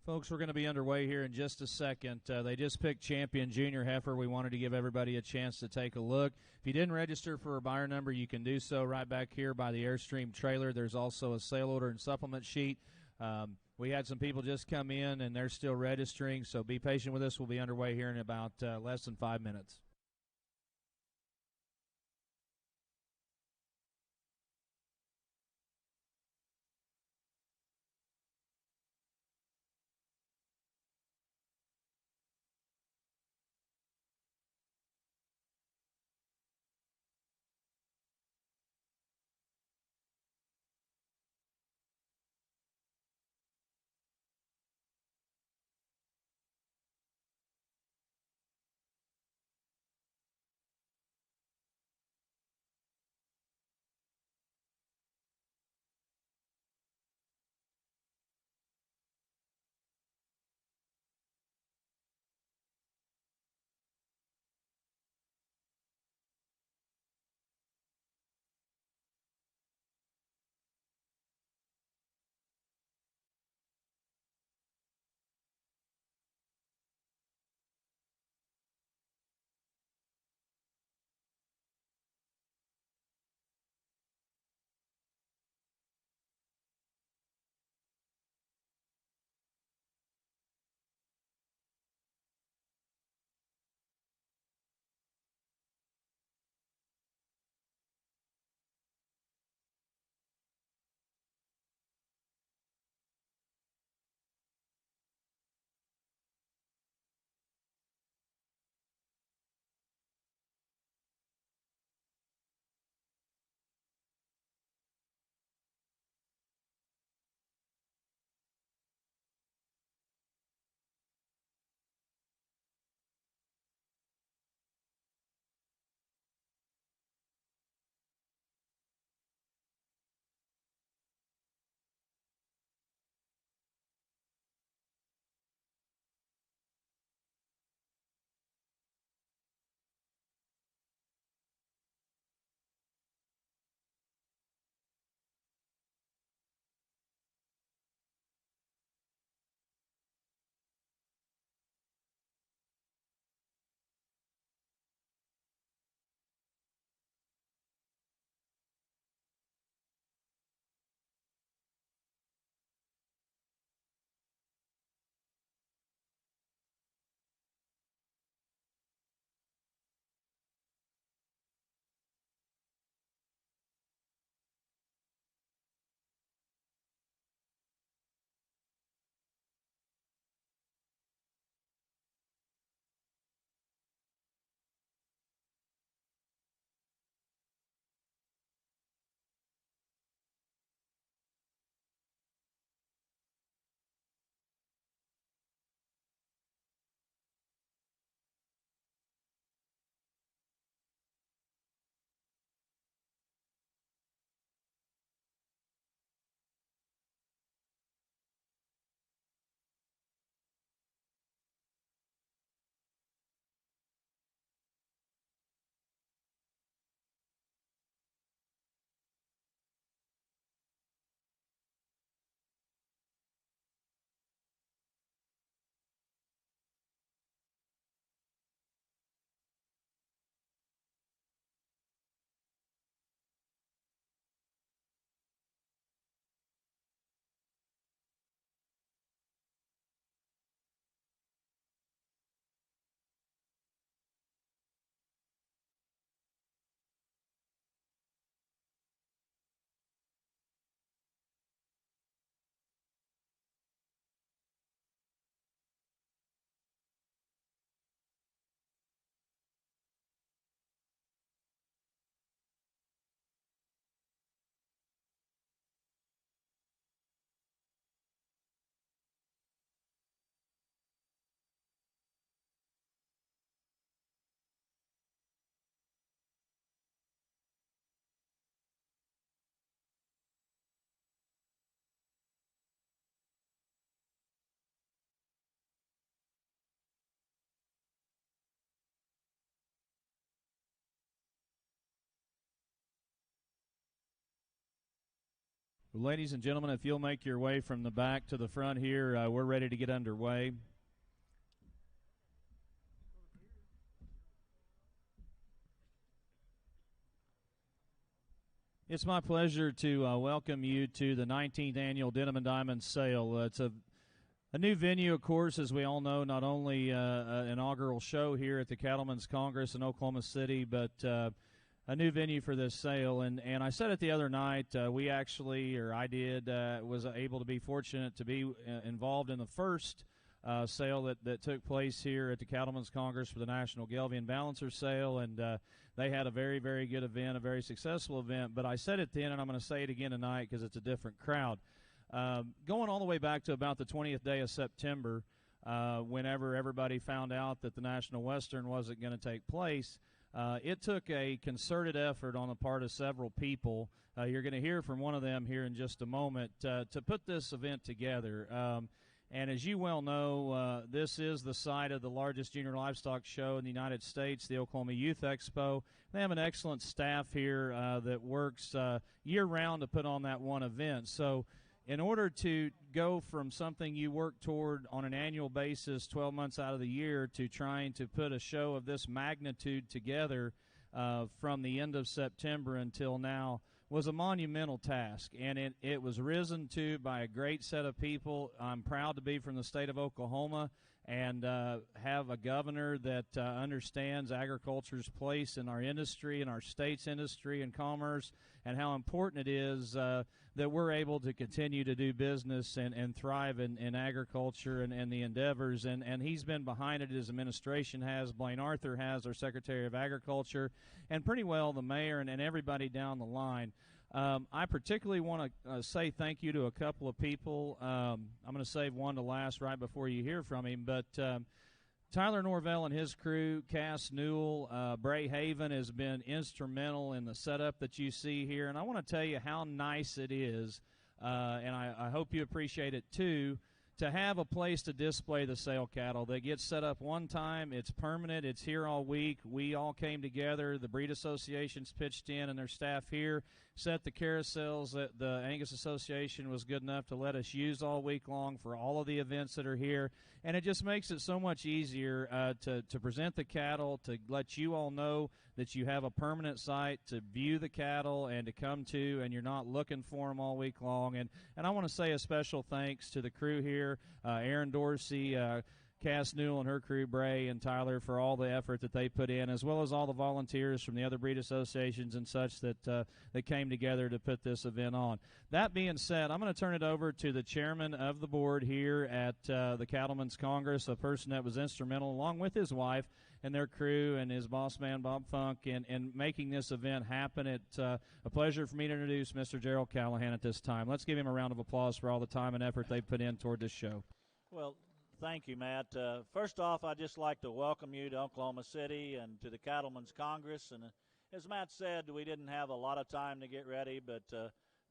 Folks, we're going to be underway here in just a second. They just picked champion junior heifer. We wanted to give everybody a chance to take a look. If you didn't register for a buyer number, you can do so right back here by the Airstream trailer. There's also a sale order and supplement sheet. We had some people just come in, and they're still registering, so be patient with us. We'll be underway here in about less than 5 minutes. Ladies and gentlemen, if you'll make your way from the back to the front here, we're ready to get underway. It's my pleasure to welcome you to the 19th Annual Denim and Diamond Sale. It's a new venue, of course, as we all know, not only an inaugural show here at the Cattlemen's Congress in Oklahoma City, but a new venue for this sale. And I said it the other night, I was able to be fortunate to be involved in the first sale that took place here at the Cattlemen's Congress for the National Gelbvieh and Balancer Sale, and they had a very, very good event, a very successful event. But I said it then, and I'm going to say it again tonight because it's a different crowd. Going all the way back to about the 20th day of September, whenever everybody found out that the National Western wasn't going to take place, it took a concerted effort on the part of several people. You're going to hear from one of them here in just a moment to put this event together. And as you well know, this is the site of the largest junior livestock show in the United States, the Oklahoma Youth Expo. They have an excellent staff here that works year-round to put on that one event. So in order to go from something you work toward on an annual basis 12 months out of the year to trying to put a show of this magnitude together from the end of September until now was a monumental task, and it was risen to by a great set of people. I'm proud to be from the state of Oklahoma and have a governor that understands agriculture's place in our industry, in our state's industry and commerce, and how important it is that we're able to continue to do business and thrive in agriculture and the endeavors. And he's been behind it, his administration has. Blaine Arthur has, our Secretary of Agriculture, and pretty well the mayor and everybody down the line. I particularly want to say thank you to a couple of people. I'm going to save one to last right before you hear from him, but Tyler Norvell and his crew, Cass Newell, Bray Haven has been instrumental in the setup that you see here, and I want to tell you how nice it is, and I hope you appreciate it too, to have a place to display the sale cattle. They get set up one time, it's permanent, it's here all week. We all came together, the breed associations pitched in and their staff here, set the carousels that the Angus Association was good enough to let us use all week long for all of the events that are here. And it just makes it so much easier to present the cattle, to let you all know that you have a permanent site to view the cattle and to come to, and you're not looking for them all week long. And I want to say a special thanks to the crew here, Aaron Dorsey, Cass Newell and her crew, Bray and Tyler, for all the effort that they put in, as well as all the volunteers from the other breed associations and such that came together to put this event on. That being said, I'm going to turn it over to the chairman of the board here at the Cattlemen's Congress, a person that was instrumental, along with his wife and their crew and his boss man, Bob Funk, in making this event happen. It's a pleasure for me to introduce Mr. Gerald Callahan at this time. Let's give him a round of applause for all the time and effort they put in toward this show. Well, thank you, Matt. First off, I'd just like to welcome you to Oklahoma City and to the Cattlemen's Congress. And as Matt said, we didn't have a lot of time to get ready, but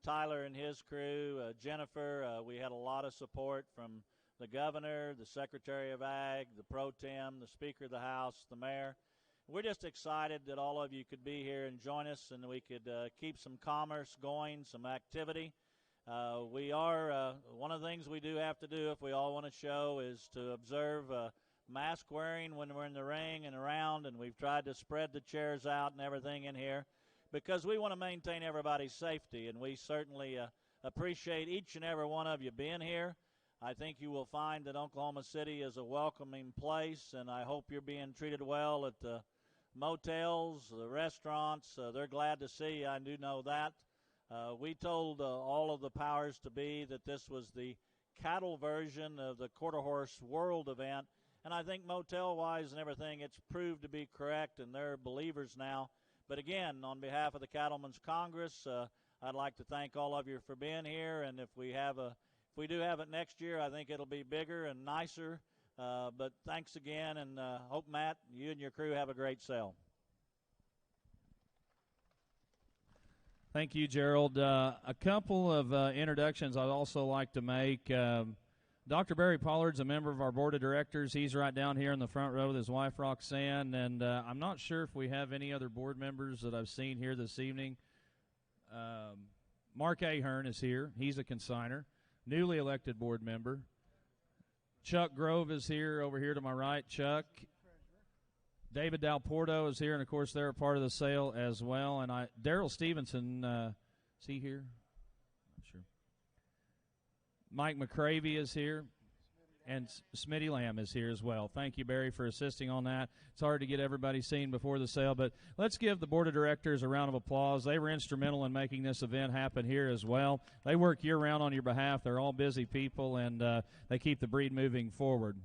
Tyler and his crew, Jennifer, we had a lot of support from the governor, the Secretary of Ag, the Pro Tem, the Speaker of the House, the mayor. We're just excited that all of you could be here and join us, and we could keep some commerce going, some activity. One of the things we do have to do if we all want to show is to observe mask wearing when we're in the ring and around, and we've tried to spread the chairs out and everything in here because we want to maintain everybody's safety, and we certainly appreciate each and every one of you being here. I think you will find that Oklahoma City is a welcoming place, and I hope you're being treated well at the motels, the restaurants. They're glad to see you. I do know that. We told all of the powers to be that this was the cattle version of the Quarter Horse World event, and I think motel-wise and everything, it's proved to be correct, and they're believers now. But again, on behalf of the Cattlemen's Congress, I'd like to thank all of you for being here, and if we do have it next year, I think it'll be bigger and nicer. But thanks again, and hope, Matt, you and your crew have a great sale. Thank you, Gerald. A couple of introductions I'd also like to make. Dr. Barry Pollard's a member of our board of directors. He's right down here in the front row with his wife, Roxanne, and I'm not sure if we have any other board members that I've seen here this evening. Mark Ahern is here. He's a consigner, newly elected board member. Chuck Grove is here, over here to my right. Chuck. David Dalporto is here, and, of course, they're a part of the sale as well. And Daryl Stevenson, is he here? Not sure. Mike McCravey is here. And Smitty Lamb is here as well. Thank you, Barry, for assisting on that. It's hard to get everybody seen before the sale, but let's give the Board of Directors a round of applause. They were instrumental in making this event happen here as well. They work year-round on your behalf. They're all busy people, and they keep the breed moving forward.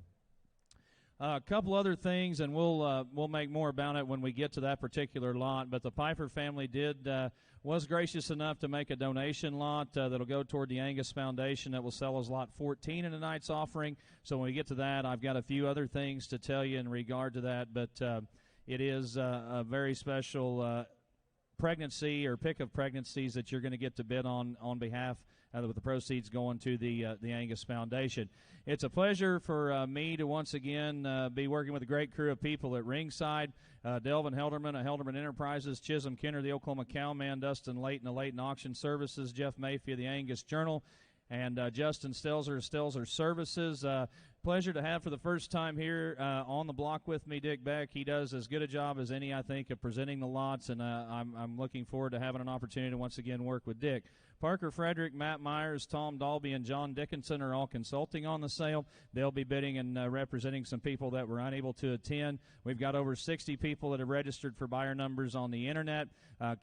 A couple other things, and we'll make more about it when we get to that particular lot, but the Piper family was gracious enough to make a donation lot that'll go toward the Angus Foundation that will sell as lot 14 in tonight's offering. So when we get to that, I've got a few other things to tell you in regard to that, but it is a very special pregnancy or pick of pregnancies that you're going to get to bid on behalf with the proceeds going to the Angus Foundation. It's a pleasure for me to once again be working with a great crew of people at ringside. Delvin Helderman of Helderman Enterprises, Chisholm Kenner, the Oklahoma Cowman, Dustin Layton of Layton Auction Services, Jeff Mayfield of the Angus Journal, and Justin Stelzer of Stelzer Services. Pleasure to have for the first time here on the block with me Dick Beck. He does as good a job as any, I think, of presenting the lots, and I'm looking forward to having an opportunity to once again work with Dick. Parker Frederick, Matt Myers, Tom Dalby, and John Dickinson are all consulting on the sale. They'll be bidding and representing some people that were unable to attend. We've got over 60 people that have registered for buyer numbers on the internet.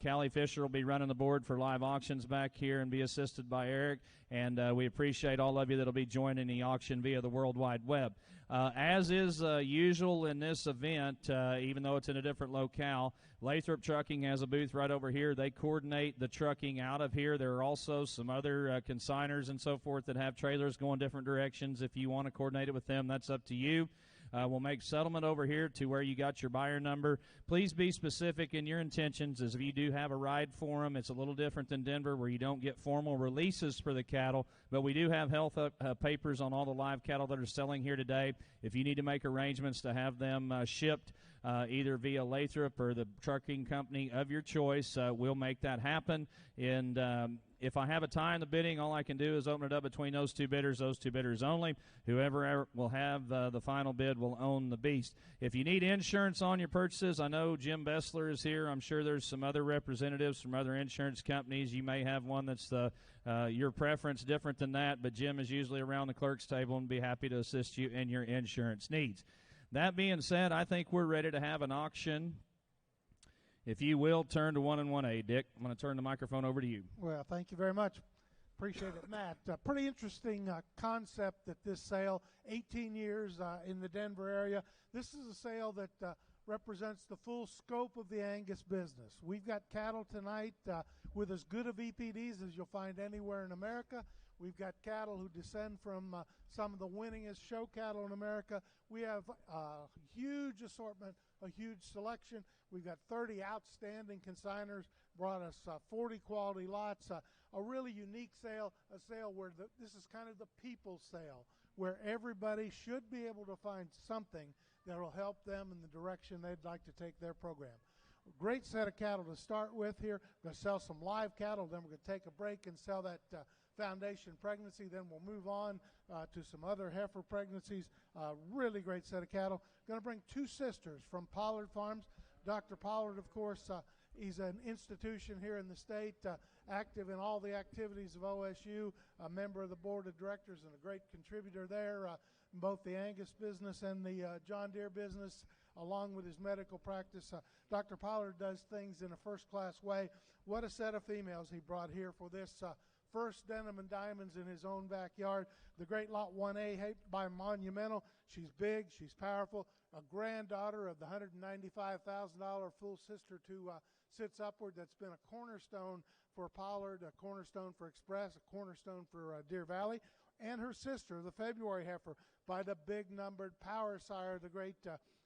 Callie Fisher will be running the board for live auctions back here and be assisted by Eric. And we appreciate all of you that will be joining the auction via the World Wide Web. As is usual in this event, even though it's in a different locale, Lathrop Trucking has a booth right over here. They coordinate the trucking out of here. There are also some other consigners and so forth that have trailers going different directions. If you want to coordinate it with them, that's up to you. We'll make settlement over here to where you got your buyer number. Please be specific in your intentions, as if you do have a ride for them. It's a little different than Denver, where you don't get formal releases for the cattle, but we do have health papers on all the live cattle that are selling here today. If you need to make arrangements to have them shipped either via Lathrop or the trucking company of your choice, we'll make that happen. And if I have a tie in the bidding, all I can do is open it up between those two bidders only. Whoever will have the final bid will own the beast. If you need insurance on your purchases, I know Jim Bessler is here. I'm sure there's some other representatives from other insurance companies. You may have one that's your preference different than that, but Jim is usually around the clerk's table and be happy to assist you in your insurance needs. That being said, I think we're ready to have an auction. If you will, turn to 1 and 1A. Dick, I'm going to turn the microphone over to you. Well, thank you very much. Appreciate it, Matt. Pretty interesting concept at this sale. 18 years in the Denver area. This is a sale that represents the full scope of the Angus business. We've got cattle tonight with as good of EPDs as you'll find anywhere in America. We've got cattle who descend from some of the winningest show cattle in America. We have a huge assortment, a huge selection. We've got 30 outstanding consigners, brought us 40 quality lots, a really unique sale, a sale where this is kind of the people's sale, where everybody should be able to find something that will help them in the direction they'd like to take their program. Great set of cattle to start with here. We're going to sell some live cattle, then we're going to take a break and sell that foundation pregnancy. Then we'll move on to some other heifer pregnancies. Really great set of cattle. Going to bring two sisters from Pollard Farms. Dr. Pollard, of course, he's an institution here in the state, active in all the activities of OSU, a member of the board of directors and a great contributor there, in both the Angus business and the John Deere business, along with his medical practice. Dr. Pollard does things in a first-class way. What a set of females he brought here for this first Denim and Diamonds in his own backyard. The great Lot 1A by Monumental. She's big, she's powerful, a granddaughter of the $195,000 full sister to Sits Upward. That's been a cornerstone for Pollard, a cornerstone for Express, a cornerstone for Deer Valley. And her sister, the February heifer, by the big numbered power sire, the great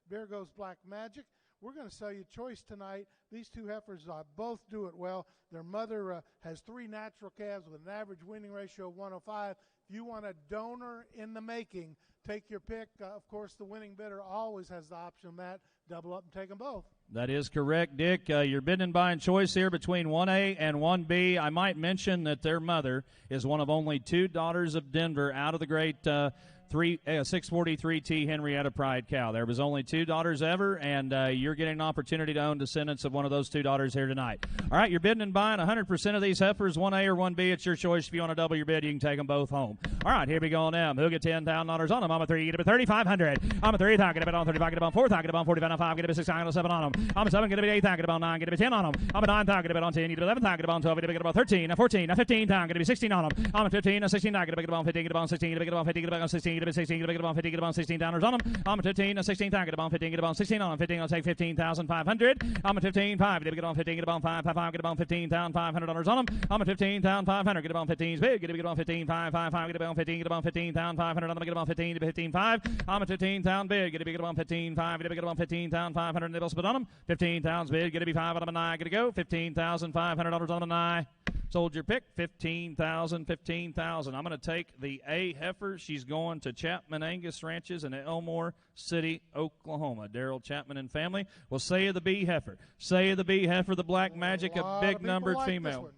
Virgo's Black Magic. we're going to sell you choice tonight. These two heifers both do it well. Their mother has 3 natural calves with an average winning ratio of 105. If you want a donor in the making, take your pick. Of course, the winning bidder always has the option of that. Double up and take them both. That is correct, Dick. You're bidding and buying choice here between 1A and 1B. I might mention that their mother is one of only 2 daughters of Denver out of the great 643T Henrietta Pride cow. There was only 2 daughters ever, and you're getting an opportunity to own descendants of one of those 2 daughters here tonight. All right, you're bidding and buying 100% of these heifers, 1A or 1B. It's your choice. If you want to double your bid, you can take them both home. All right, here we go on them. Who'll get $10,000 on them? I'm a 3, get it 3,500. I'm a 3, get it on 35, get it on 4, get it on 45, get it 6, get it 7 on them. I'm a 7, get it 8, get it on 9, get it 10 on them. I'm a 9, get it on 10, get it 11, get it on 12, get it on 13, 14, 15, get it 16 on them. I'm a 15, 16, get it on 15, get it on 16, get it on 15, get it on 16, get it 16, get it on 15, get it on $16 on them. I'm a 15, 16, get it on 15, get it on 16 on them. 15, I'll take 15,500. I'm a 15, 5, get it on 15, get it on 5, get it on $15,500 on them. I'm a 15,500, get it on 15's big, get it on 15, 5, get it on 15, get it on 15,500 on them, get it on 15 to 15, 5. I'm a 15,000 bid, get it on 15, 5, get it on 15,500 nibbles spit on them. 15,000 bid, get it 5 out of a 9, get it go. $15,500 on the 9. Sold your pick, 15,000, 15,000. I'm going to take the A heifer. She's going to Chapman Angus Ranches in Elmore City, Oklahoma. Daryl Chapman and family. Well, say of the B heifer. Say of the B heifer, the Black Magic, a big-numbered female.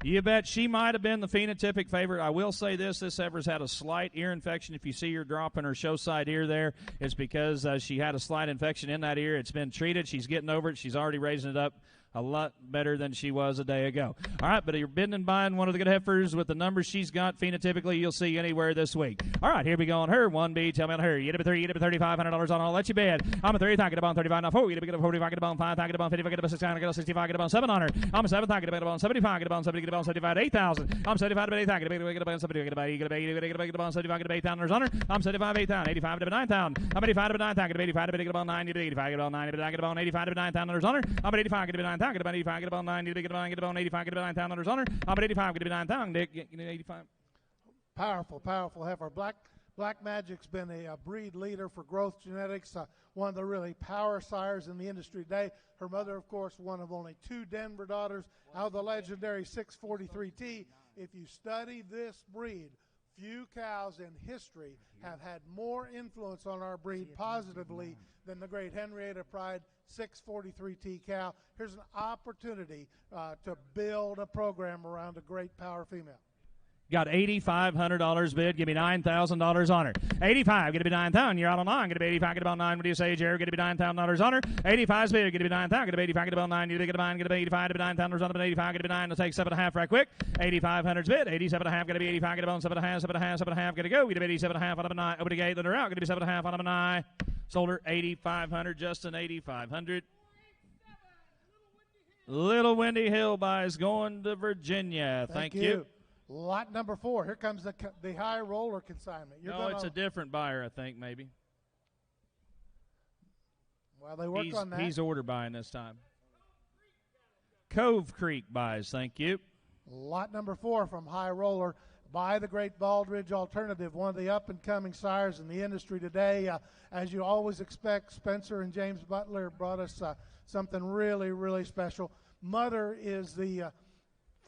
You bet she might have been the phenotypic favorite. I will say this heifer's had a slight ear infection. If you see her dropping her show side ear there, it's because she had a slight infection in that ear. It's been treated. She's getting over it. She's already raising it up a lot better than she was a day ago. All right, but you're bidding and buying one of the good heifers with the numbers she's got phenotypically you'll see anywhere this week. All right, here we go on her. 1B, tell me on her. You get it 3, you get it $3,500 on. I'll let you bid. I'm a 3, get it on 35, not 4. You get it 45, get it on 5, get it on 50, get it on 60, get it on 65, get it on 7 on her. I'm a 7, get it on 75, get it on 70, get it on 75, 8,000. I'm 75 to 8,000, get it on 70, get it on 75, get it $8,000 on her. I'm 75, 8,000, 85 to 9,000. I'm 85 to 9,000, get it 85 to get it on 90, get it 85, get it on 90, get it on 85 to 9,000 on her. I'm 85, get it 9,000, get it on 85, get it on 90, get it on 85, get it on $9,000 on her. I'm at 85, get it 9,000, Dick. Get 85. Powerful heifer. Black Magic's been a breed leader for growth genetics, one of the really power sires in the industry today. Her mother, of course, one of only 2 Denver daughters out of the legendary 643T. If you study this breed, few cows in history have had more influence on our breed positively than the great Henrietta Pride 643T cow. Here's an opportunity to build a program around a great power female. Got $8,500 bid. Give me $9,000 on her. 85. Get it be 9,000. You're out on 9. Get it be 85. Get it about 9. What do you say, Jerry? Get it be $9,000 on her. 85's bid. Get it be 9,000. Get it be 85. Get it about 9. Get it be 9. Get it be 85. Get it be $9,000 on it. 85. Get it be 9. I'll take 7.5 right quick. 8,500's bid. 87.5. Get it be 85. Get it on 7.5. 7.5. 7.5. Get it go. Get it be 87.5 out of a 9. Open the gate. Let her out. Get it be 7.5 out of a 9. Sold her 8,500. Justin 8,500. Little Windy Hill buys going to Virginia. Thank you. Lot number 4. Here comes the high roller consignment. No, it's a different buyer, I think, maybe. Well, they worked on that. He's order buying this time. Cove Creek buys. Thank you. Lot number 4 from High Roller by the great Baldridge Alternative, one of the up-and-coming sires in the industry today. As you always expect, Spencer and James Butler brought us something really, really special. Mother is the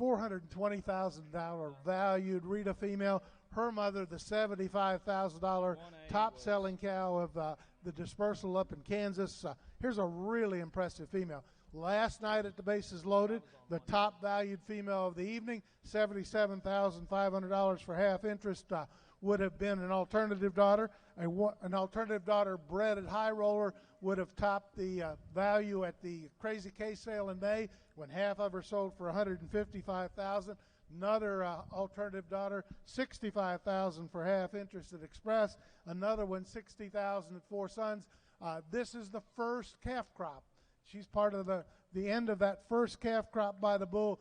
$420,000 valued Rita female. Her mother, the $75,000 top-selling cow of the dispersal up in Kansas. Here's a really impressive female. Last night at the Bases Loaded, the top valued female of the evening, $77,500 for half interest, would have been an alternative daughter. An alternative daughter bred at High Roller would have topped the value at the Crazy K sale in May when half of her sold for $155,000. Another alternative daughter, $65,000 for half interest at Express. Another one, $60,000 at Four Sons. This is the first calf crop. She's part of the end of that first calf crop by the bull.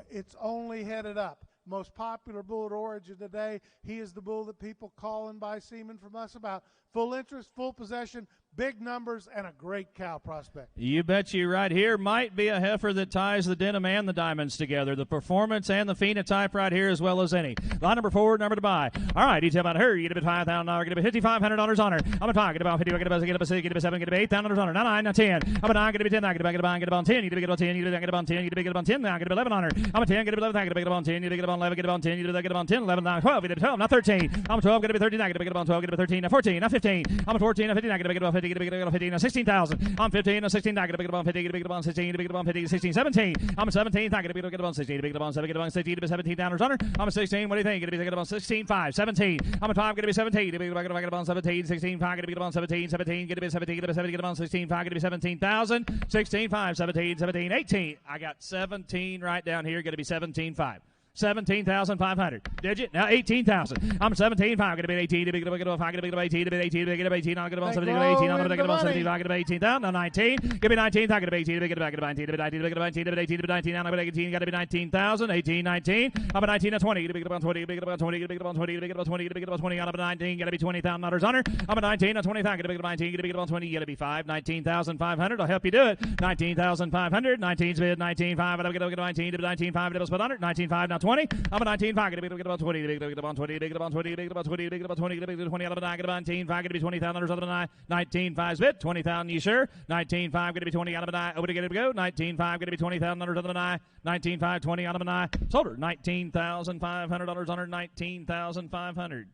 It's only headed up. Most popular bull at Origin today. He is the bull that people call and buy semen from us about. Full interest, full possession, big numbers, and a great cow prospect. You bet you right here might be a heifer that ties the Denim and the Diamonds together. The performance and the phenotype right here as well as any. Lot number 4, number to buy. All right, detail about her. You get a bit $5,000, get a bit $5,500 on her. I'm a talk, get about 50, get about 6, get about 6, get about 7, get about $8,000 on her. Now 9, now 10. I'm a 9, get a bit 10, get about 10, you get about 10, you get about 10, you get about 10, now get about 11 on her. I'm a 10, get about 11, get about 10, you get about 11, get about 10, you get about 10, 11, now 12, get about 12, now 13. I'm a 12, get a bit 13, get about 12, get about 13, now 14, now 15. I'm a 14, now 15, get about 50, get about 50, now 16,000. I'm 15, now 16, get about 50, get about 16, get about 50, 16, 17. I'm a 17, get about 16, get about 7, get about 16, get about $17 on her. I'm a 16, what do you think? Get about 16, 5, 17. I'm a 5, get about 17, get about 17, 16, 5, get about 17, 17, get about 17, get about 7, get about 16, 5, get about 17,000, 16, 5, 17, 17, 18. I got 17 right down here, going to be 17, 5. 17,500. Did you? Now 18,000. I'm 17, 5. Get about 18. Get about 5. Get about 18. Get about 18. Get about 18. I'll get about 17. Get about 18. I'll get about 75. Get about 18,000. Now 19. Give me 19. Get about 18. Get about 19. Get about 19. Get about 19. Get about 18. Get about 19. Now I'm 18. Got to be 19,000. 18, 19. I'm about 19 to 20. Get about 20. Get about 20. Get about 20. Get about 20. Get about 20. I'm about 19. Got to be $20,000 on her. I'm about 19 to 20. Get about 19. Get about 20. Got to be 5. 19,500. I'll help you do it. 19,500. 19's bid. 19,500. I'm going to get 19 to 19,500. Double split on her. 19,500. Now 20. I'm about 19. 5, get about 20, get about 20, get about 20, get about 20, get about 20, get about 20 out of the 9, get about 19, 5, get to be $20,000 out of the 9, 19, 5's bit, 20,000, you sure? 19, 5, get to be 20 out of the 9, over to get it to go, 19, 5, get to be $20,000 out of the 9, 19, 5, 20 out of the 9, sold her, $19,500 on her, 19,500.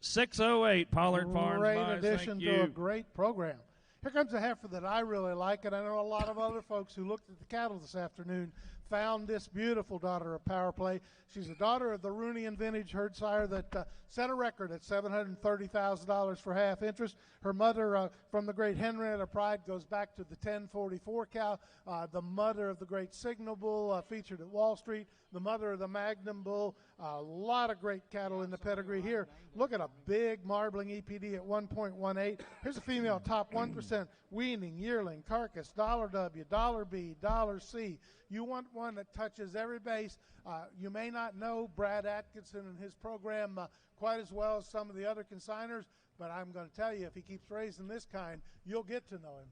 608 Pollard Farms. Great addition to a great program. Here comes a heifer that I really like, and I know a lot of other folks who looked at the cattle this afternoon found this beautiful daughter of Power Play. She's a daughter of the Rooney and Vintage herd sire that set a record at $730,000 for half interest. Her mother from the great Henrietta Pride goes back to the 1044 cow, the mother of the great Signal Bull featured at Wall Street, the mother of the Magnum Bull. A lot of great cattle in the pedigree here. Look at a big marbling EPD at 1.18. Here's a female top 1%, weaning, yearling, carcass, $W, $B, $C. You want one that touches every base. You may not know Brad Atkinson and his program quite as well as some of the other consigners, but I'm going to tell you, if he keeps raising this kind, you'll get to know him.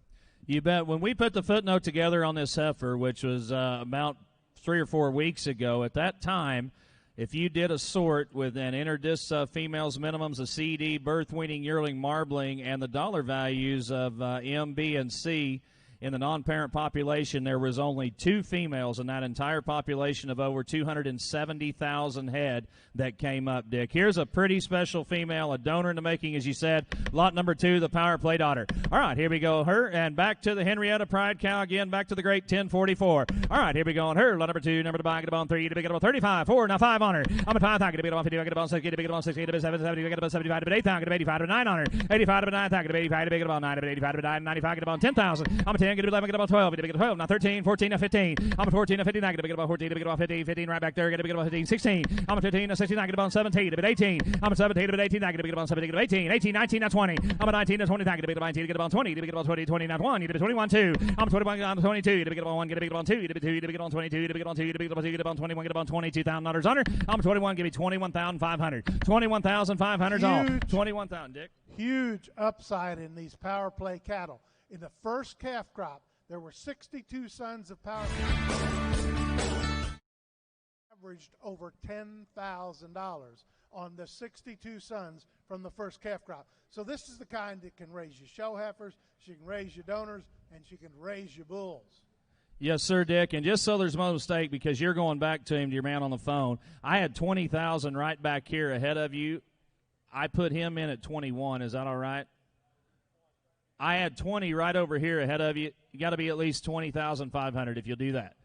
You bet. When we put the footnote together on this heifer, which was about 3 or 4 weeks ago, at that time, if you did a sort with an interdisc females minimums, a CD, birth, weaning, yearling, marbling, and the dollar values of M, B, and C in the non-parent population, there was only 2 females in that entire population of over 270,000 head that came up, Dick. Here's a pretty special female, a donor in the making, as you said. Lot number 2, the Power Play daughter. All right, here we go. Her, and back to the Henrietta Pride cow again, back to the great 1044. All right, here we go on her. Lot number 2, number to buy, get about 3, get about 35, 4, now 5 on her. I'm a 5, get about 50, get about 6, get about 6, get about 7, 70, get about 75, get 8, get about 85, get 9 on her. 85, get 9, get about 85, get about 9, get 85, get 9, 95, get about 10,000. I'm a 10, get 11, get about 12, get about 12, now 13, 14, now 15. I'm a 14, now 15, get about 14, get about 15, 15 right back there, get about 15, 16. I'm a 15, now 16, get about 17, get about 18. I'm a 17, get about 18, get about 17, get about 18, 18, 19, now 20. I'm a 19, now 20, get about 19, get about 20, get about 20, 20, now 1, get about 21, 2. I'm a 21, I'm 22, get about 1, get about 2, get about 2, get about 22, get about 2, get about 2, get about 21, get about $22,000 on her. I'm a 21, give me 21,500. 21,500 all. 21,000, Dick. Huge upside in these Power Play cattle. In the first calf crop, there were 62 sons of Power Play. Averaged over $10,000 on the 62 sons from the first calf crop. So this is the kind that can raise your show heifers, she can raise your donors, and she can raise your bulls. Yes, sir, Dick. And just so there's no mistake, because you're going back to him, to your man on the phone, I had 20,000 right back here ahead of you. I put him in at 21. Is that all right? I had 20 right over here ahead of you. You got to be at least 20,500 if you'll do that.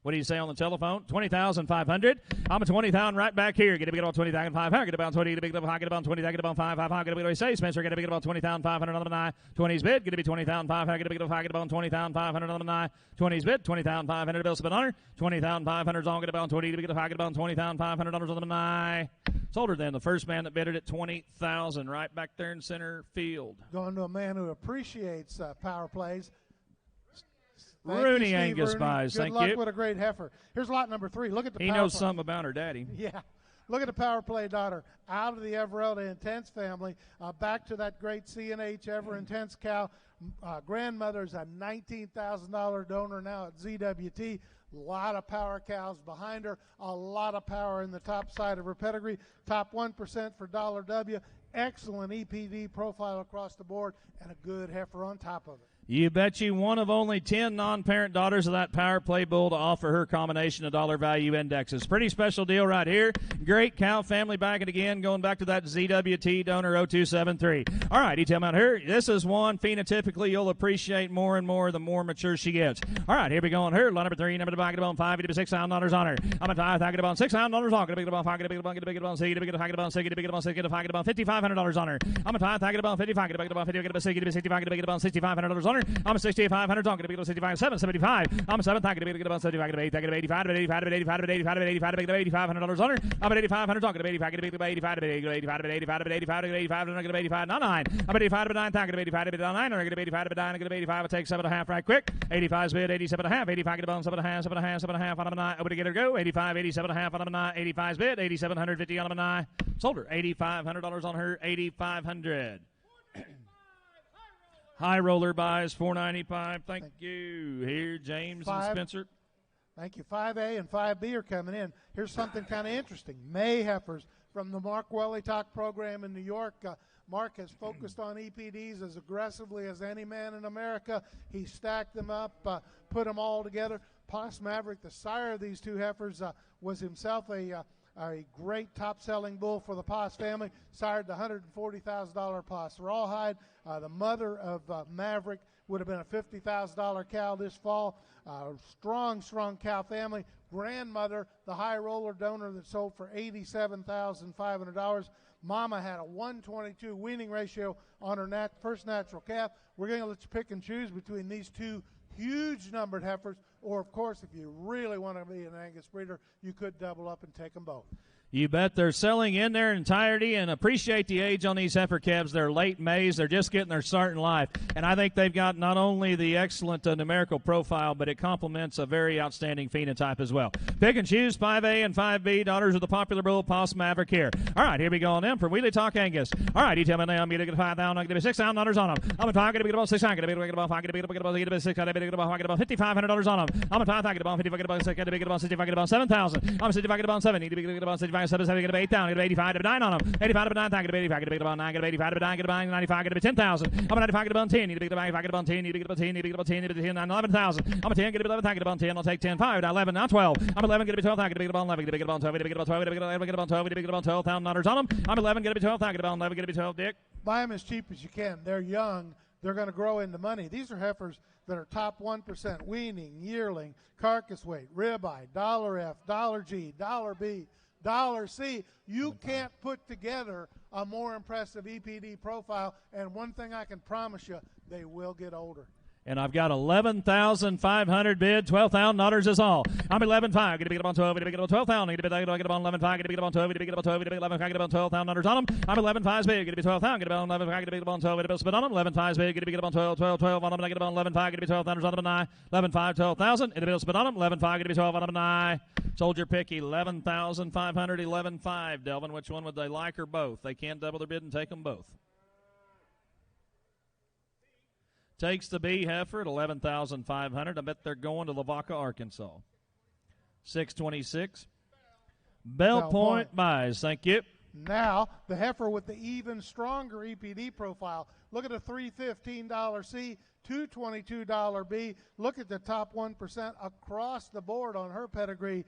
What do you say on the telephone? 20,500. I'm a 20,000 right back here. Get about 20,500. Get about 20. Get about 20. Get about 5. Get about say Spencer. Get about 20,500 on the 9. 20's bid. Get to be 20,500. Get about 20,500 on the 9. 20's bid. 20,500 bills spent on her. 20,500 on. Get about 20. Get about $20,500 on the 9. Sold her then. The first man that bid it at 20,000 right back there in center field. Going to a man who appreciates power plays. Rooney, Angus buys. Good luck with a great heifer. Here's lot number 3. Look at the He knows something about her daddy. Yeah. Look at the power play daughter out of the Everetta Intense family, back to that great CNH Ever Intense cow. Grandmother's a $19,000 donor now at ZWT. A lot of power cows behind her, a lot of power in the top side of her pedigree. Top 1% for $W. Excellent EPD profile across the board, and a good heifer on top of it. You bet you one of only 10 non-parent daughters of that power play bull to offer her combination of dollar value indexes. Pretty special deal right here. Great cow family back it again, going back to that ZWT donor 0273. All right, detail about her. This is one phenotypically you'll appreciate more and more the more mature she gets. All right, here we go on her. Line number 3, number 2, pocket bone 5, $6 on her. I'm a tie, pocket bone $6 on. Going to be about pocket bone, get a big bone, see, get a pocket bone, see, get a big bone, see, get a pocket bone $5,500 on her. I'm a tie, pocket bone 55, get a pocket bone 50, get a 60, get a 65, get a big bone $6,500 on her. I'm a 6,500 talking to be 65, 775. I'm a 7th talking to be about 75, get 8, get 85, get 85, get 85, get 85, get 85, get $8,500 on her. I'm at 8,500 talking to 85, get 85, get 85, get 85, get 85, get 85, get 85, not 9. I'm at 85, get 9, talking to 85, get 9, or get 85, get 9, get 85, I take 7.5 right quick. 85's bid, 87.5, 85 get about 7.5, 7.5 on a 9. Over to get her go. 85, 87.5 on a 9. 85's bid, 8,750 on a 9. Sold her $8,500 on her, 8,500. High roller buys $495. Thank you. Here, James and Spencer. Thank you. 5A and 5B are coming in. Here's something kind of interesting. May heifers from the Mark Welly Talk program in New York. Mark has focused on EPDs as aggressively as any man in America. He stacked them up, put them all together. Poss Maverick, the sire of these two heifers, was himself a great top-selling bull for the Poss family, sired the $140,000 Poss Rawhide. The mother of Maverick would have been a $50,000 cow this fall. Strong cow family. Grandmother, the high roller donor that sold for $87,500. Mama had a 122 weaning ratio on her first natural calf. We're going to let you pick and choose between these two huge numbered heifers, or of course, if you really want to be an Angus breeder, you could double up and take them both. You bet they're selling in their entirety, and appreciate the age on these heifer calves. They're late Mays. They're just getting their start in life. And I think they've got not only the excellent numerical profile, but it complements a very outstanding phenotype as well. Pick and choose 5A and 5B, daughters of the popular bull Poss Maverick here. All right, here we go on them from Wheelie Talk Angus. All right, you tell me now I'm going to get 5,000. I'm going to be 6,000 daughters on them. I'm going to get about 6,000. I'm going to get about 5, I'm going to get about 6, I'm going to get about $5,500 on them. I'm going to get about 50, I'm going to get about 60, I'm going to get about 7,000. I'm going to get about 70, get about 65, 7, get about 8,000. Get 85 to 9 on them. 85 to 9, get 85, get about 9, get 85 to 9, get about 95, get 10,000. I'm 95, get about 10, need to get about 5, get about 10, need to get about 10, need to get about 10, need to get 10, 11,000. I'm a 10, get about 11, get about 10, I'll take 10, 5, 11, now 12. I'm 11, get about 12, get about 11, get about 12, get about 12, get about 12, get about 12,000 on them. I'm 11, get about 12, get about 11, get about 12, Dick. Buy them as cheap as you can. They're young. They're going to grow into money. These are heifers that are top 1%, weaning, yearling, carcass weight, ribeye, $F, $G, $B, $C. You can't put together a more impressive EPD profile, and one thing I can promise you, they will get older. And I've got 11,500 bid, $12,000 is all. I'm 11,500. Get a big about 12. Get a big about 12,000. Get a big about 11,500. Get a big about 12. Get a big about 12. Get a big about 11,500. Get about $12,000 on them. I'm 11,500 big. Get a big 12,000. Get about 11,500. Get a big about 12. Get a big spit on them. 11,500 big. Get a big about 12. 12 on them. I get about 11,500. Get a big 12,000 on them. 11,500. 12,000. Get a big spit on them. 11,500. Get a big 12 on them. Sold your pick 11,500. 11,500. Delvin, which one would they like or both? They can double their bid and take them both. Takes the B heifer at 11,500. I bet they're going to Lavaca, Arkansas. 626. Bell Point buys. Thank you. Now, the heifer with the even stronger EPD profile. Look at the $315 C, $222 B. Look at the top 1% across the board on her pedigree.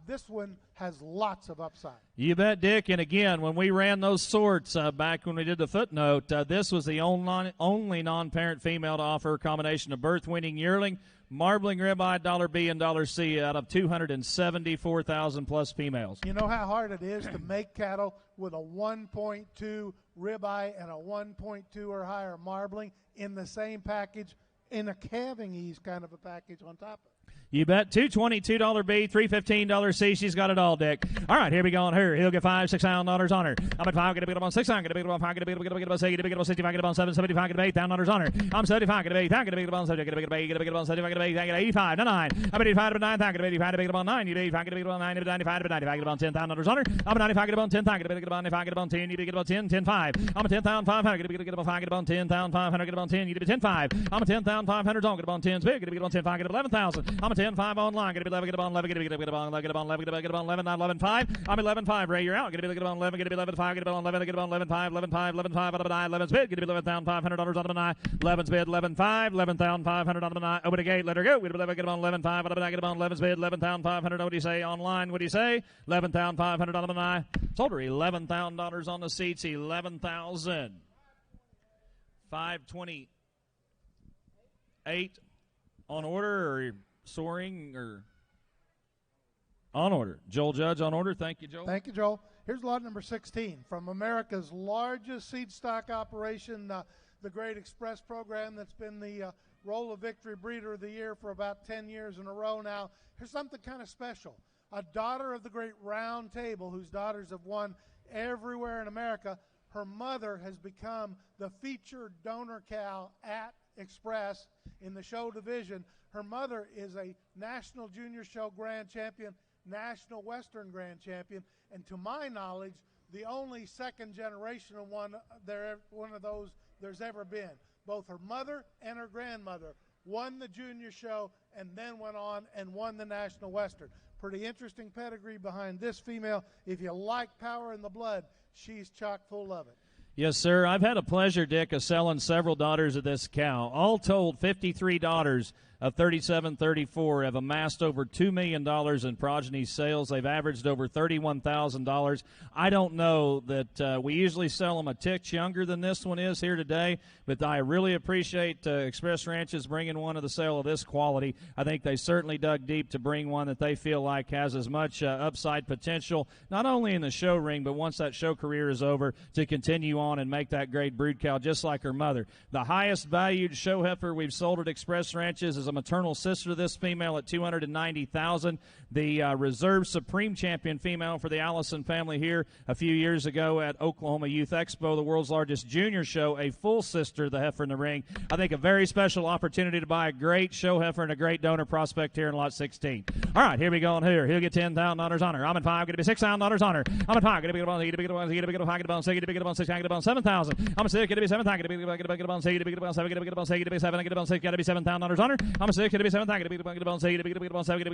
This one has lots of upside. You bet, Dick. And again, when we ran those sorts back when we did the footnote, this was the only non-parent female to offer a combination of birth-winning yearling, marbling ribeye, $B and $C out of 274,000 plus females. You know how hard it is to make cattle with a 1.2 ribeye and a 1.2 or higher marbling in the same package, in a calving ease kind of a package on top of it. You bet. $222 B, $315 C. She's got it all, Dick. All right, here we go on her. He'll get $5, $6,000 on her. I'm at 5, get a bit on 6, I'm going to be on 5, get a bit on 6, get a bit on 65, get on 7, 75, get a bit $8,000 on her. I'm 75, get a bit, get a bit on 7, get a bit on 75, get a bit 85, 9. I'm at 85, 9, get a bit 85, get on 9, you get 85, get a bit on 9, 95, get on $10,000 on her. I'm at 95, get on 10, get a bit on 95, get on 10, you get on 10, 10, 5. I'm at 10,500, get on 5, get on 10,500, get on 10, you get 10, 5. I'm at 10,500 on, get on 10, big, get on 10, 5, get 11,000. I'm at 10, 5 online, get 11, get on 11, get on 11, get on 11, get on 11, 11, 5. I'm 11, 5. Ray, you're out. Get on 11, get 11, 5, get on 11, get on 11, 5, 11, 5, 11, 5 out of an eye. 11's bid, get $11,500 out of an eye. 11's bid, 11, 5, $11,500 out of an eye. Open the gate, let her go. Get on 11, 5 out of an eye. Get on 11's bid, $11,500. What do you say online? What do you say? $11,500 out of an eye. Sold her $11,000 on the seats. 11,000. 528 on order or soaring or on order. Joel Judge on order. Thank you, Joel. Thank you, Joel. Here's lot number 16 from America's largest seed stock operation, the Great Express program that's been the Roll of Victory Breeder of the Year for about 10 years in a row now. Here's something kind of special. A daughter of the Great Round Table, whose daughters have won everywhere in America, her mother has become the featured donor cow at Express in the show division. Her mother is a National Junior Show Grand Champion, National Western Grand Champion, and to my knowledge, the only second generation of one of those there's ever been. Both her mother and her grandmother won the junior show and then went on and won the National Western. Pretty interesting pedigree behind this female. If you like power in the blood, she's chock full of it. Yes, sir. I've had a pleasure, Dick, of selling several daughters of this cow. All told, 53 daughters of 37-34 have amassed over $2 million in progeny sales. They've averaged over $31,000. I don't know that we usually sell them a tick younger than this one is here today, but I really appreciate Express Ranches bringing one of the sale of this quality. I think they certainly dug deep to bring one that they feel like has as much upside potential, not only in the show ring, but once that show career is over, to continue on and make that great brood cow just like her mother. The highest valued show heifer we've sold at Express Ranches is a maternal sister to this female at $290,000. The reserve supreme champion female for the Allison family here a few years ago at Oklahoma Youth Expo, the world's largest junior show, a full sister, the heifer in the ring. I think a very special opportunity to buy a great show heifer and a great donor prospect here in lot 16. All right, here we go on here. He'll get $10,000 on her. I'm at 5, going to be $6,000 on her. I'm at 5, going to be $7,000. I'm at 6, going to be $7,000. Going to be $7,000. Going to be 7, going to be 7, going to be 7, going to be 7, going to be 6, got to be $7,000 on her. I'm at 6, going to be 7, going to be 7, going to be 7, going to be 7, going to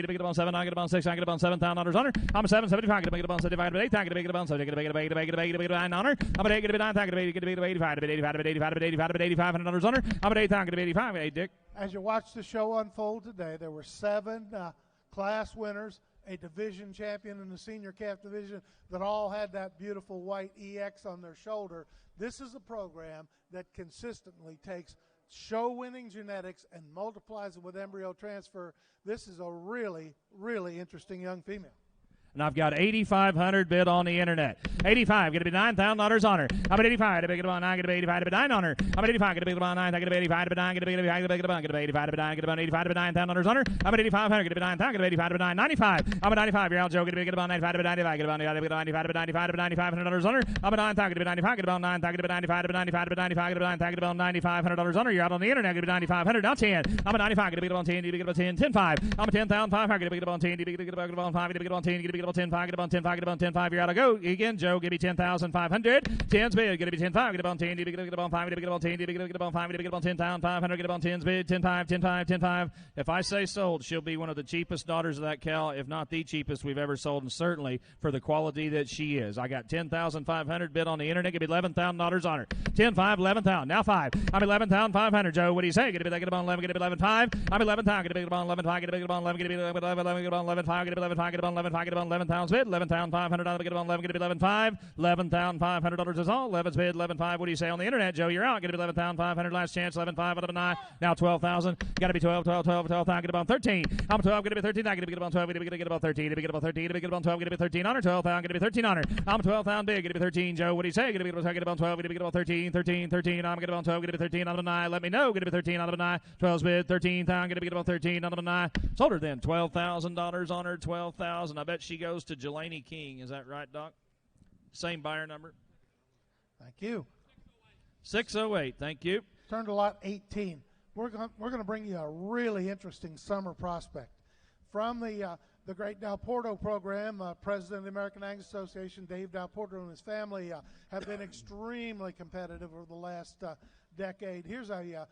be 7, I'm going to 6, I'm going to $7,000 on her. I'm at 7, 75, going to be 75, going to be 8, going to be 8, going to be 9 on her. I'm at 8, going to be 9, going to be 85, going to be 85, going to be 85, going to be $8,500 on her. I'm at 8, going to be 85. Hey, Dick. As you watch the show unfold today, there were 7 class winners, a division champion in the senior calf division that all had that beautiful white EX on their shoulder. This is a program that consistently takes show-winning genetics and multiplies it with embryo transfer. This is a really, really interesting young female. And I've got 8,500 bid on the internet. 85, going to be $9,000 on her. I'm at 85, going to be about 9, going to be 85, to be 9 on her. I'm at 85, going to be about 9, going to be 85, to be 9, going to be 85, going to be 85, to be 85, to be 9, going to be 85, to be $9,000 on her. I'm at 8,500, going to be 9,000, going to be 85, to be 9, 95. I'm at 95, you're out, Joe, going to be about 95, to be 95, going to be 95, to be 95, to be $9,500 on her. I'm at 9,000, going to be 95, going to be about 9,000, going to be 95, to be 95, to be 95, going to be 9,000, going to be $9,500 on her. You're out on the internet, going to be 9,500, now 10. I'm at 95, going to be about 10, going to be about 10, 10, 5. I'm at 10,500, going to be about 10, going to be about 5, going to be about 10, going to be about 10, 5, going to be about 10, 5, get about 10-5, you're out to go. Again, Joe, give me 10,500. 10's bid, get to be 10-5, get about 10, get about 5, get about 10, get about 5, get about 10,500, get about 10's bid, 10-5, 10-5, 10-5. If I say sold, she'll be one of the cheapest daughters of that cow, if not the cheapest we've ever sold, and certainly for the quality that she is. I got 10,500 bid on the internet, give me $11,000 on her. 10-5, 11,000, now 5. I'm 11,500, Joe, what do you say? Get about 11, get about 11.5. I'm 11,000, get about 11.5, get about 11, get about 11, get about 11, get about 11.5, get about 11.5, get about 11.5, get about 11,000 bid, $11,500 to get on 11, going to be 11,500. $11,500 is all. 11's bid, 11,500. What do you say on the internet, Joe? You're out. Going to be 11,500. Last chance, 11,500 out of 9. Now 12,000. Got to be 12, 12, 12, 12. Going to be on 13. I'm 12. Going to be 13. I'm going to get on 12. Going to get about 13. Going to get about 13. Going to get on 12. Going to be 13 honor. 12,000. Going to be 13 honor. I'm 12,000 big. Going to be 13. Joe, what do you say? Going to be about 12. Going to be about 13. 13, 13. I'm going to be on 12. Going to be 13 out of 9. Let me know. Going to be 13 out of 9. 12's bid, 13,000. Going to be about 13 out of 9. Sold her then. $12,000 on her. 12,000. I bet she goes to Jelani King. Is that right, Doc? Same buyer number. Thank you. 608. Thank you. Turn to lot 18. We're going to bring you a really interesting summer prospect from the great Del Porto program. President of the American Angus Association, Dave Del Porto, and his family have been extremely competitive over the last decade. Here's a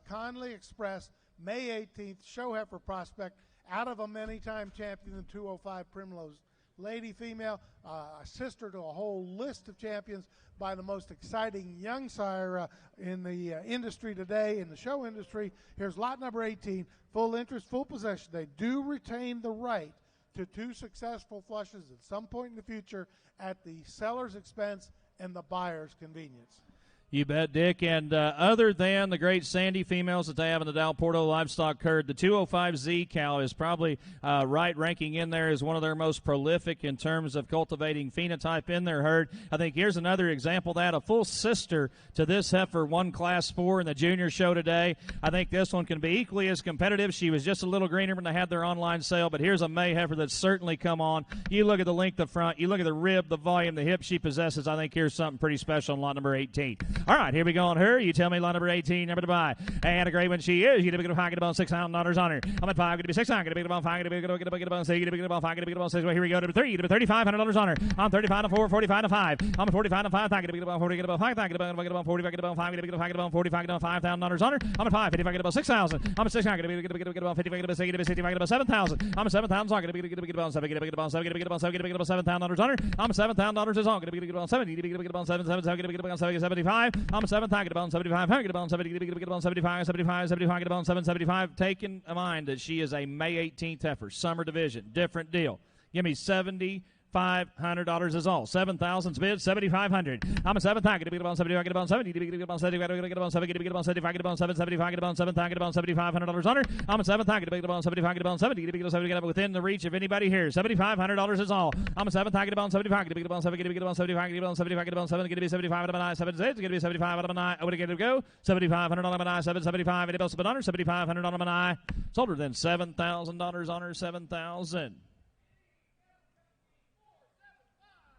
Conley Express, May 18th show heifer prospect out of a many-time champion in 205 Primrose. Lady, female, a sister to a whole list of champions by the most exciting young sire in the industry today, in the show industry. Here's lot number 18, full interest, full possession. They do retain the right to 2 successful flushes at some point in the future at the seller's expense and the buyer's convenience. You bet, Dick. And other than the great Sandy females that they have in the Del Porto livestock herd, the 205Z cow is probably right ranking in there as one of their most prolific in terms of cultivating phenotype in their herd. I think here's another example of that, a full sister to this heifer, won Class 4 in the junior show today. I think this one can be equally as competitive. She was just a little greener when they had their online sale, but here's a May heifer that's certainly come on. You look at the length of front, you look at the rib, the volume, the hip she possesses. I think here's something pretty special on lot number 18. All right, here we go on her. You tell me lot number 18, number to buy. And a great one she is. You're going to get about $6,000 on her. I'm at 5, going to be 6, I'm going to be about 5, going to be about 6, going to be about 5, going to be about 6. Well, here we go, number 3, $3,500 on her. I'm 35 to 4, 45 to 5. I'm at 45 to 5, I'm going to be about 40, get about 5, I'm going to be about 40, get about 5, going to be about 45, get about $5,000 on her. I'm at 5, 55, get about 6,000. I'm at 6, I'm going to be about 50, get about 60, get about 65, get about 7,000. I'm at 7,000, so I'm going to be about 7, get about 7, get about 7, get about $7,000 on her. I'm at $7,000 is on, going to be about 70, get about 7, 7, get about 75. I'm at 7, get about 75. Get about 70, get about 75, 75, 75, get about 775. Taking in mind that she is a May 18th heifer, summer division, different deal. Give me $7,500 is all. 7,000's bid, 7,500. I'm a 7,000. Get about 75, get about 70, get about 70, get about 70, get about 75, get about 775, get about 7,000, get about $7,500 on her. I'm a 7,000. Get about 75, get about 70, get about 70, get about within the reach of anybody here. $7,500 is all. I'm a 7,000. Get about 75, get about 7, get about 75, get about 75, get about 7, get to be 75 out of 9, 7 6, get to be 75 out of 9. I would get to go. $7,500 on 9, 775. It about on her. $7,500 on 9. Sold her then $7,000 on her. 7,000.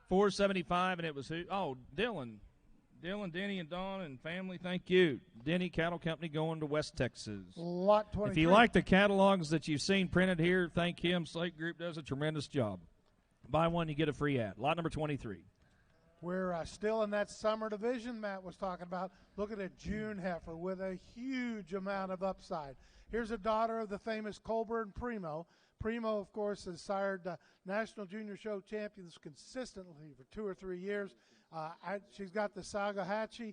475, and it was who? Oh, Dylan, Denny, and Dawn and family. Thank you, Denny Cattle Company, going to West Texas. Lot 23. If you like the catalogs that you've seen printed here, thank him. Slate Group does a tremendous job. Buy one, you get a free ad. Lot number 23. We're still in that summer division Matt was talking about. Look at a June heifer with a huge amount of upside. Here's a daughter of the famous Colburn Primo. Primo, of course, has sired National Junior Show champions consistently for 2 or 3 years. She's got the Sagahatchee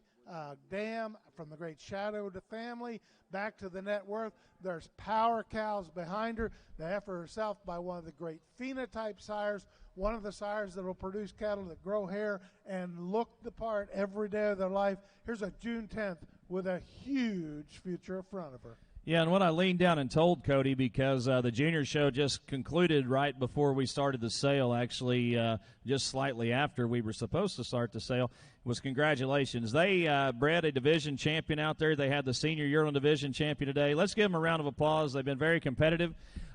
dam from the great Shadow of the family back to the net worth. There's power cows behind her. The heifer herself by one of the great phenotype sires, one of the sires that will produce cattle that grow hair and look the part every day of their life. Here's a June 10th with a huge future in front of her. Yeah, and what I leaned down and told Cody, because the junior show just concluded right before we started the sale, actually just slightly after we were supposed to start the sale, was congratulations. They bred a division champion out there. They had the senior yearling division champion today. Let's give them a round of applause. They've been very competitive.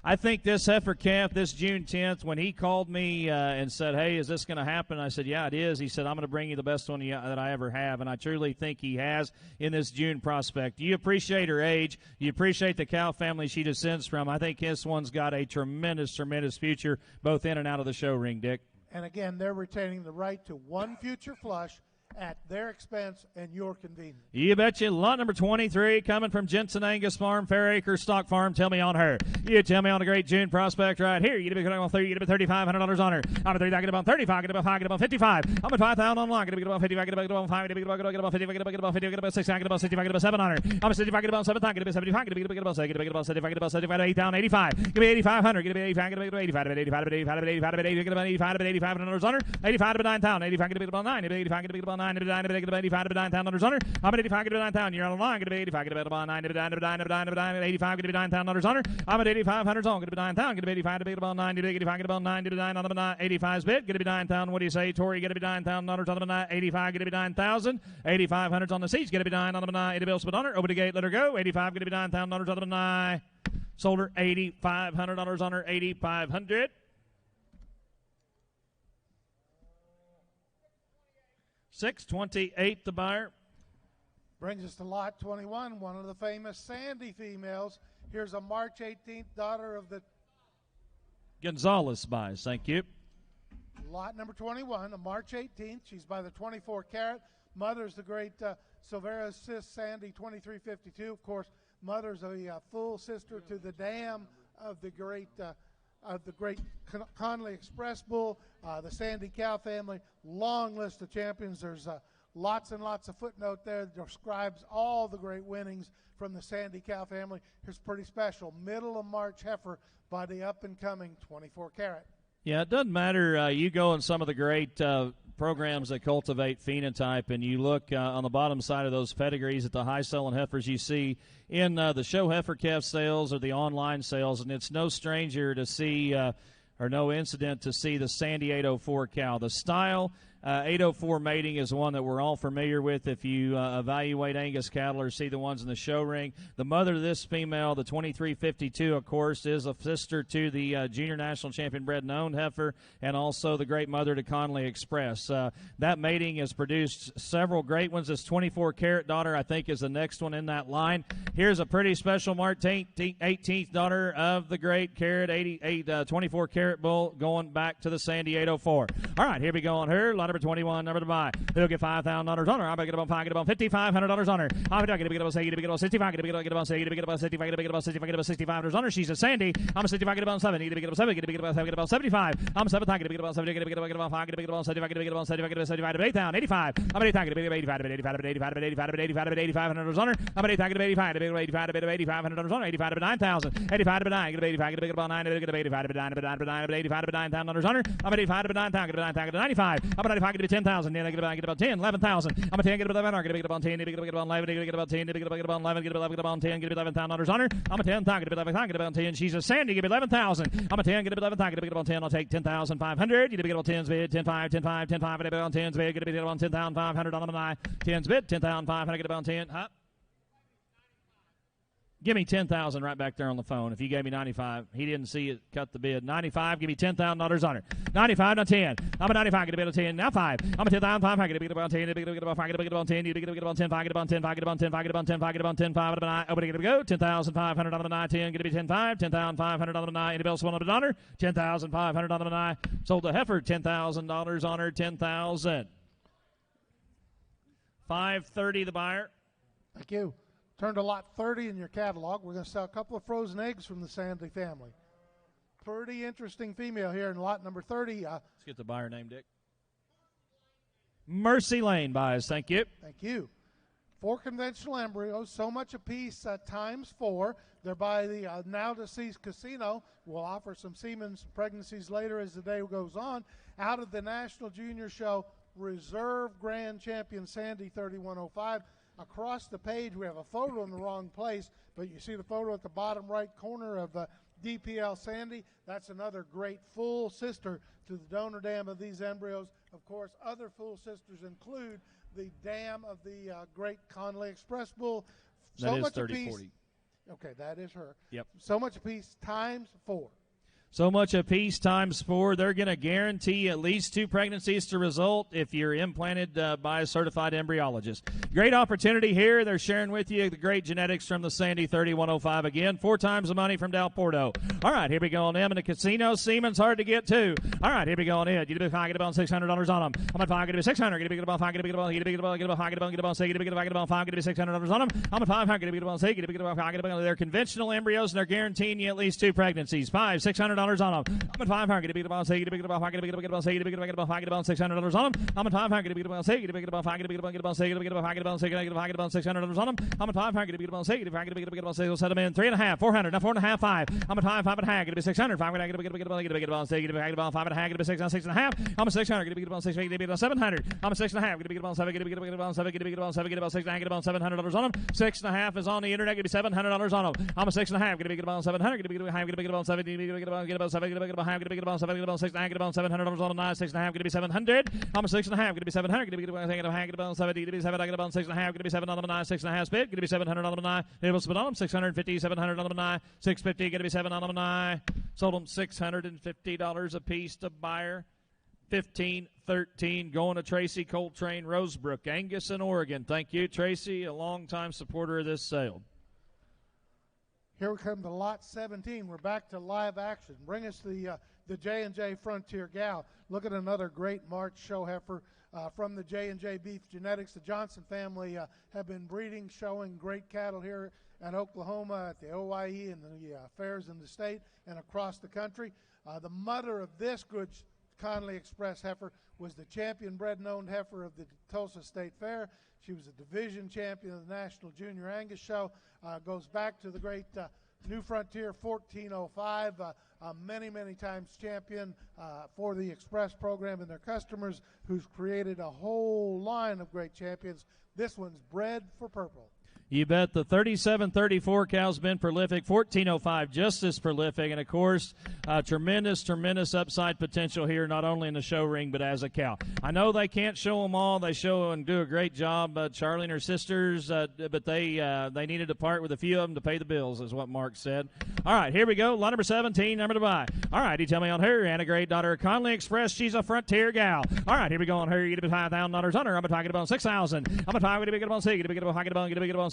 I think this heifer calf, this June 10th, when he called me and said, hey, is this going to happen? I said, yeah, it is. He said, I'm going to bring you the best one that I ever have, and I truly think he has in this June prospect. You appreciate her age. You appreciate the cow family she descends from. I think this one's got a tremendous, tremendous future both in and out of the show ring, Dick. And, again, they're retaining the right to 1 future flush at their expense and your convenience. You betcha. Lot number 23 coming from Jensen Angus Farm, Fairacre Stock Farm. Tell me on her. You tell me on the great June prospect right here. You get about $3,500 on her. I'm at 30, I get about 35, get about 5, get about 55. I'm at 5,000 online. Get about 50, I get about 5, get about 50, get about 50, get about 60, I get about 65, get about 7 on her. I'm at 65, get about 7, get about 75, get about 70, get about 75, get about 75, 8,000, 85. Give me 8,500, get about 85, get about 85, 85, 85, 85, 85, get about 85, $8,500 on her. 85 to 9,000, 85, get about 9, 85, get about 9, 85 to 9,000 on her. I'm at 85, get about 9,000. You're on the line, get about 85, get about 9, 85, get about 9,000 on her. I'm at 8,500 on, get about 9,000, get about 85, get about 9, 85, get about 9, get about 9, 85's bid, get about 9,000. What do you say, Tori? Get about 9,000 on the 85, get about 9,000. 8,500's on the seats, get about 9 on the 9. 80 bills on her. Over the gate, let her go. 85, get about 9,000 on the 9. Sold her $8,500 on her. 8,500. 628 the buyer. Brings us to lot 21, one of the famous Sandy females. Here's a March 18th daughter of the Gonzalez buys. Thank you. Lot number 21, a March 18th. She's by the 24 carat. Mother's the great Silvera Sis Sandy 2352. Of course, mother's a full sister to the dam of the great Conley Express Bull, the Sandy Cow family. Long list of champions. There's lots and lots of footnote there that describes all the great winnings from the Sandy Cow family. Here's pretty special. Middle of March heifer by the up-and-coming 24 carat. Yeah, it doesn't matter. You go in some of the great programs that cultivate phenotype, and you look on the bottom side of those pedigrees at the high-selling heifers you see in the show heifer calf sales or the online sales, and it's no stranger to see or no incident to see the Sandy 804 cow. The style 804 mating is one that we're all familiar with if you evaluate Angus cattle or see the ones in the show ring. The mother of this female, the 2352, of course, is a sister to the junior national champion bred and owned heifer and also the great mother to Conley Express. That mating has produced several great ones. This 24-carat daughter, I think, is the next one in that line. Here's a pretty special March 18th daughter of the great carat 24-carat bull going back to the Sandy 804. All right, here we go on her. Lot number 21, number to buy. They'll get $5,000 on her. I'm going to get about $5,500 on her. I'm going to get about 65, get about 65, get about 65, get about $65 on her. She's a Sandy. I'm a 65, get about 7, get about 7, get about 75. I'm 7, get about 70, get about 5, get about 75, get about 75, get about 75, 8,000, 85. I'm at 85, get about 85, 8,500 on her. I'm at 85, get about 85, get about 85, $8,500 on her. 85 to 9,000, 85 to 9, get about 85, get about 9, get about 85 to 9, 85 to 9,000 on her. I'm at 85 to 9,000, get about 9,000 to 95. I'm at 95, get about 10,000. Then I get about 10, 11,000. I'm at 10, get about 11, get about 10, get about 11, get about 10, get about 11, get about 10, get about 11,000 on her. I'm at 10, get about 11, get about 10. She's a Sandy, get 11,000. I'm at 10, get about 11, get about 10. I'll take 10,500. You get about 10's bid, 10,5, 10,5, 10,5, get about 10's bid, get about 10,500 on the 10's bid, 10,500, get about 10. Huh? Give me 10,000 right back there on the phone. If you gave me 95, he didn't see it. Cut the bid. 95. Give me $10,000 on her. 95 not 10. I'm a 95. Get a bid of 10. Now 5. I'm a 10,500. Get a bid about 10. Get about 5. Get about 10. Get about 10. 5. Get about 10. 5. Get about 10. 5. Get about 10. 5. Get about 10. 5. Over to go. 10,500 on the 9. 10. Get a bid 10. 5. 10,500 on the 9. Any bills one on her? 10,500 on the 9. Sold the heifer. $10,000 on her. 10,000. 530 the buyer. Thank you. Turn to lot 30 in your catalog. We're going to sell a couple of frozen eggs from the Sandy family. Pretty interesting female here in lot number 30. Let's get the buyer name, Dick. Mercy Lane buys. Thank you. Thank you. 4 conventional embryos, so much a piece times 4. They're by the now deceased Casino. We'll offer some semen pregnancies later as the day goes on. Out of the National Junior Show Reserve Grand Champion Sandy 3105. Across the page, we have a photo in the wrong place, but you see the photo at the bottom right corner of DPL Sandy. That's another great full sister to the donor dam of these embryos. Of course, other full sisters include the dam of the great Conley Express Bull. So that is 30-40. Okay, that is her. Yep. So much a piece times 4. So much a piece times 4. They're going to guarantee at least 2 pregnancies to result if you're implanted by a certified embryologist. Great opportunity here. They're sharing with you the great genetics from the Sandy 3105 again. 4 times the money from Del Porto. All right, here we go on M in the casino. Seaman's hard to get to. All right, here we go on it. You get about $600 on them. I'm at 5, get about $600. Get about 5, get about 5, get about 5, get about 6, get about 5, get $600 on them. I'm at 500. Get about 6, get about 5, get about. They're conventional embryos and they're guaranteeing you at least 2 pregnancies. $600 on them. I'm at 500. Get about 6, get about 5, get about 6, get about 5, get about $600 on them. I'm at 500. Get about 6, get about 5, get about 6, get about 5, get about 6, get about $600 on them. I'm at 500. Get about 6, get about 6. We'll set them in 3.5, 400, now 4.5, 5. I'm at 5.5. Get about 600. 5. Get about 6, get about 5.5. Get about 6, 6.5. I'm at 600. Get about 6, get about 700. I'm at 6.5. Get about 7, get about 7, get about 7, get about 6, get about $700 on them. 6.5 is on the internet. Get $700 on them. I'm at 6.5. Get about 700. Get about 7, get about 7. Get about 7, get about 7, get about 6, get about $700 on the 9, 6.5, get to be 700. I'm a 6.5, get to be 700, get to be 7, get to be 7, get about 6.5, get to be 7 on the 9, 6.5 spit, get to be 700 on the 9, it was spit on them, 650, 700 on the 9, 650, get to be 7 on the 9, sold them $650 a piece to buyer. 15-13 going to Tracy Coltrane, Rosebrook, Angus in Oregon. Thank you, Tracy, a longtime supporter of this sale. Here we come to lot 17. We're back to live action. Bring us the J&J Frontier Gal. Look at another great March show heifer from the J&J Beef Genetics. The Johnson family have been breeding, showing great cattle here in Oklahoma at the OYE and the fairs in the state and across the country. The mother of this good Conley Express heifer was the champion bred-and-owned heifer of the Tulsa State Fair. She was a division champion of the National Junior Angus Show. Goes back to the great New Frontier 1405, many times champion for the Express program and their customers, who's created a whole line of great champions. This one's bred for purple. You bet. The 37-34 cow's been prolific. 1405 just as prolific. And, of course, tremendous upside potential here, not only in the show ring but as a cow. I know they can't show them all. They show and do a great job, Charlie and her sisters, but they needed to part with a few of them to pay the bills, is what Mark said. All right, here we go. Lot number 17, number to buy. All right, you tell me on her. Anna Gray, daughter of Conley Express. She's a Frontier gal. All right, here we go on her. You get about $5,000 on her. I'm talking about 6,000. I'm talking about 6. Get about 6.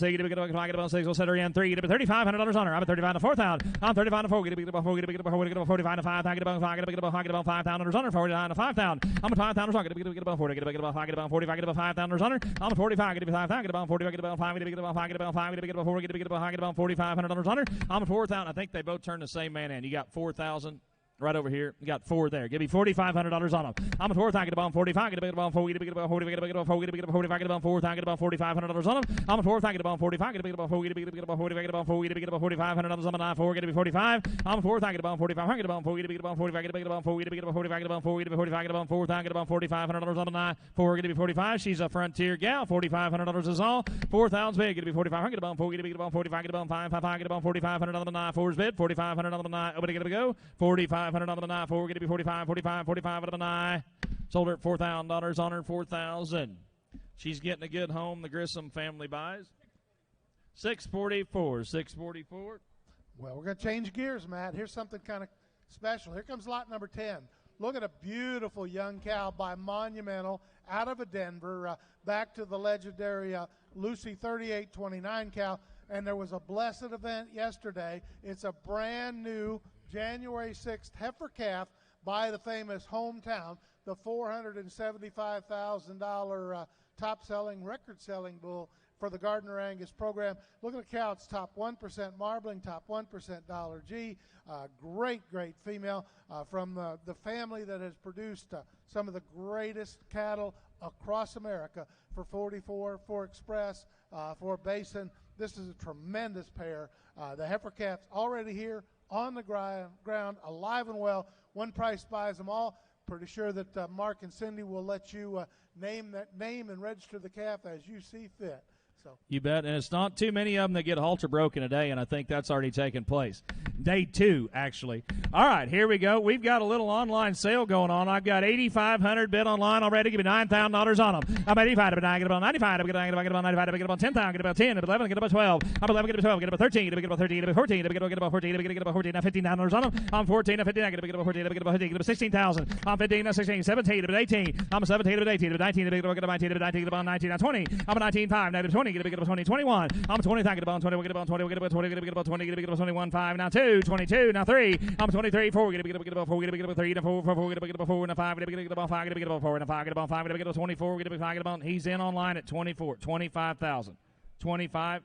Get about 6. We'll set her in 3. Get about $3,500 on her. I'm at 35 to 4,000. I'm 35 to 4. Get about 4. Get about 45 to 5. Get about 5. Get about $5,000 on her. 49 to 5,000. I'm at 5,000 on her. Get about 40. Get about 5. Get about 45. Get about $5,000 on her. I'm at 45. Get about 5,000. Get about 40. Get about 5. Get about 5. Get about 5. Get about 4. Get about $4,500 on her. I'm at 4,000. I think they both turned the same man in. You got 4,000. Right over here, you got 4 there. Give me $4,500 on them. I'm at 4,000. Get about 45. Get about 4. Get about 40. Get about 4. Get about 45. Get about 4,000. Get about $4,500 on them. I'm at 4,000. Get about 45. Get about 4. Get about 40. Get about 4. Get about $4,500 on the 9 4. Get about 45. I'm at 4,000. Get about 45. Get about 4. Get about 45. Get about 4. Get about 45. Get about 4. Get about 45. Get about 4,000. Get about $4,500 on the 9 4. Get about 45. She's a Frontier gal. $4,500 is all. 4,000 bid. Get about 45. Get about 4. Get about 45. Get about 5. Get about $4,500 on the 9 4's bid. $4,500 on the 9. Open it. Get it go. $4,500 on the 9 4. Get to be 45 out of an eye. Sold her at $4,000 on her, 4,000. She's getting a good home. The Grissom family buys. 644. Well, we're going to change gears, Matt. Here's something kind of special. Here comes lot number 10. Look at a beautiful young cow by Monumental out of Denver, back to the legendary Lucy 3829 cow. And there was a blessed event yesterday. It's a brand new January 6th heifer calf by the famous Hometown, the $475,000 top-selling, record-selling bull for the Gardner Angus program. Look at the cow. It's top 1% marbling, top 1% Dollar G. Great female from the family that has produced some of the greatest cattle across America for 44, for Express, for Basin. This is a tremendous pair. The heifer calf's already here on the ground, alive and well. One price buys them all. Pretty sure that Mark and Cindy will let you name and register the calf as you see fit. So You bet, and it's not too many of them that get halter broken a day, and I think that's already taken place. Day 2, actually. All right, here we go. We've got a little online sale going on. I've got 8,500 bid online already. Give me $9,000 on them. I'm 85. I get about 95. I get about 95. I get about 10,000. Get about 10. Get 11. Get about 12. I'm 11. Get about 12. Get about 13. Get about 13. Get about 14. Get about 14. Get about 14. Now $15 on them. I'm 14. I'm 15. I get about 14. I get about 15. Get about 16,000. I'm 15. I'm 16. 17. Get about 18. I'm 17. Get about 18. Get about 19. Get about 19. Get about 19. Get about 19. I'm 20. I'm 19.5. Negative 20. Get about 20. 21. I'm 20. Get about 20. Get about 20. Get about 20. Get about 20. Get about 21. 5. Now 2. 22. Now 3. I'm 23. 4. Get about 4. Get about 3. Now 4. 4. Get about 4. Now 5. Get about 5. Get about 4. Now 5. Get about 5. Get about 24. Get about 5. Get about. He's in online at 24. 25,000. 25.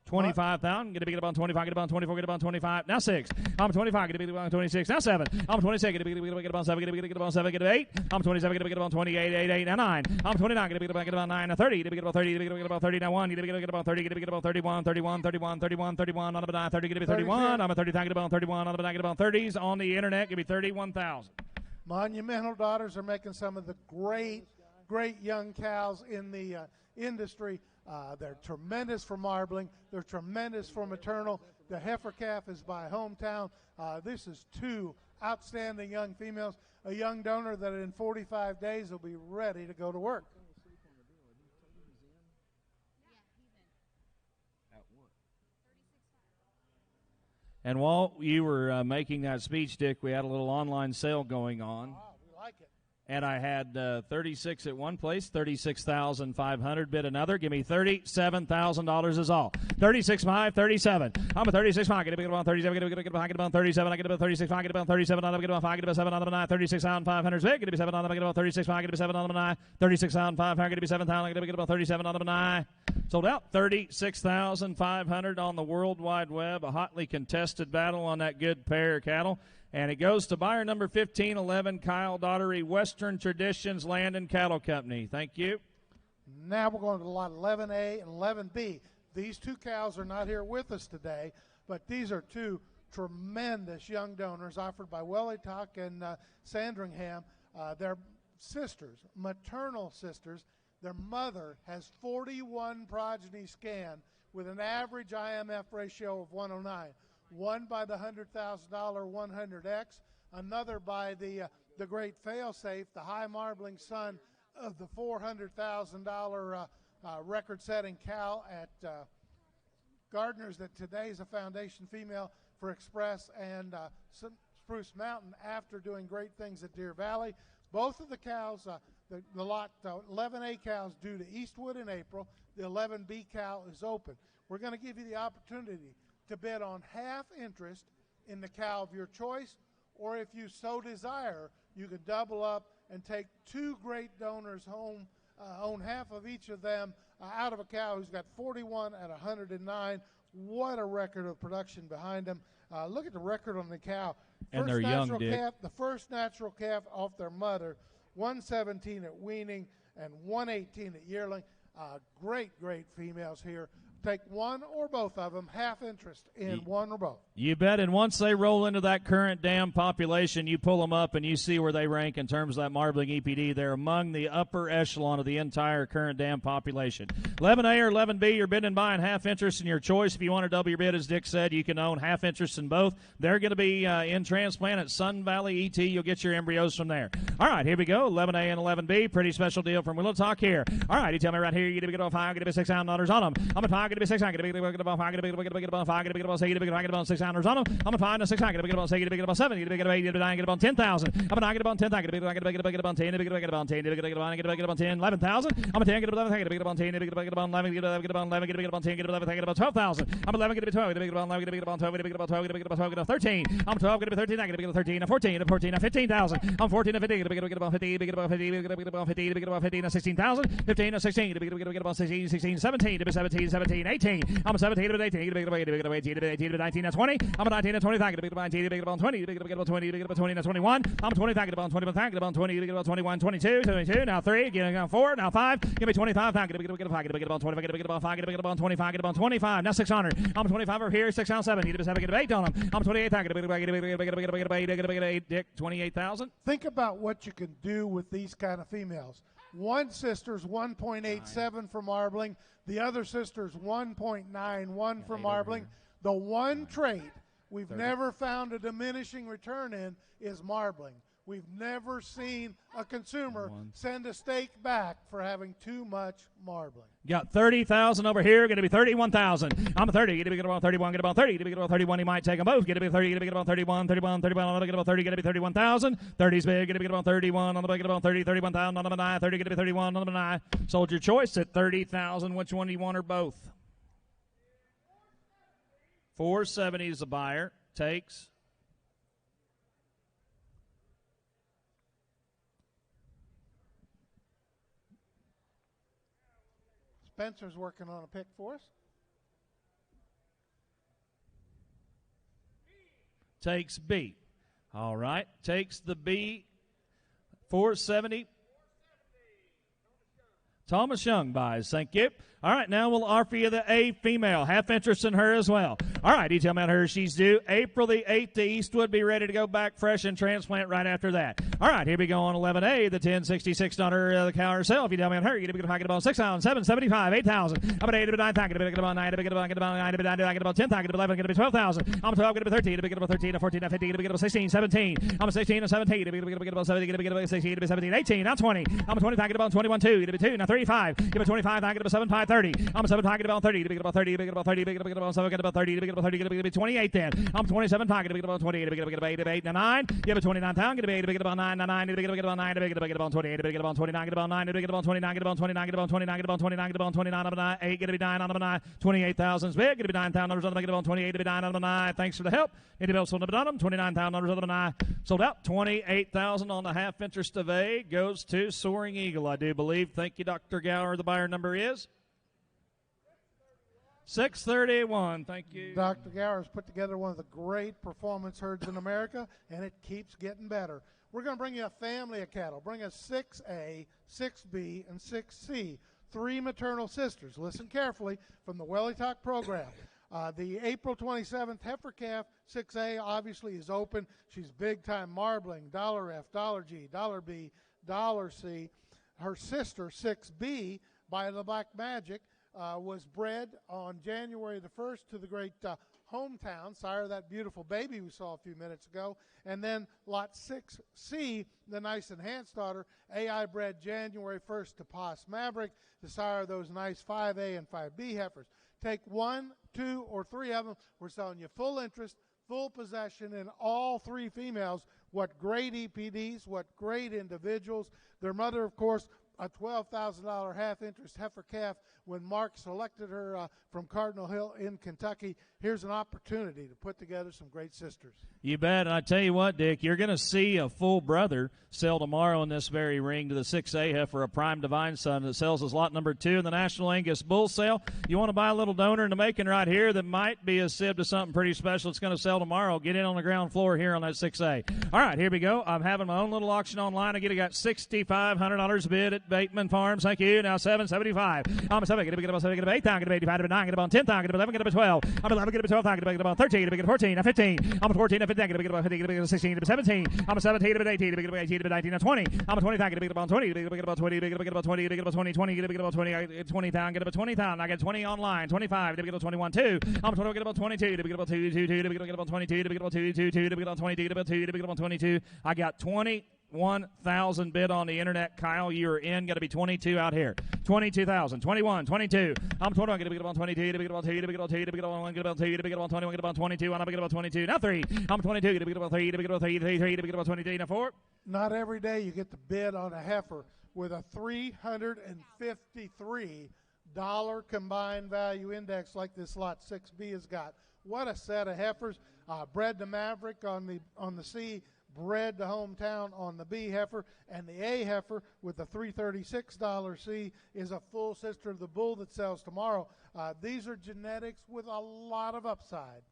25,000. Get about 25. Get about 24. Get about 25. Now 6. I'm 25. Get about 26. Now 7. I'm 26. Get about 7. Get about 7. Get about 8. I'm 27. Get about 28. 8. Now 9. I'm 29. Get about 9. Now 30. Get about 30. Get about 30. Now 1. Get about 30. Get about 31. 31. 31. 31. 31. On about 30. Get about 31. I'm a 30. Get about 31. On about get about 30s on the internet. Give me 31,000. Monumental Daughters are making some of the great young cows in the industry. They're tremendous for marbling. They're tremendous for maternal. The heifer calf is by hometown. This is 2 outstanding young females, a young donor that in 45 days will be ready to go to work. And while you were making that speech, Dick, we had a little online sale going on. Wow, we like it. And I had 36 at one place, 36,500 bid another. Give me $37,000 is all. 36.5, 37. I'm a 36.5. Get about 37. Get about 37. I get about 36.5. Get about 37. I get about 5. Get about 7 on the 9. 36,500 big. Get 7 on the. Get about 36.5. Get 7 on the 9. 36,500. Get 7,000. Get about 37 on the 9. Sold out. 36,500 on the World Wide Web. A hotly contested battle on that good pair of cattle. And it goes to buyer number 1511, Kyle Daughtery, Western Traditions Land and Cattle Company. Thank you. Now we're going to lot 11A and 11B. These 2 cows are not here with us today, but these are 2 tremendous young donors offered by Wellytuck and Sandringham. They're sisters, maternal sisters. Their mother has 41 progeny scanned with an average IMF ratio of 109. One by the $100,000 100X, another by the great failsafe, the high marbling son of the $400,000 record-setting cow at Gardner's that today is a foundation female for Express and Spruce Mountain after doing great things at Deer Valley. Both of the cows, the lot 11A cows due to Eastwood in April. The 11B cow is open. We're going to give you the opportunity to bid on half interest in the cow of your choice, or if you so desire, you can double up and take 2 great donors home, own half of each of them out of a cow who's got 41 at 109. What a record of production behind him. Look at the record on the cow. And they're young, Dick. The first natural calf off their mother, 117 at weaning and 118 at yearling. Great females here. Take one or both of them, half interest in one or both. You bet, and once they roll into that current dam population, you pull them up and you see where they rank in terms of that marbling EPD. They're among the upper echelon of the entire current dam population. 11A or 11B, you're bidding and buying half interest in your choice. If you want to double your bid, as Dick said, you can own half interest in both. They're going to be in transplant at Sun Valley ET. You'll get your embryos from there. All right, here we go, 11A and 11B. Pretty special deal from Willow Talk here. All right, you tell me right here, you're going to get about 5, going to be $600 on them. I'm at 5, going to be 6, I'm going to be about 5, going to be about 5, going to be about 6, going to be about $600 on them. I'm at 5, 6, I'm going to be about 6, going to be about 7, going to be about 8, going to be 9, going to be about 10,000. I'm at 9, going to be about 10, going to be about 10, going to be about 10, going to be about 10, going to be about 10, 11,000. I'm at 10, going to be about 11, going to be about 10, going to be about 11, going to be about 11, going to be about 10, going to be about 11, going to be about 12,000. I'm 11, going to be 12, going to be about 11, going to be about 12, going to be about 12, going to be about 12, going to be about 13. I'm 12, going to be 13, going to be about 13, I'm 14, I'm 14, I'm 15,000. I'm 14, I'm 15, going to be about 50, going to be about 50, going to be about 50, going to be about 15, I'm 16,000. 15, I'm 16, going to be about 16, 16, 17, to be 17, 17, 18. I'm 17, to be 18, going to be about 18, to be 18, to be 18, to be 19, I'm 20. I'm 19, I'm 20, going to be about 19, to be about 20, to be about 20, to be about 20, now 21. I'm 20, going to be about 21, going to be about 20, to be about 21, 22, 22, now 3, again, 4, now 5, give me 25, going to be about 5, going to be about 20, going to be about 5, going to be about 25, going to be about 25, now 600. I'm 25 over here, 6 on 7, need to be 7, get 8 on them. I'm 28, going to be about 8, 28,000. Think about what you can do with these kind of females. One sister's 1.87 for marbling. The other sister's 1.91 for marbling. The one trait we've never found a diminishing return in is marbling. We've never seen a consumer send a steak back for having too much marbling. Got 30,000 over here. Going to be 31,000. I'm a 30. Going to be about 31. Get about 30. Going to be about 31. He might take them both. Going to be 30. Going to be about 31. 31. 31. I'm going to get about 30. Going to be 31,000. 30's big. Going to be about 31. I'm going to get about 30. 31,000. On number 9. 30. Going to be 31. On number 9. Sold your choice at 30,000. Which one do you want or both? 470 is the buyer. Takes. Spencer's working on a pick for us. Takes B. All right. Takes the B. 470. Thomas Young buys. Thank you. All right, now we'll offer you the A female. Half interest in her as well. All right, detail about her. She's due April the 8th to Eastwood. Be ready to go back fresh and transplant right after that. All right, here we go on 11A, the $1066 the cow herself. You tell me on her. You're going to get about 6,000, 775, 8,000. I'm about 8, about 9,000. Going to get about 9, going to get about 9, going to get about 10,000, going to get 11, going to be 12,000. I'm 12, going to be 13, going to get about 13, 14, 15, going to get about 16, 17. I'm 16 17, going to get about 17, going to get about 16, going to be 17, 18, now 20. I'm 20, going to about 21, 2, going to be 2, now 35. Give it 25, going to get about 7, 5, 30. I'm 7, going to get about 30, going to get about 30, going to get about 30, going to get about 7, going to get about 30, going to get about 30, going to be 28 then. I'm 27, going to get about 28, going to get about 8, 8, 9. Give it 29, going to be 8, going to get about 9, 9, going to get about 9, going to get about 28, going to get about 29, get about 9, going to get about 29, get about 29, get about 29, get about 29, get about 29 on 9, 8, going to be 9 on 9, 28,000 is big, going to be 9,000 numbers on the get about 28, to be 9 on 9. Thanks for the help. Anybody else on the bottom? 29,000 numbers on the 9. Sold out. 28,000 on the half interest of A goes to Soaring Eagle, I do believe. Thank you, Dr. Gower. The buyer number is 631. Thank you. Dr. Gower has put together one of the great performance herds in America, and it keeps getting better. We're going to bring you a family of cattle. Bring us 6A, 6B, and 6C. 3 maternal sisters. Listen carefully from the Welly Talk program. The April 27th heifer calf 6A obviously is open. She's big time marbling. $F, $G, $B, $C. Her sister 6B by the Black Magic was bred on January the 1st to the great hometown, sire of that beautiful baby we saw a few minutes ago. And then lot 6C, the nice enhanced daughter, AI bred January 1st to Pos Maverick, the sire of those nice 5A and 5B heifers. Take 1, 2, or 3 of them. We're selling you full interest, full possession in all 3 females. What great EPDs, what great individuals. Their mother, of course, a $12,000 half-interest heifer calf when Mark selected her from Cardinal Hill in Kentucky. Here's an opportunity to put together some great sisters. You bet. And I tell you what, Dick, you're going to see a full brother sell tomorrow in this very ring to the 6A heifer, a prime divine son that sells as lot number 2 in the National Angus Bull Sale. You want to buy a little donor in the making right here that might be a sib to something pretty special it's going to sell tomorrow. Get in on the ground floor here on that 6A. All right, here we go. I'm having my own little auction online. I got $6,500 bid at Bateman Farms. Thank you. Now $775. I'm a 7. Get about 7. Get about 8. Get about 85. Get about 9. Get about 10. Get about 11. Get about 12. I'm 11. Get about 12. Get about 13. Get about 14. Now 15. I'm a 14. Now 15. Get about 15. Get about 16. Get about 17. I'm a 17. Get about 18. Get about 18. Get about 19. Now 20. I'm a 20. Get about 20. Get about 20. Get about 20. Get about 20. 20. Get about 20. 20 pound. Get about 20 pound. I get 20 online. 25. Get about 21. 2. I'm a 20. Get about 22. Get about 2. 2. 2. Get about 22. Get about 2. 2. 2. Get about 22. Get about 2. Get about 22. I got 21,000 bid on the internet. Kyle, you're in. Got to be 22 out here. 22,000. 21. 22. I'm 21. Get about 22. Get about 2. Get about 2. Get about 1. Get about 2. Get about 21. Get about 22. I'm get about 22. Now 3. I'm 22. Get about 3. Get about 3. 3. Get about 22. Now 4. Not every day you get to bid on a heifer with a $353 combined value index like this lot 6B has got. What a set of heifers. Bred to Maverick on the C, bred to hometown on the B heifer, and the A heifer with the $336 C is a full sister of the bull that sells tomorrow. These are genetics with a lot of upside.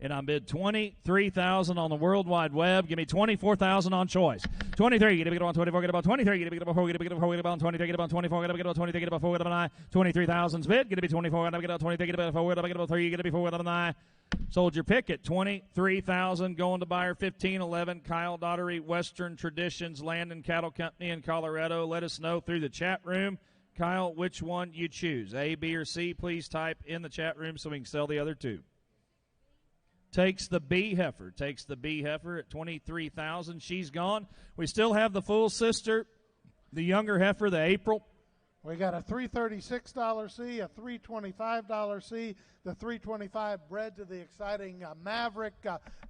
And I'm bid 23,000 on the World Wide Web. Give me 24,000 on choice. 23, get a bid on 24, get about 23, get a bid on 4, get a bid on 4, get about 23, get about 24, get a bid on 23, get about 4, get about 9. 23,000's bid. Get a bid 24, get a bid on 23, get a bid 4, get about 3, get a bid 4, get about 9. Sold your pick at 23,000. Going to buyer 1511. Kyle Daughtery, Western Traditions Land and Cattle Company in Colorado. Let us know through the chat room, Kyle, which one you choose, A, B, or C. Please type in the chat room so we can sell the other two. Takes the B heifer. Takes the B heifer at 23,000. She's gone. We still have the full sister, the younger heifer, the April. We got a $336 C, a $325 C, the $325 bred to the exciting Maverick.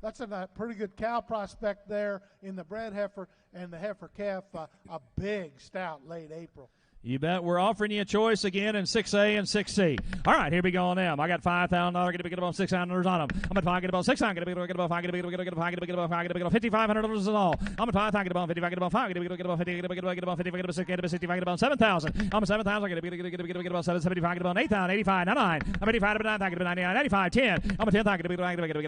That's a pretty good cow prospect there in the bred heifer, and the heifer calf, a big, stout late April. You bet. We're offering you a choice again in 6A and 6C. All right, here we go on them. I got $5,000. Going to get about $600 on them. I'm at $5, get about $600. Get about $5, get about $5, get about $5, get about $5, get about $5,500 is all. I'm at $5, get about $50, get about $5, get about $50, get about $50, get about $60, get about $65, get about $7,000. I'm at $7,000. Get about $775, get about $8,000, $85, $99. I'm at $85, get about $9,000, get about $99, $95, $10. I'm at $10,000, get about $10, get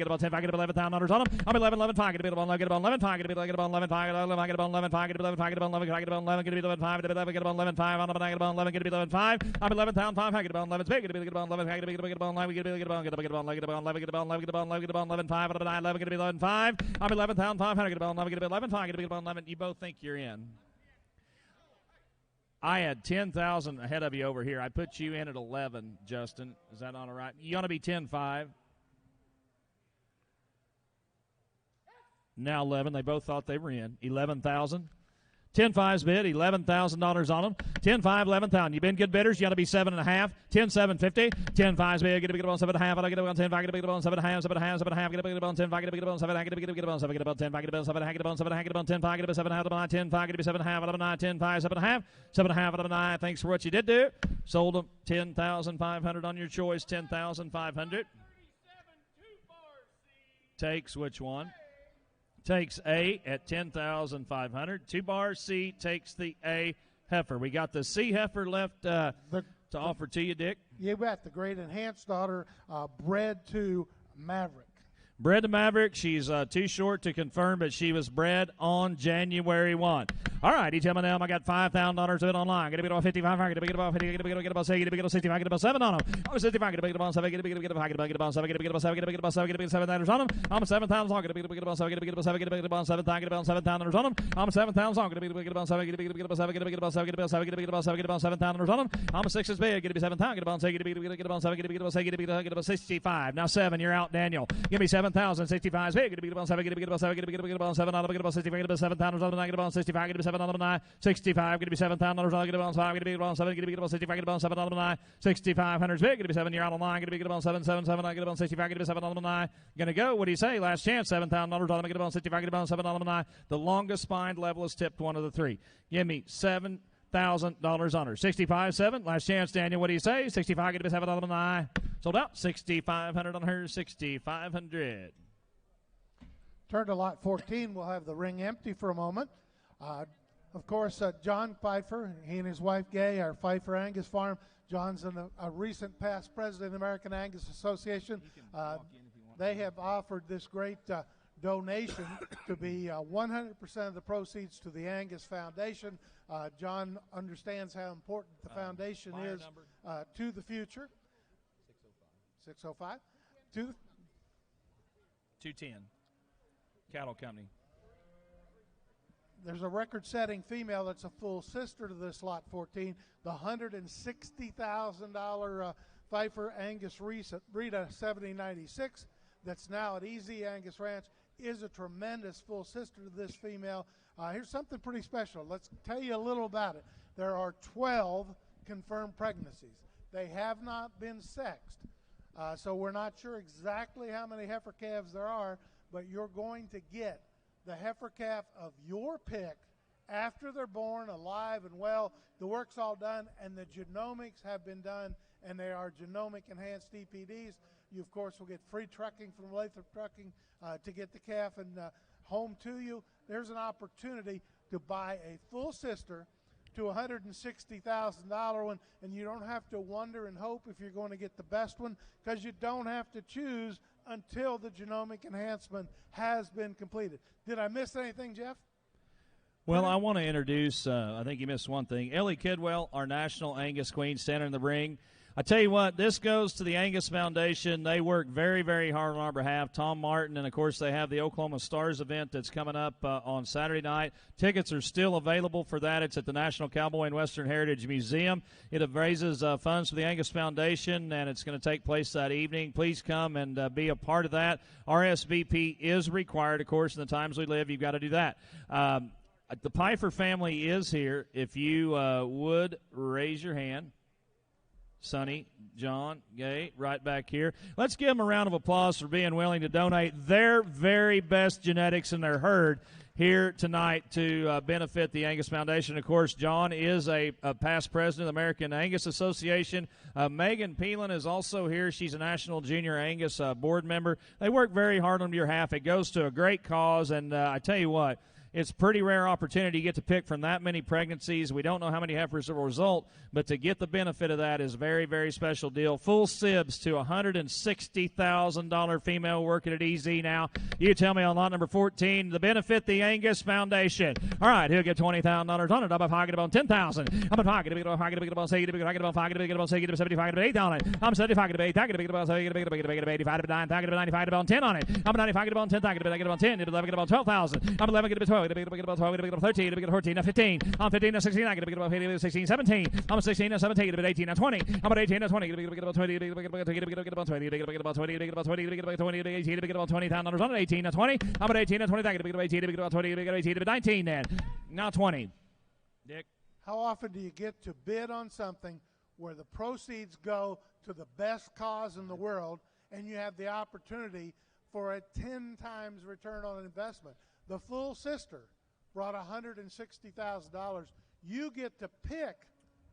about $10, get about $11,000 on them. I'm at $11,500, get about $11,500, get about $11,500, get about $11,500, get about $11,500, get about $11,500, get about $11,500, get about $11,500, get about $11,500, get about $11,500 on them. About 11, get to be 11.5. I'm 11,500. Get about 11. Get about 11. Get about 11. Get about 11. Get about 11. Get about 11. Get about 11. Get about 11. Get about 11. 5 out of 9. 11. Get to be 11.5. I'm 11,500. Get about 11. Get about 11.5. Get about 11. You both think you're in. I had 10,000 ahead of you over here. I put you in at 11, Justin. Is that not all right? You want to be 10.5. Now 11. They both thought they were in. 11,000. 10-5's bid, $11,000 on them. 10-5, 11,000. You've been good bidders. You got to be 7.5. 10-750. 10-5's bid. Get a bid about 7.5. I get about 10-5. Get a bid about 7.5. 7.5. 7.5. Get a bid about 10-5. Get a bid about 7.5. Get a bid about 7. Get about 10-5. Get about 7.5. Get about 7.5. Get about 10-5. Get about 7.5. Get about 10-5. Get a 7.5 out of 9. 10-5. 7.5. 7.5 out of 9. Thanks for what you did do. Sold them 10,500 on your choice. 10,500. Takes which one? Takes A at 10,500. 2 bars C takes the A heifer. We got the C heifer left to offer to you, Dick. You bet. The great enhanced daughter, bred to Maverick. Bred to Maverick. She's too short to confirm, but she was bred on January 1. All right, you tell me now. I got $5,000 of it online. Get a bit about 55. Get a bit about 50. Get a bit about 60. Get a bit about 65. Get about 7 on them. I'm 65. Get a bit about 7. Get a bit about 5. Get about 7. Get a bit about 7. Get a bit about 7. Get a bit about 7 on them. I'm 7,000. Get a bit about 7. Get a bit about 7. Get a bit about 7. Get about 7,000 on them. I'm 7,000. Get a bit about 7. Get a bit about 7. Get a bit about 7. Get a bit about 7. Get a bit about 7. Get about 7,000 on them. I'm 6 is big. Get a bit 7,000. Get about 7. Get a bit about 7. Get a bit about 7. Get about 65. Now 7. You're out, Daniel. Give me 7,000. 65 is big. Get a bit about 7. Get a bit about 7. Get a bit about 7 on them. Get about 65. Get about 7,000 on them. Get about 65. Get a 7 on them. 65. Get to be $7,000. Get about 5. Get to be about 7. Get to be about 65. Get about 7 on them. 6,500 big. Get to be 7. You're out of line. Get to be about 7. 7. 7. Get about 65. Get to be 7 on them. Gonna go. What do you say? Last chance. $7,000 on them. Get about 65. Get about 7 on them. The longest spined level is tipped one of the three. Give me $7,000 on her. 65, 7. Last chance, Daniel. What do you say? 65. Get to be 7 on them. Sold out. 6,500 on her. 6,500. Turn to lot 14. We'll have the ring empty for a moment. Of course, John Pfeiffer, he and his wife Gay are Pfeiffer Angus Farm. John's a recent past president of the American Angus Association. They have offered this great donation to be 100% of the proceeds to the Angus Foundation. John understands how important the foundation is to the future. 605. 210. Cattle Company. There's a record-setting female that's a full sister to this lot 14. The $160,000 Pfeiffer Angus Rita 7096 that's now at Easy Angus Ranch is a tremendous full sister to this female. Here's something pretty special. Let's tell you a little about it. There are 12 confirmed pregnancies. They have not been sexed. So we're not sure exactly how many heifer calves there are, but you're going to get the heifer calf of your pick after they're born, alive and well. The work's all done, and the genomics have been done, and they are genomic enhanced EPDs. You, of course, will get free trucking from Lathrop Trucking to get the calf and home to you. There's an opportunity to buy a full sister to a $160,000 one, and you don't have to wonder and hope if you're going to get the best one, because you don't have to choose until the genomic enhancement has been completed. Did I miss anything, Jeff? Well, I want to introduce, I think you missed one thing, Ellie Kidwell, our national Angus queen, standing in the ring. I tell you what, this goes to the Angus Foundation. They work very, very hard on our behalf. Tom Martin, and, of course, they have the Oklahoma Stars event that's coming up on Saturday night. Tickets are still available for that. It's at the National Cowboy and Western Heritage Museum. It raises funds for the Angus Foundation, and it's going to take place that evening. Please come and be a part of that. RSVP is required, of course, in the times we live. You've got to do that. The Pfeiffer family is here. If you would raise your hand. Sonny, John, Gay, right back here. Let's give them a round of applause for being willing to donate their very best genetics in their herd here tonight to benefit the Angus Foundation. Of course, John is a past president of the American Angus Association. Megan Peelan is also here. She's a National Junior Angus board member. They work very hard on your behalf. It goes to a great cause, and I tell you what, it's a pretty rare opportunity to get to pick from that many pregnancies. We don't know how many heifers will result, but to get the benefit of that is a very, very special deal. Full sibs to $160,000 female working at EZ now. You tell me on lot number 14, the benefit the Angus Foundation. All right, he'll get $20,000 on it. I'm pocket about $10,000. I'm a pocket about $5, about $6, about $5, about $75, about $8 I'm $75 about $8, about $85, about $9, about $95, about $10 on it. I'm a $95 about $10, about $10, about $12,000. I'm $11 about $12. About 12, about 13, about 14, 15. I'm 15, 16, I get about 15, 16, 17. I'm 16, 17, about 18, 20. I'm about 18, 20, about 20, about 20, about 20, about 20, about 20, about 20, 18, about $20,000 on it, 18, 20. I'm about 18, 20, about 18, about 20, about 18, about 19 then. Now 20. Dick. How often do you get to bid on something where the proceeds go to the best cause in the world and you have the opportunity for a 10 times return on investment? The full sister brought $160,000. You get to pick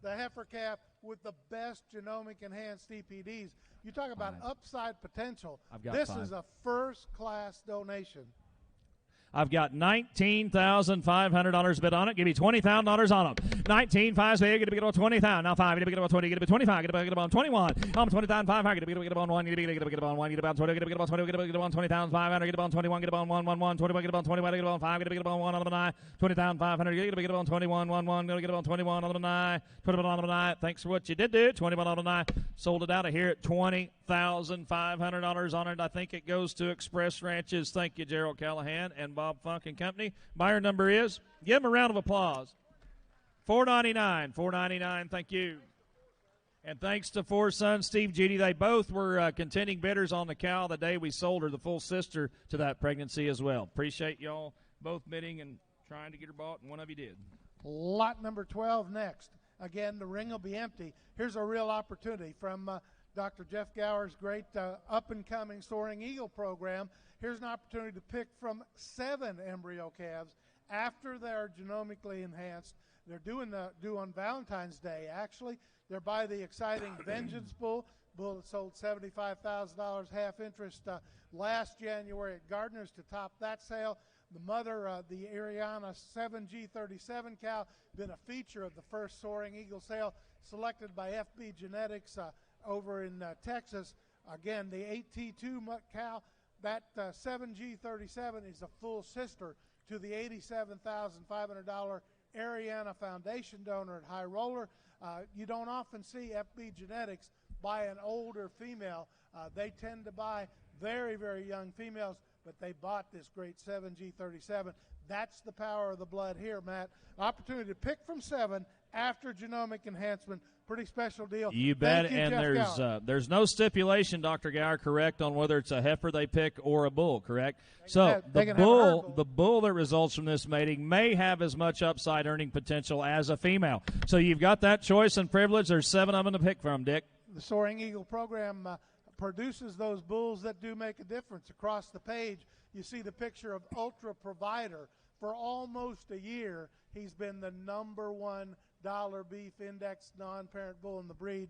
the heifer calf with the best genomic enhanced EPDs. You talk about upside potential. This is a first-class donation. I've got $19,500 bid on it. Give me $20,000 on them. 19, 5, so get to get about 20,000. Now 5, get to get about 20, get to 25, get to get about 21. I'm 20,500, get to get about 1, get to get about 1, get about 20, get to get about 20, get to get about 20,500, get about 21, get about 1, 1, 1, 21, get about 21, get about 5, get to get about 1 on the 9, 20,500, get to get about 21, 1, 1, get to get about 21 on the 9, 21 on the 9. Thanks for what you did do. 21 on the 9. Sold it out of here at $20,500 on it. I think it goes to Express Ranches. Thank you, Gerald Callahan and Bob Funk and Company. Buyer number is, give them a round of applause, $499. $499. Thank you. And thanks to Four Sons, Steve Judy. They both were contending bidders on the cow the day we sold her, the full sister to that pregnancy as well. Appreciate y'all both bidding and trying to get her bought, and one of you did. Lot number 12 next. Again, the ring will be empty. Here's a real opportunity from Dr. Jeff Gower's great up-and-coming Soaring Eagle program. Here's an opportunity to pick from 7 embryo calves after they're genomically enhanced. They're due on Valentine's Day, actually. They're by the exciting Vengeance Bull that sold $75,000 half interest last January at Gardner's to top that sale. The mother, the Ariana 7G37 cow, been a feature of the first Soaring Eagle sale, selected by FB Genetics over in Texas. Again, the 8T2 cow, that 7G37 is a full sister to the $87,500 Ariana Foundation donor at High Roller. You don't often see FB Genetics buy an older female. They tend to buy very, very young females, but they bought this great 7G37. That's the power of the blood here, Matt. Opportunity to pick from 7 after genomic enhancement. Pretty special deal. You bet. You, and there's no stipulation, Dr. Gower, correct, on whether it's a heifer they pick or a bull, correct? The bull that results from this mating may have as much upside earning potential as a female. So you've got that choice and privilege. There's 7 of them to pick from, Dick. The Soaring Eagle program produces those bulls that do make a difference. Across the page, you see the picture of Ultra Provider. For almost a year, he's been the #1 dollar beef index non-parent bull in the breed.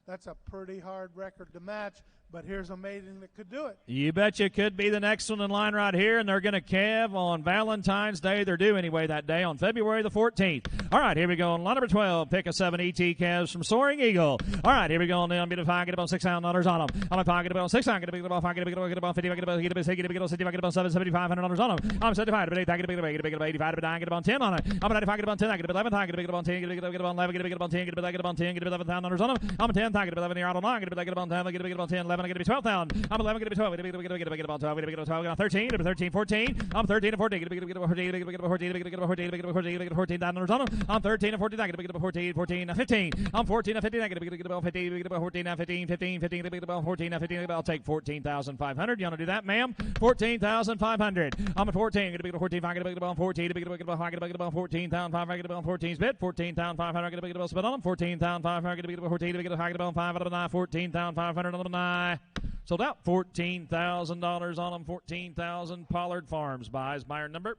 That's a pretty hard record to match, but here's a maiden that could do it. You bet you could be the next one in line right here, and they're going to calve on Valentine's Day. They're due anyway that day on February the 14th. All right, here we go. Lot number 12, pick a 7 ET calves from Soaring Eagle. All right, here we go. Now I'm going to get about $600 on them. I'm going to get about 6. I'm going to get about 5. I'm going to get about 50. I'm going to get about 60. I'm going to get about 7, $7,500 on them. I'm 75. I'm going to get about 85. I'm going to get about 10 on it. I'm going to get about 10. I'm going to get about 11. I'm going to get about 10. I'm going to get about 11. I'm going to get about 10. I'm going to get about 10. I'm going to get about 11,000 on them. I'm 10. I'm going to get 11 here. I don't know. I'm going to get about 10. I'm going to get about 10. 11. I'm going to be 12,000. I'm 11. I'm going to be 12. I'm going to get about 12. I'm going to get about 12. I'm going to 13. I'm 13. 14. I'm 13 and 14. I'm going to get about 14. I'm going to get about 14. I'm going to get about 14. I'm going to get about 14. I'm going to get 14,000 on them. I'm 13 and 14. I'm going to get about 14. 14 and 15. I'm 14 and 15. I'm going to get about 15. I'm going to get about 14 and 15. 15. 15. I'm going to get about 14 and 15. I'll take 14,500. You want to do that, ma'am? 14,500. I'm at 14. I'm going to be about 14. I'm going to get about 14. I'm going to get about 14,500. I'm going to get about 14 bid. 14,500. I'm going to get about spit on them. 14,500. I'm going to get about 14. I'm going to get about 5 out of the 9. 14,500 on the 9. Sold out. $14,000 on them. 14,000. Pollard Farms buys. Buyer number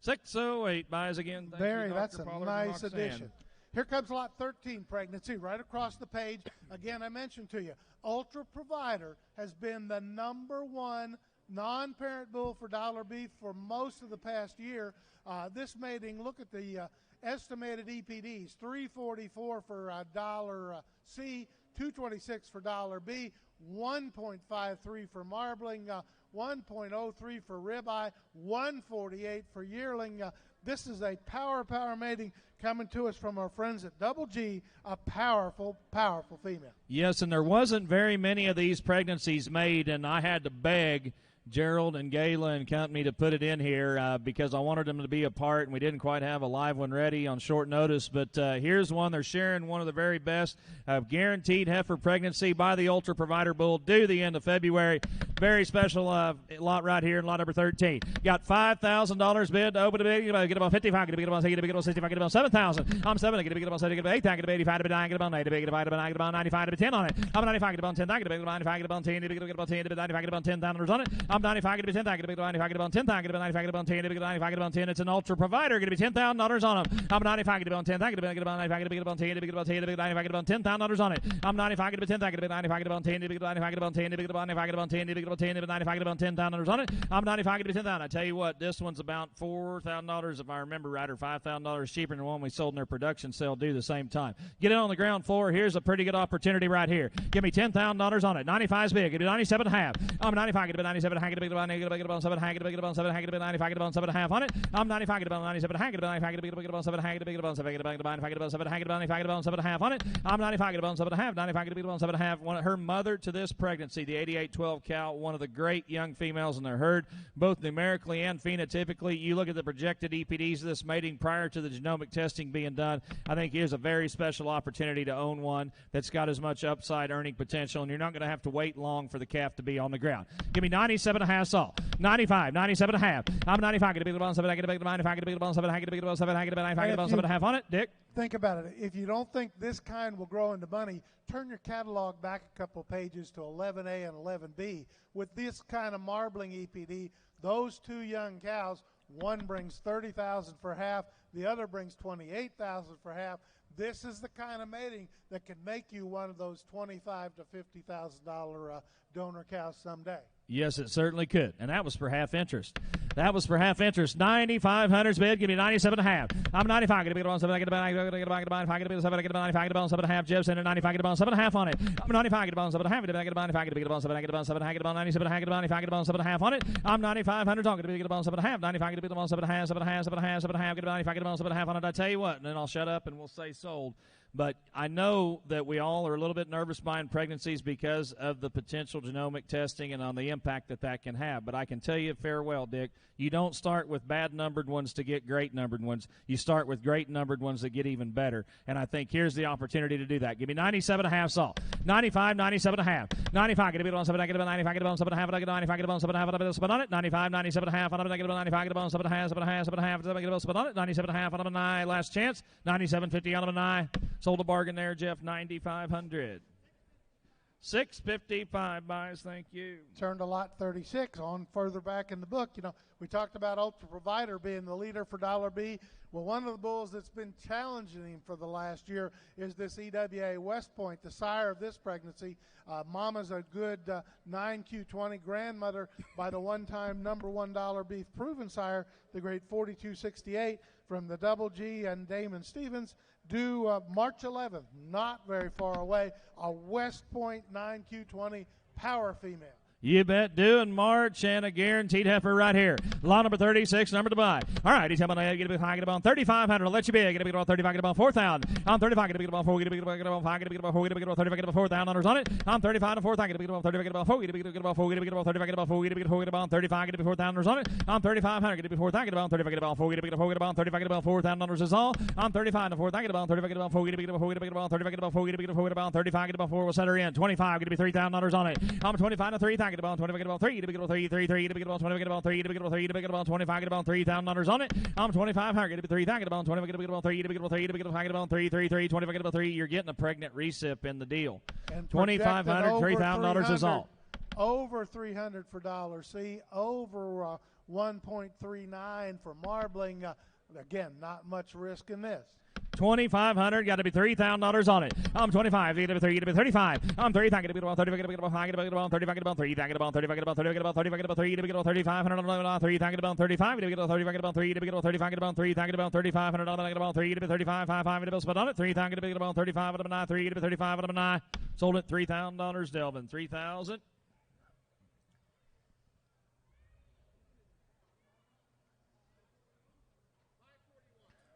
608 buys again. Thank Barry, you, that's Dr. a Pollard nice and Roxanne. addition. Here comes lot 13, pregnancy, right across the page. Again, I mentioned to you, Ultra Provider has been the #1 non-parent bull for dollar beef for most of the past year. This mating, look at the estimated EPDs, 344 for dollar C, 226 for dollar B, 1.53 for marbling, 1.03 for ribeye, 148 for yearling. This is a power mating coming to us from our friends at Double G, a powerful female. Yes, and there wasn't very many of these pregnancies made, and I had to beg Gerald and Gayla and company to put it in here because I wanted them to be a part, and we didn't quite have a live one ready on short notice. But here's one. They're sharing one of the very best guaranteed heifer pregnancy by the Ultra Provider Bull due the end of February. Very special lot right here in lot number 13. Got $5,000 bid to open the bid. Get about 55. Get about 60. Get about 65. Get about 7,000. I'm 7. Get about 70. Get about 8. Get about 85. Get about 9. Get about 90. Get about 95. Get about 10 on it. I'm 95. Get about 10. Get about 95. Get about 10. Get about 10. Get about 95. Get about $10,000 on it. I'm 95. Get about 10. Get about 95. Get about 10. Get about 95. Get about 10. Get about 95. Get about 10. It's an Ultra Provider. Going to be $10,000 on them. I'm 95. Get about 10. Get about 95. Get about 10. Get about 10. Get about 95. Get about $10,000 on it. I'm 95. Get about 10. Get about 95. Get about 10. Get about 95. Get about 10. Get about 95. Get about 10. Get about 10. Get about 95. Get about $10,000 on it. I'm 95. Get about 10,000. I tell you what, this one's about $4,000 if I remember right, or $5,000 cheaper than the one we sold in their production sale due the same time. Get it on the ground floor. Here's a pretty good opportunity right here. Give me $10,000 on it. 95's big. Get 97.5. I'm 95. Get about 97.5. Get about 7.5. Get about 7.5. Get about 95. Get about 7.5 on it. I'm 95. Get about 97.5. Get about 95. Get about 7.5. Get about 7. Get about 95. Get about 7.5. Get about 95. Get about 7.5 on it. I'm 95. Get about 7.5. 95. Get about 7.5. Her mother to this pregnancy, the 8812 cow, one of the great young females in their herd, both numerically and phenotypically. You look at the projected EPDs of this mating prior to the genomic testing being done. I think here's a very special opportunity to own one that's got as much upside earning potential, and you're not going to have to wait long for the calf to be on the ground. Give me 97.5 salt. 95, 97.5. I'm 95. Get a big about 7. I get a big 95. Get a big about 7. I get a big about 7. I get a big 95. Get about 7.5 on it. Dick. Think about it. If you don't think this kind will grow into money, turn your catalog back a couple pages to 11A and 11B. With this kind of marbling EPD, those two young cows, one brings $30,000 for half, the other brings $28,000 for half. This is the kind of mating that can make you one of those $25,000 to $50,000 donor cows someday. Yes, it certainly could. And that was for half interest. That was for half interest. 9,500's bid. Give me 97.5. I'm 95. Get a big about 7. I get about 95. Get about 95. Get about 7. I get about 95. Get about 7.5. Jeff Center 95. Get about 7.5 on it. I'm 95. Get about 7.5. Get about 95. Get about 7. I get about 7. I get about 97. Get about 95. Get about 7.5 on it. I'm 9,500 on. Get about 7.5. 95. Get about 7.5. 7.5. 7.5. 7.5. Get about 95. Get about 7.5 on it. I tell you what, and then I'll shut up and we'll say sold. But I know that we all are a little bit nervous buying pregnancies because of the potential genomic testing and on the impact that that can have. But I can tell you farewell, Dick. You don't start with bad numbered ones to get great numbered ones. You start with great numbered ones that get even better. And I think here's the opportunity to do that. Give me 97.5 salt. 95, 97.5. 95, get a bit on 7. I get about 95, get about 7.5. I get 95, get about 7.5. I get about on it. 95, 97.5. On it. I get about 95, get about 7.5. 7.5, 7.5. I get about 7 on it. 97.5 on a 9. Last chance. 97.50 on a 9. Sold a bargain there, Jeff. 9,500. 655 buys. Thank you. Turned to lot 36 on further back in the book. You know, We talked about Ultra Provider being the leader for $B. Well, one of the bulls that's been challenging him for the last year is this EWA West Point, the sire of this pregnancy. Mama's a good 9Q20 grandmother by the one-time number $1 beef proven sire, the great 4268 from the Double G and Damon Stevens, due March 11th, not very far away, a West Point 9Q20 power female. You bet, due in March, and a guaranteed heifer right here. Lot number 36, number to buy. All right, he's coming out, get a bit high, get about 3,500. I'll let you be. Get a bit about 35, get about 4,000. I'm 35, get a bit about 4, get a bit about 5, get a bit about 4, get a bit about 35, get about 4,000 on it. I'm 35 to 4,000, get a bit about 35, get about 4, get a bit about 4, get a bit about 35, get about 4, get a bit about 35, get a bit 4,000 on it. I'm 3,500, get a bit 4,000, get about 35, get about 4, get a bit 4, get about 35, get about 4,000 is all. I'm 35 to 4,000, get about 35, get about 4, get a bit about 4, get a bit about 35, get about 4, get a bit 4, get about 35, get about 4. We'll set her in. 25, get a bit $3,000 on it. I'm 25 to 3,000, get about 25, get about 3. Get about 3, 3, 3, get about 20, get about 3, get about 3, get about 25, get about $3,000 on it. I'm 25, get about 3, get about 20, get about 3, get about 3, get about 3, 3, 3, 25, get about 3. You're getting a pregnant recip in the deal. $2,500, $3,000 is all. Over 300 for $C, over 1.39 for marbling. Again, not much risk in this. 2,500, got to be $3,000 on it. I'm 25, get a 3, get a 35. I'm 35, get a bit about 30, get a bit about 5, get a bit about 35, get about 3, get about 30, get about 30, get about 30, get about 3, get about 3,500, 3, get about 35, get about 30, get about 3, get about 35, get about 3, get about 3,500, get about 3, get about 35, 5, get about spot on it. 3, get about 35, get about 3, get about 35, get about 9. Sold it $3,000, Delvin. 3,000.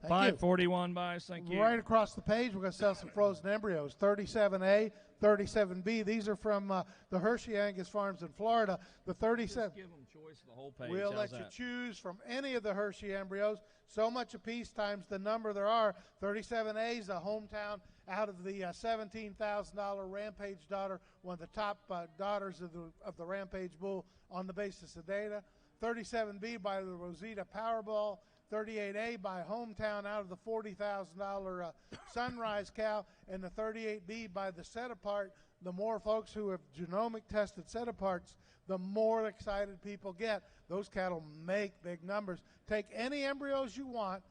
$541 buys, thank you. Right across the page, we're going to sell some frozen embryos. 37A, 37B. These are from the Hershey Angus Farms in Florida. The 37. Just give them choice of the whole page. We'll let you choose from any of the Hershey embryos. So much a piece times the number there are. 37A is a hometown out of the $17,000 Rampage daughter, one of the top daughters of the Rampage bull on the basis of data. 37B by the Rosita Powerball. 38A by hometown out of the $40,000 Sunrise cow, and the 38B by the set apart. The more folks who have genomic tested set aparts, the more excited people get. Those cattle make big numbers. Take any embryos you want,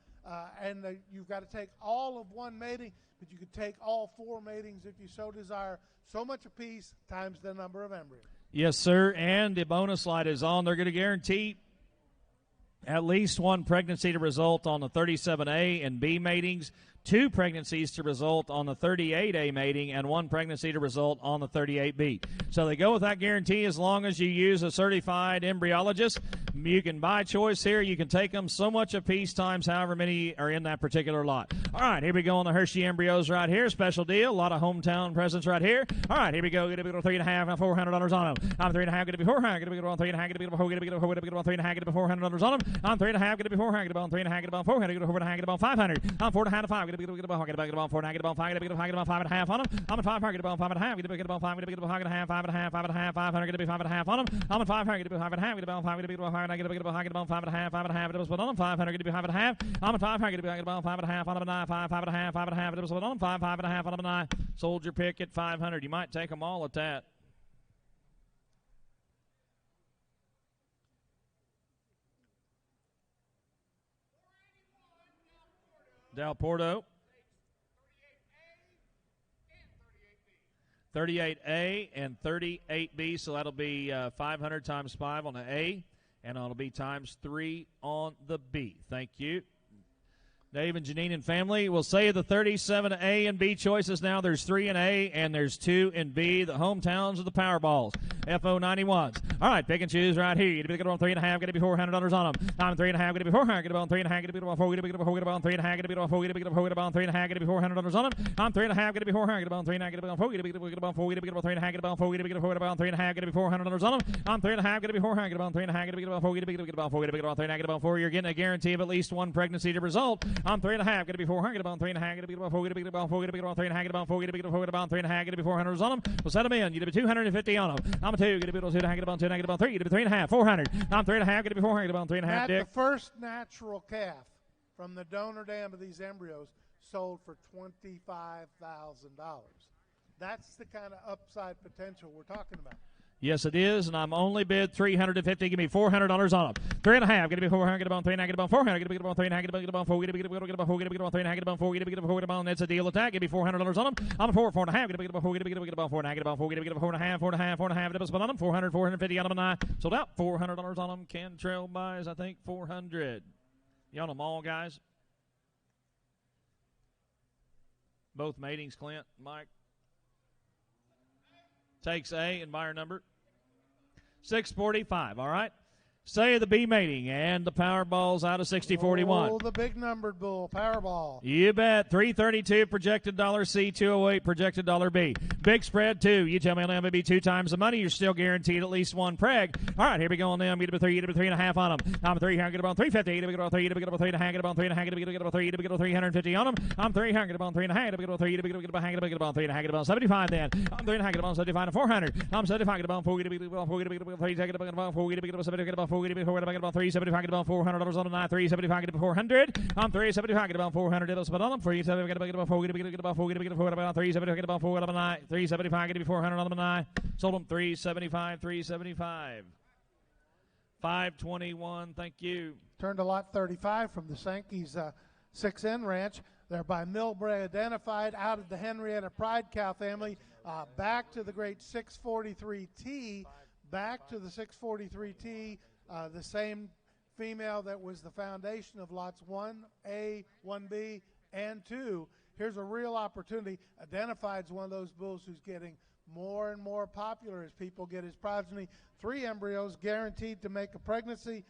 and you've got to take all of one mating, but you could take all 4 matings if you so desire. So much a piece times the number of embryos. Yes, sir, and the bonus light is on. They're going to guarantee at least one pregnancy to result on the 37A and B matings, 2 pregnancies to result on the 38A mating, and 1 pregnancy to result on the 38B. So they go with that guarantee as long as you use a certified embryologist. You can buy choice here. You can take them so much a piece times however many are in that particular lot. All right, here we go on the Hershey embryos right here. Special deal. A lot of hometown presence right here. All right, here we go. Get a bit of 3.5, $400 on them. I'm 3.5, get a bit 400, get a bit 3.5, get a bit 4, get a bit 4, get a bit 3.5, get a bit $400 on them. I'm 3.5, get a bit 400, get about 3.5, get about 400, get a 4.5, get about 500. I'm 4.5 to 5, get a bit 4, get about 4, get about 5, get a bit 5, get about 5.5 on them. I'm at 500, get about 5.5, get a bit about 5, get a bit 5.5, 5.5, 500, get a bit 5.5 on them. I'm at 500, get a bit 5.5, get about 5, get a bit 5, get a bit about 5.5, 5.5, it was on them. 500, get a bit 5.5. I'm at 500, get about 5.5 on them. 5.5, it was on them. 5.5 on them. Sold your pick at 500. You might take them all at that. Del Porto. 38A and 38B, so that'll be 500 times 5 on the A, and it'll be times 3 on the B. Thank you. Dave and Janine and family will say the 37A and B choices now. There's 3 in A and there's 2 in B. The hometowns of the Powerballs, FO91s. All right, pick and choose right here. You get about 3.5, get to be $400 on them. I'm 3.5, get to be 400, get about 3.5, get to be about 4, get to be about 4, get about 3.5, get to be about 4, get to be about 3.5, get to be $400 on them. I'm 3.5, get to be 400, get about 3.5, get to be about 4, get to be about 4, get to be about 3.5, get about 4, get to be about 3.5, get to be $400 on them. I'm 3.5, get to be 400, get about 3.5, get to be about 4, get to be about 4, get to be about 3.5, get about 4. You're getting a guarantee of at least 1 pregnancy to result. I'm 3.5, get to be 400, get about 3.5, get to be about 4, get to be about 4, get to be about 3.5, get about 4, get to be about 3.5, get to be $400 on them. We'll set them in. You to be 250 on them. I'm a 2, get to be about 2.5, get about 2, get about 3, get to be 3.5, 400. I'm 3.5, get to be 400, get about 3.5. The first natural calf from the donor dam of these embryos sold for $25,000. That's the kind of upside potential we're talking about. Yes, it is, and I'm only bid $350. Give me $400 on them. 3.5. Get me 400. Get about 3. Get about 400. Get about 3. Get about 4. Get about 4. Get about 3. Get about 4. Get about 4. It's a deal attack. Give me $400 on them. I'm a 4.5. Get about 4. Get about 4. Get about 4. Get about 4.5. 4.5. Deposit on them. 400. 450 on them. And I sold out. $400 on them. Cantrell buys, I think, 400. You on them all, guys? Both matings, Clint, Mike. Takes A and buyer number 645, all right? Say the B mating, and the Powerball's out of 6041. Oh, the big numbered bull, Powerball. You bet. 332 projected dollar C, 208 projected dollar B. Big spread, 2. You tell me on MLB 2 times the money. You're still guaranteed at least 1 preg. All right, here we go on them. Get about 3, get about 3.5 on them. I'm 300, get about 350. Get about 3, get about 3.5, get about 3.5, get about 3, get about 350 on them. I'm 300, get about 3.5, get about 3, get about 3.5, get about 75 then. I'm 3.5, get about 75 to 400. I'm 75, get about 4, get about 4, get about 3, get about 4, get about 70, get about 4, get about 375, get about $400 on the night. 375, get about 400. I'm 375, get about 400. It was about on them. 375, get about 4, get about 4, get about 375, get about 4 on the night. 375, get about 400 on the night. Sold them 375, 375. 521. Thank you. Turned to lot 35 from the Sankey's 6N Ranch. They're by Millbrae identified out of the Henrietta Pride cow family. Back to the great 643T. Back to the 643T. The same female that was the foundation of lots 1A, 1B, and 2. Here's a real opportunity. Identified's one of those bulls who's getting more and more popular as people get his progeny. 3 embryos guaranteed to make a pregnancy,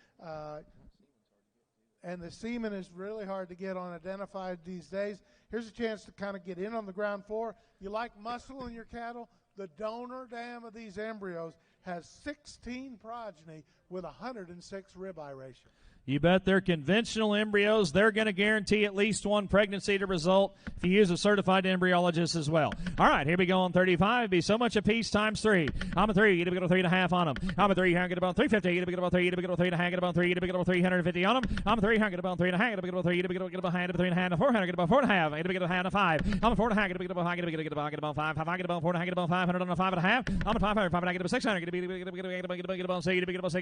and the semen is really hard to get on Identified these days. Here's a chance to kind of get in on the ground floor. You like muscle in your cattle? The donor dam of these embryos has 16 progeny with 106 ribeye ratio. You bet. They're conventional embryos. They're going to guarantee at least 1 pregnancy to result if you use a certified embryologist as well. All right, here we go on 35. Be so much a piece times 3. I'm a 3. Get about 3.5 on them. I'm a 3. Get about 350. Get about 3. Get about 3.5. Get about 3. Get about 350 on them. I'm a 3. Get about 3.5. Get about 3. Get about 3.5. 400. Get about 4.5. Get about 5. I'm a 4.5. Get about 5. Get about 5. Get about 4.5. Get about 500 on a 5.5. I'm a 500. 500. Get about 600. Get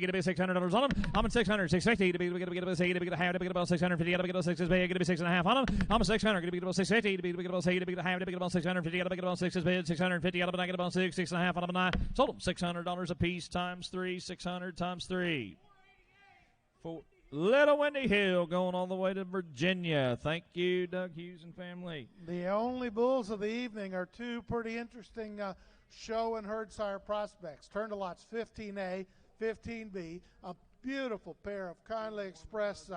about 600 on them. I'm a 600. 650. Get about 650, get about 6 is big, get about 6.5 on them. I'm a 600, get about 650, get about 6, get about 650, get about 6 is big, 650, get about 6, 6.5 on them. 9. Sold them $600 a piece times 3, 600 times 3. For Little Windy Hill going all the way to Virginia. Thank you, Doug Hughes and family. The only bulls of the evening are 2 pretty interesting show and herd sire prospects. Turn to lots 15A, 15B. A beautiful pair of kindly expressed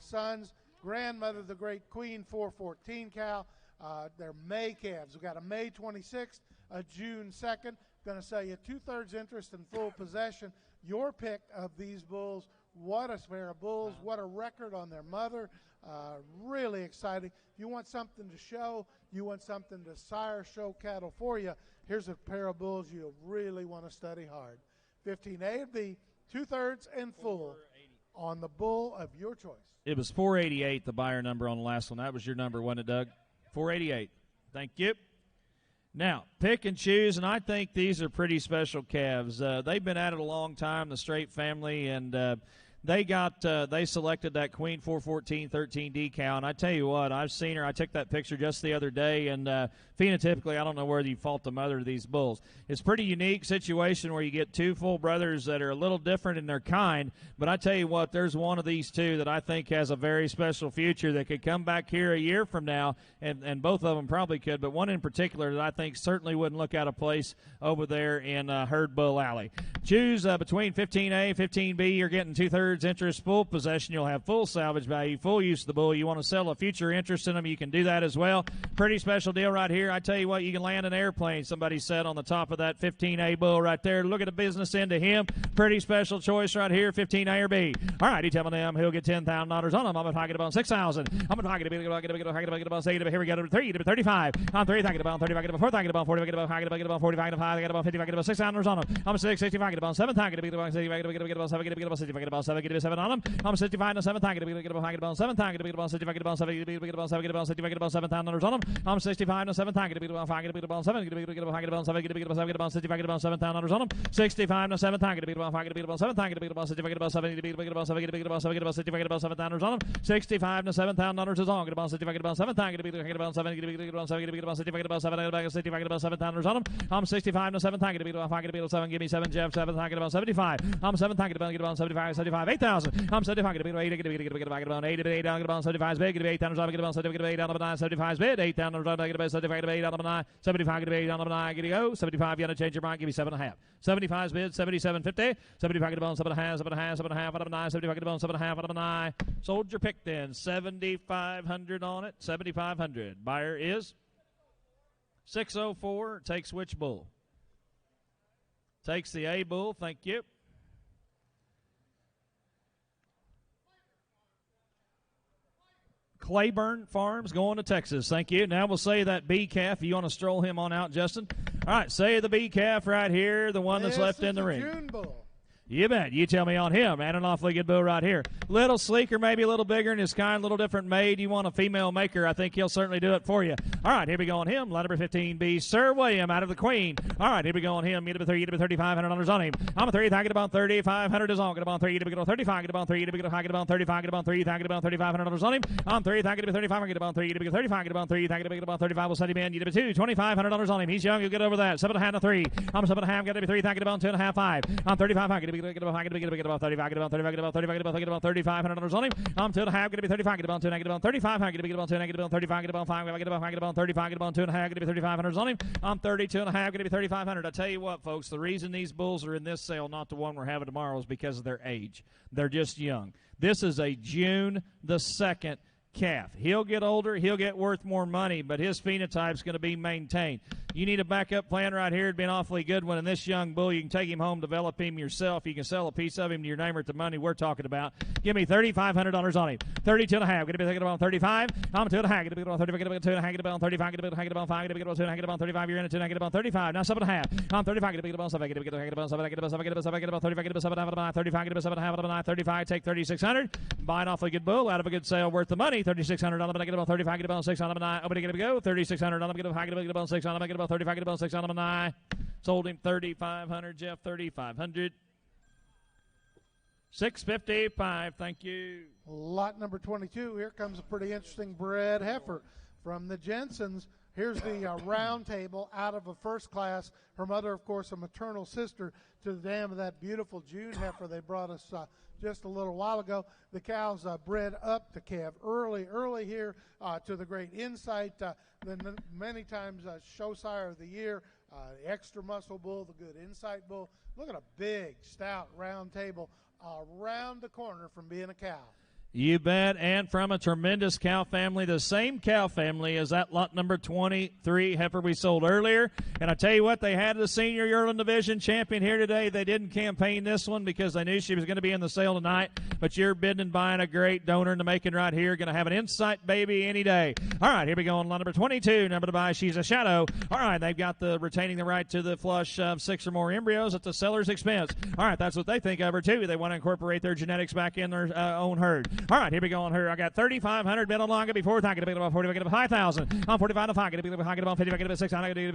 sons. Grandmother, the great Queen 414 cow. They're May calves. We've got a May 26th, a June 2nd. Going to sell you 2/3 interest in full possession. Your pick of these bulls. What a pair of bulls. What a record on their mother. Really exciting. If you want something to show, you want something to sire show cattle for you, here's a pair of bulls you'll really want to study hard. 15A and B. 2/3 and full on the bull of your choice. It was 488, the buyer number on the last one. That was your number, wasn't it, Doug? 488. Thank you. Now, pick and choose, and I think these are pretty special calves. They've been at it a long time, the Straight family, and they selected that Queen 414 13D cow, and I tell you what, I've seen her. I took that picture just the other day, and phenotypically, I don't know whether you fault the mother of these bulls. It's a pretty unique situation where you get 2 full brothers that are a little different in their kind, but I tell you what, there's one of these 2 that I think has a very special future that could come back here a year from now, and both of them probably could, but one in particular that I think certainly wouldn't look out of place over there in Herd Bull Alley. Choose between 15A, 15B. You're getting 2/3 interest, full possession. You'll have full salvage value, full use of the bull. You want to sell a future interest in them, you can do that as well. Pretty special deal right here. I tell you what, you can land an airplane, somebody said, on the top of that 15A bull right there. Look at the business end of him. Pretty special choice right here, 15A or B. All right, he's telling them he'll get $10,000 on him. I'm going to talk about 6,000. I'm going to talk about 6. Here we go to 3 to 35. I'm 3 thinking about 35, about 4 thinking about 40, about 45, 5, about 50, about $600 on him. I'm 6, 65, about 7, about 60, about 7, about 7, get a 7 on them. 65 and a 7th. Get a ball 7th. Get a ball 65. Get a ball 7. Get a ball 7. Get a ball 65. Get a ball 7 on them. 65 and a 7th. Get a ball 5. Get a ball 7. Get a ball 7. Get a ball 7. Get a ball 65. Get a ball 7 on them. 65 and a 7th. Get a ball 5. Get a ball 7. Get a ball 65. Get a ball 7. Get a ball 7. Get a ball 7. Get a ball 65. Get a ball 7 on them. 65 and a 7th is on. Get a ball 65. Get a ball 7. Get a ball 7. Get a ball 7. Get a ball 65. Get a ball 7. Get a ball 65. Get a ball 7 on them. 65 and a 7th. Get a ball 5. Get a ball 7. Give me 7. Jeff 7th. Get a ball 75. 7th. Get a ball 75. 75. 8,000. 75. Get a ball 8. Get a ball 8. Get a ball 75. Big. Get a 8,000. Get a ball 75. Get a 8 on the 9. 75 bid. 8,000. Get a ball 75. Get a 8 on the 9. 75. Get a 8 on the 9. Get a go. 75. You got to change your mind. Give me 7.5. 75 bid. 77.50. 75. Get a ball 7.5. 7.5. 7.5 out of 9. 75. Get a ball 7.5 out of 9. Sold your pick then. 7,500 on it. 7,500. Buyer is 604. Takes which bull? Takes the A bull. Thank you. Claiborne Farms going to Texas. Thank you. Now we'll say that B calf. You want to stroll him on out, Justin? All right, say the B calf right here, the one that's left in the ring. June bull. You bet. You tell me on him. And an awfully good bull right here. Little sleeker, maybe a little bigger in his kind, a little different made. You want a female maker, I think he'll certainly do it for you. All right, here we go on him. Line number 15B, Sir William out of the Queen. All right, here we go on him. Get up 30, get up $3,500 on him. I'm a 30, I get about 3,500 is on. Get about 3, get about 35, get about 3, get about 35, get about 3, get about $3,500 on him. I'm 30, I get about 35, get about 3, get about 35, get about 3, get about 35. We'll set him in. Get up 2, $2,500 on him. He's young. You'll get over that. 7.5 to 3. I'm 7.5, get up 3, get about 2.5, 5. I'm 35, I get about 35, get about 35, get about 35, get about $3,500 on him. I'm 2.5, get to be 35, get about 2, get about 35, get to be about 2, get about 35, get about 5, get about 35, get about 2.5, get to be $3,500 on him. I'm 32.5, get to be 3,500. I tell you what, folks, the reason these bulls are in this sale, not the one we're having tomorrow, is because of their age. They're just young. This is a June the 2nd calf. He'll get older, he'll get worth more money, but his phenotype's going to be maintained. You need a backup plan right here. It'd be an awfully good one. And this young bull, you can take him home, develop him yourself. You can sell a piece of him to your neighbor at the money we're talking about. Give me $3,500 on him. 32.5. Going to be thinking about 35. I'm 2.5. Going to be about 35. Get about 2.5. Get about 35. Get about 5. Get about 2.5. Get about 35. You're in at 2.5. Get about 35. Now 7.5. I'm 35. Get about 7. Get about 7. Get about 7. Get about 7. Get about 35. Get about 7. Out of 9. 35. Get about 7. Out of 9. 35. Take 3,600. Buy an awfully good bull out of a good sale worth the money. 3,600 on him. Get about 35. Get about 6 on him. 9. Open to get a go. 3,600 on him. Get about 6 on him. Get about 35. Get about 6 on him. 9. Sold him 3,500. Jeff 3,500. 655. Thank you. Lot number 22. Here comes a pretty interesting bred heifer from the Jensens. Here's the round table out of a first class. Her mother, of course, a maternal sister to the dam of that beautiful June heifer they brought us just a little while ago. The cow's bred up to calf early here to the great Insight. Then many times show sire of the year, the extra muscle bull, the good Insight bull. Look at a big, stout round table around the corner from being a cow. You bet, and from a tremendous cow family, the same cow family as that lot number 23 heifer we sold earlier. And I tell you what, they had the senior yearling division champion here today. They didn't campaign this one because they knew she was going to be in the sale tonight. But you're bidding and buying a great donor in the making right here. Going to have an Insight baby any day. All right, here we go on lot number 22. Number to buy, she's a shadow. All right, they've got the retaining the right to the flush 6 or more embryos at the seller's expense. All right, that's what they think of her too. They want to incorporate their genetics back in their own herd. All right, here we go on her. I got 3,500 bid on long. Get before time. Get about 40. Get about 5,000. I'm 45 to 5. Get about 50. Get about 600. Get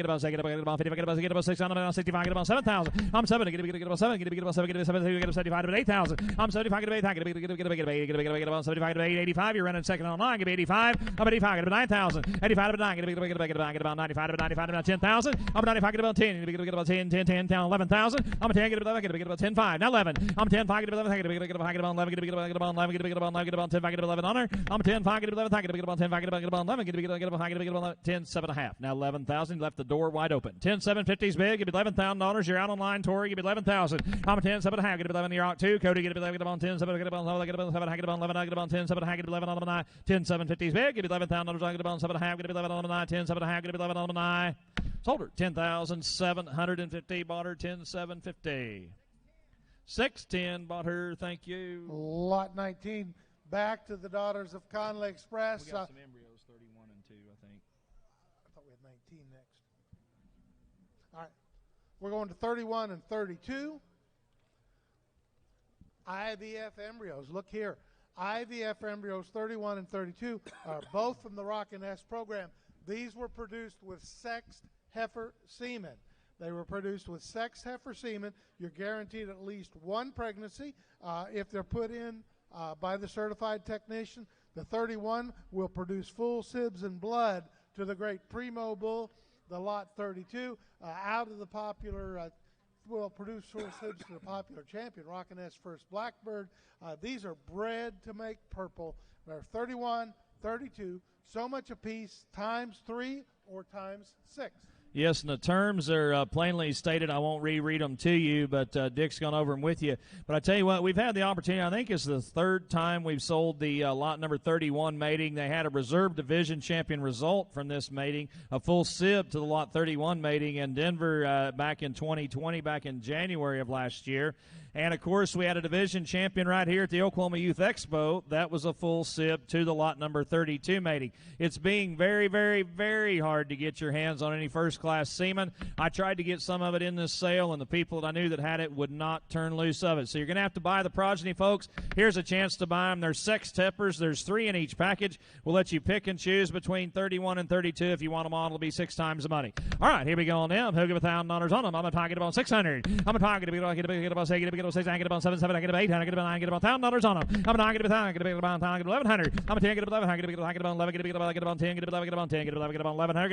about 6. Get about 50. Get about 600. 65. Get about 7,000. I'm 7. Get about 7. Get about 7. Get about 7. Get about 75. Get 8,000. I'm 75. Get about 8. Get about 75. Get 85. You're running second online. Get 85. I'm 85. Get about 9,000. 85 to 9. Get about 95. Get 95 about 10,000. I'm 95. Get about 10. Get about 10. 10. 11,000. I'm 10. Get about 10. 5. Now 11. I'm 10. 5. Get about 11. Get about 11. Get about 11. Get about 11. Get about 10, 5, get 11 on her. I'm 10, 5, get 11, 5, get about 10, 5, get about 11, get about 10, 7.5. Now 11,000, left the door wide open. 10, 750's big, give me $11,000. You're out online, Tori, give me 11,000. I'm a 10, 7.5, get 11, you're out 2. Cody, get 11, get about 10, 7, get about 11, get about 7, get about 11, get about 10, 7.5, get 11 on the 9. 10, 750's big, give me $11,000, get about 7.5, get 11 on the 9. 10, 7.5, get 11 on the 9. Sold her 10,750, bought her 10,750. 610 bought her, thank you. Lot 19. Back to the Daughters of Conley Express. We got some embryos, 31 and 2, I think. I thought we had 19 next. All right. We're going to 31 and 32. IVF embryos. Look here. IVF embryos 31 and 32 are both from the Rock and S program. These were produced with sexed heifer semen. They were produced with sexed heifer semen. You're guaranteed at least one pregnancy. If they're put in by the certified technician, the 31 will produce full sibs and blood to the great Primo bull. The lot 32 out of the popular will produce full sibs to the popular champion, Rockin' S First Blackbird. These are bred to make purple. They're 31, 32, so much a piece, times 3 or times 6. Yes, and the terms are plainly stated. I won't reread them to you, but Dick's gone over them with you. But I tell you what, we've had the opportunity. I think it's the third time we've sold the lot number 31 mating. They had a reserve division champion result from this mating, a full sib to the lot 31 mating in Denver back in 2020, back in January of last year. And, of course, we had a division champion right here at the Oklahoma Youth Expo. That was a full sib to the lot number 32 mating. It's being very, very, very hard to get your hands on any first-class semen. I tried to get some of it in this sale, and the people that I knew that had it would not turn loose of it. So you're going to have to buy the progeny, folks. Here's a chance to buy them. There's sex heifers. There's 3 in each package. We'll let you pick and choose between 31 and 32. If you want them all, it'll be 6 times the money. All right, here we go now. He'll give $1,000 on them. I'm going to target about 600. I'm going to target about 6, I get about 7, I get about 8, I get about 9, I get about $1,000 on them. I'm going to get about 1,000, I get about 1,000, I get about 1,100. I'm going to get about 11, I get about 11, get about 10, get about 10, get about 10, get about 11, get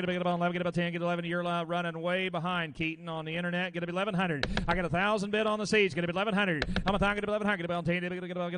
about 11, get about 10, get 11. You're running way behind Keaton on the internet. Get about 1,100. I got 1,000 bid on the seats. Get about 1,100. I'm going to get about 1,100. Get about 10, get about 11,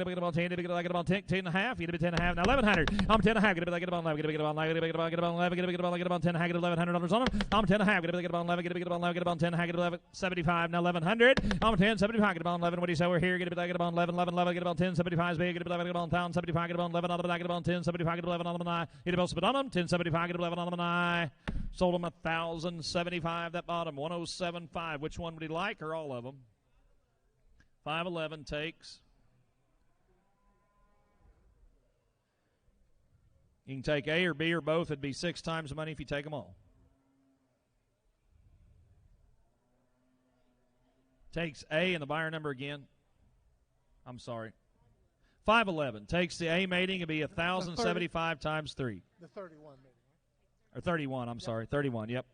get about 10, get about 10 and a half. Get about 10 and a half. Now 1,100. I'm 10 and a half. Get about 11, get about 11, get about 11, get about 10 and a half. Get $1,100 on them. I'm 10 and a half. Get about 11, get about 11, get about 10 and a half. Get about 75. Now 1,100. I'm 10, 75. Get about 11. What do you say? We're here. Get about 11, 11, 11. Get about 10, 75 big. Get about 1,075. Get about 11 on the back. Get about 10, 75. Get 11 on the nine. Get about spit on them. 10, 75. Get 11 on the nine. Sold them 1,075. That bottom 107.5. Which one would he like, or all of them? 511 takes. You can take A or B or both. It'd be 6 times the money if you take them all. Takes A and the buyer number again. I'm sorry. 511 takes the A mating. It'd be 1,075 times 3. The 31 mating. Or 31, I'm sorry. 31, yep.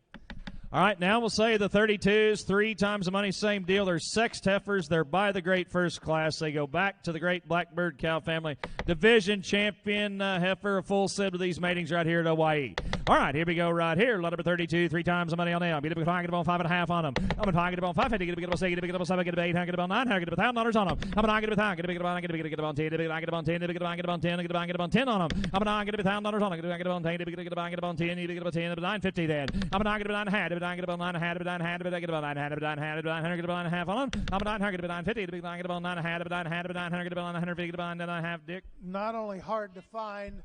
All right, now we'll say the 32s, 3 times the money, same deal. They're sexed heifers. They're by the great first class. They go back to the great Blackbird cow family. Division champion heifer, a full set of these matings right here at Hawaii. All right, here we go right here. Lot number 32, 3 times the money on them. Get a target about 5.5 on them. I'm going to target about 550. Get about 6, get about 7, get about 8, get about 9, get about $1,000 on them. I'm going to target about 10, get about 10, get about 10, get about 10, get about 10 on them. I'm going to target about $1,000 on them. Get about 10, get about 10, get about 10, 950 then. I'm going to target about 9.5. Get about 9.5, get about 9.5, get about 9.5, get about 9.5 on them. I'm about 900, get about 950, get about 9.5, get about 900, get about 950, get about 9.5, Dick. Not only hard to find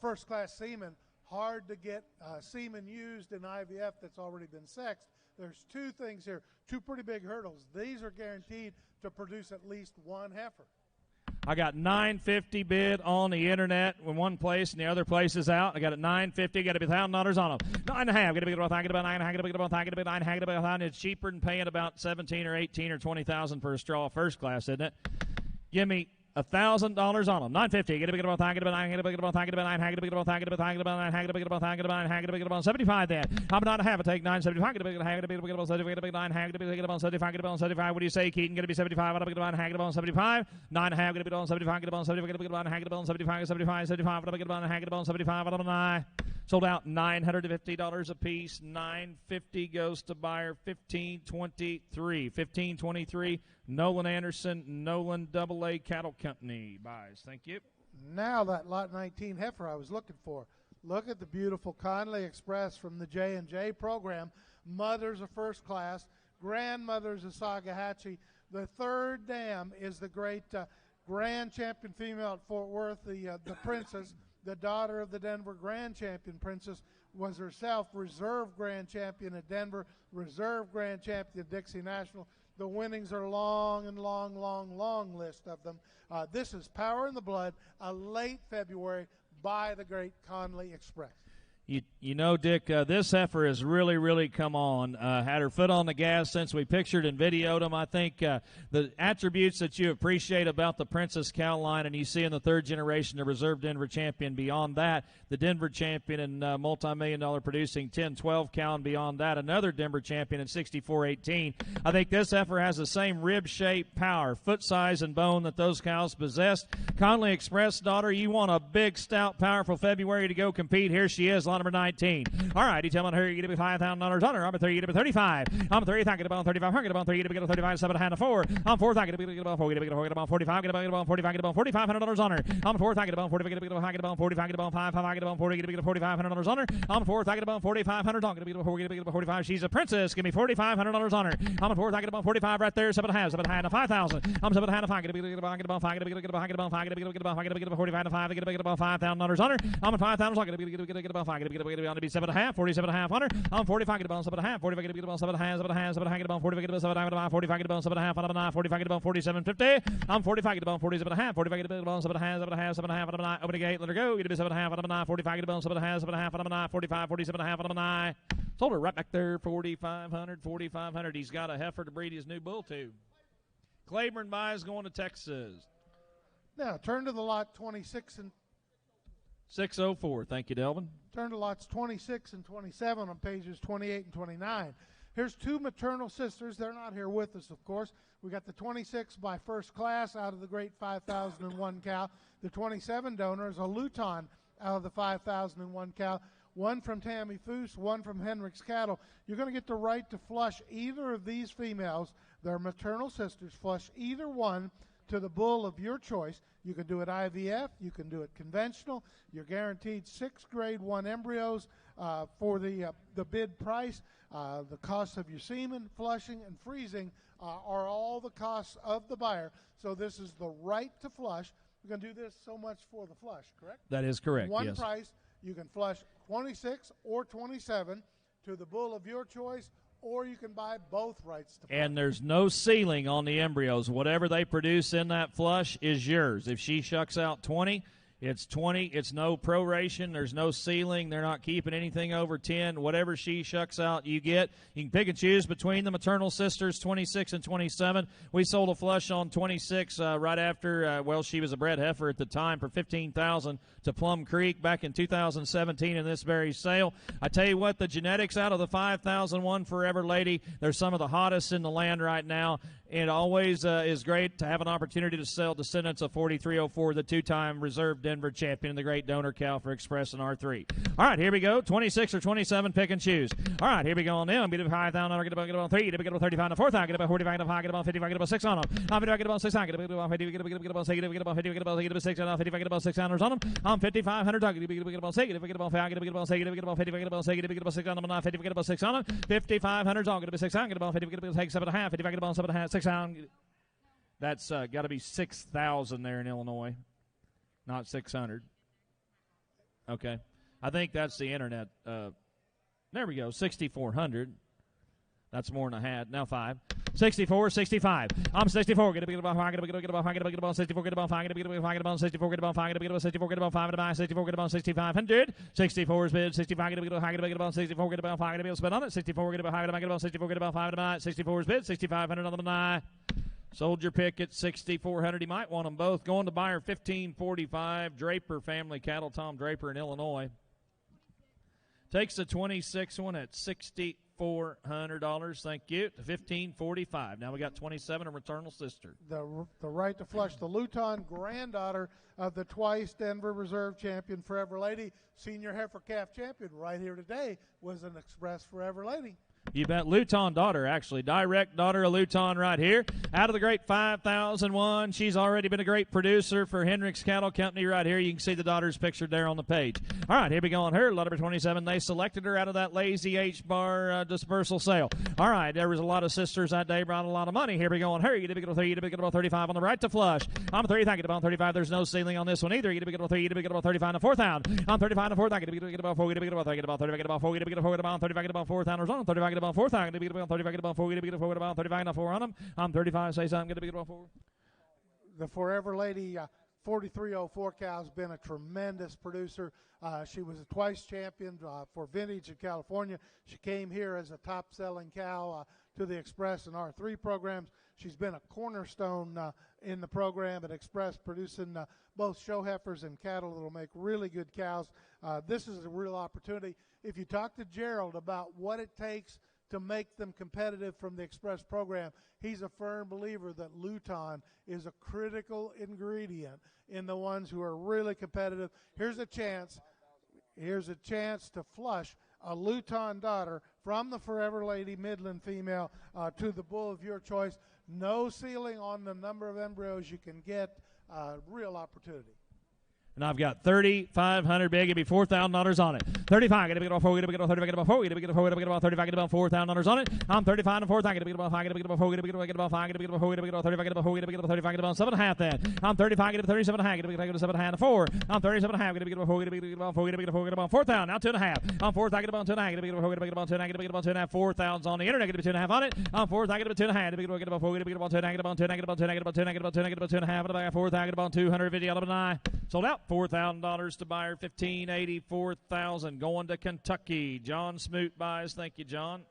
first-class semen, hard to get semen used in IVF that's already been sexed. There's 2 things here, 2 pretty big hurdles. These are guaranteed to produce at least 1 heifer. I got $950 bid on the internet in one place, and the other place is out. I got it $950. Got to be $1,000 on them. 9.5. Got to be about 9.5. Get about 9.5. Get about 9.5. It's cheaper than paying about 17 or 18 or 20,000 for a straw first class, isn't it? Give me $1,000 on them. 950. Get about 9. Get about 9. Get about 9. Get about 9. Get about 9. Get about 9. Get about 9. Get about 9. Get about 9. Get about 75 then. I'm not a half. I take 975. Get about 75. Get about 9. Get about 75. Get about 75. What do you say, Keaton? Get to be 75. Get about 9. Get about 75. 9.5. Get about 75. Get about 75. Get about 9. Get about 75. 75. 75. Get about 9. Get about 75. Out of 9. Sold out $950 a piece. $950 goes to buyer. $1,523. $1,523. Nolan Anderson, Nolan AA Cattle Company buys. Thank you. Now that lot 19 heifer I was looking for. Look at the beautiful Conley Express from the J&J program. Mothers are first class. Grandmothers are Sagahatchee. The 3rd dam is the great grand champion female at Fort Worth, the princess. The daughter of the Denver grand champion princess was herself reserve grand champion at Denver, reserve grand champion at Dixie National. The winnings are long and long list of them. This is Power in the Blood, a late February by the great Conley Express. You know, Dick, this heifer has really, really come on. Had her foot on the gas since we pictured and videoed them. I think the attributes that you appreciate about the Princess cow line and you see in the third generation, the reserve Denver champion. Beyond that, the Denver champion and multi-million-dollar producing 10-12 cow, and beyond that, another Denver champion in 64-18. I think this heifer has the same rib shape, power, foot size, and bone that those cows possessed. Conley Express, daughter, you want a big, stout, powerful February to go compete. Here she is, lot number 19. All right, you tell me her you get to be $5,000 on her. I'm a 30, you get to be 35. I'm a 30, I get about 35. I get about 30, you get to be 35, 7 hand to 4. I'm fourth, I get to be about 4, get about 45, get about 45, get about $4,500 on her. I'm fourth, I get about 40, get about 45, get about 5, I get about 40, get $4,500 on her. I'm fourth, I get about 4,500 on, get about 45. She's a princess, give me $4,500 on her. I'm a fourth, I get about 45 right there, 7 hand to 5,000. I'm 7 hand to 5, get about 5, get about 5, get about 45 to 5, get about $5,000 on her. I'm at 5,000, get about 5, get on to be 7.5, 47.5 on her. I'm 45, get about 7.5, 45, get about 7.5, get about 40, get about 7.5, 45, get about 7.5, on about 45, get about 47.50. I'm 45, get about 47.5, 45, get about 7.5, on about opening gate, let her go. Get to be 7.5, on about 45, get about 7.5, on about 45, 47.5, on about sold her right back there, 4,500. He's got a heifer to breed his new bull to. Claiborne buys going to Texas. Now turn to the lot 26 and 604. Thank you, Delvin. Turn to lots 26 and 27 on pages 28 and 29. Here's two maternal sisters. They're not here with us, of course. We got the 26 by First Class out of the great 5001 cow. The 27 donor is a Luton out of the 5001 cow. One from Tammy Foose, one from Hendrick's Cattle. You're going to get the right to flush either of these females. They're maternal sisters. Flush either one to the bull of your choice. You can do it IVF. You can do it conventional. You're guaranteed 6 grade 1 embryos for the bid price. The cost of your semen, flushing, and freezing are all the costs of the buyer. So this is the right to flush. We're going to do this so much for the flush, correct? That is correct, One yes. price. You can flush 26 or 27 to the bull of your choice, or you can buy both rights to flush. And there's no ceiling on the embryos. Whatever they produce in that flush is yours. If she shucks out 20, it's 20. It's no proration. There's no ceiling. They're not keeping anything over 10. Whatever she shucks out, you get. You can pick and choose between the maternal sisters, 26 and 27. We sold a flush on 26 right after, she was a bred heifer at the time for $15,000 to Plum Creek back in 2017 in this very sale. I tell you what, the genetics out of the 5001 Forever Lady, they're some of the hottest in the land right now. It always is great to have an opportunity to sell descendants of 4304, the two-time reserve Denver champion and the great donor cow for Express and R3. All right, here we go. 26 or 27, pick and choose. All right, here we go on them. Get about 5,000, get about 3, get about 35 to 4,000, get about 45 to 5, get about 55, get about 6 on them. I'm 55, get about 6 on, get about 50, get about 6, get about 50, get about 6 on, 55, get about 6 on them. I'm 5,500, get about 6, get about 5, get about 6, get about 50, get about 6, get about 6 on them. I'm 50, get about 6 on them. 5,500 on, get about 6 on, get about 50, get about 7.5, 55, get about 7.5, 6 on. That's got to be 6,000 there in Illinois, not 600. Okay. I think that's the internet. There we go, 6,400. That's more than I had. Now 5. 64, 65. I'm 64. Get about 5, get about 5, get about 64, get about 5, get about 5, get about 64, get about 5, get about 64, get about 5, get about 64, get about 6,500. 64 is bid, 65, get about 5, get about 64, get about 5, get about spend on it. 64, get about 5, get about 64, get about 5, get about 64 is bid, 6,500 on the 9. Sold your pick at 6,400. He might want them both. Going to buyer 1,545. Draper family cattle. Tom Draper in Illinois. Takes the 26 one at $6,400. Thank you. To 1,545. Now we got 27, a maternal sister. The right to flush. The Luton, granddaughter of the twice Denver Reserve champion Forever Lady, senior heifer calf champion, right here today, was an Express Forever Lady. You bet. Luton daughter, actually. Direct daughter of Luton right here. Out of the great 5001. She's already been a great producer for Hendrick's Cattle Company right here. You can see the daughter's pictured there on the page. All right, here we go on her. Lot number 27. They selected her out of that Lazy H-bar dispersal sale. All right, there was a lot of sisters that day, brought a lot of money. Here we go on her. You get about 3, you get about 35 on the right to flush. I'm 30, I get about 35. There's no ceiling on this one either. You get about 3, you get about 35 to 4,000. I'm 35 to 4,000. Get about 4, get about 3, get about 30, get about 4, get about 4, get about 35, get about 4,000 on 35, get about 4,000. Get about 35, get about 4, get about 4, get about 35, get 4 on them. I'm 35, say something, get about 4. The Forever Lady 4304 cow's been a tremendous producer. She was a twice champion for vintage in California. She came here as a top-selling cow to the Express and R3 programs. She's been a cornerstone in the program at Express, producing both show heifers and cattle that will make really good cows. This is a real opportunity. If you talk to Gerald about what it takes to make them competitive from the Express program, he's a firm believer that Luton is a critical ingredient in the ones who are really competitive. Here's a chance to flush a Luton daughter from the Forever Lady Midland female to the bull of your choice. No ceiling on the number of embryos you can get. Real opportunity. And I've got 3,500 big. It'd be $4,000 on it. 35. Get about 4. Get about 35. Get about 4. Get about 35. Get about $4,000 on it. I'm 35 and 4. Get about 5. Get about 4. Get about 5. Get about 4. Get about 35. Get about 4. Get about 35. Get about 7.5. Then I'm 35. Get about 37 and a half. Get about 7.5 and 4. I'm 37 and a half. Get about 4. Get about 4. Get about 4. Get about 4,000. Now 2.5. I'm 4. Get about 2.5. Get about 4. Get about 2.5. Get about 2.5. 4,000 on the internet. Get about 2.5 on it. I'm 4. Get about 2.5. Get about 4. Get about 2.5. Get about 2.5. Get about 2.5. Get about 2.5. Get about 2.5. Get about 2.5. Get about 4. Get about 250. Out of 9. Sold out. $4,000 to buyer. 1,584,000 going to Kentucky. John Smoot buys. Thank you, John.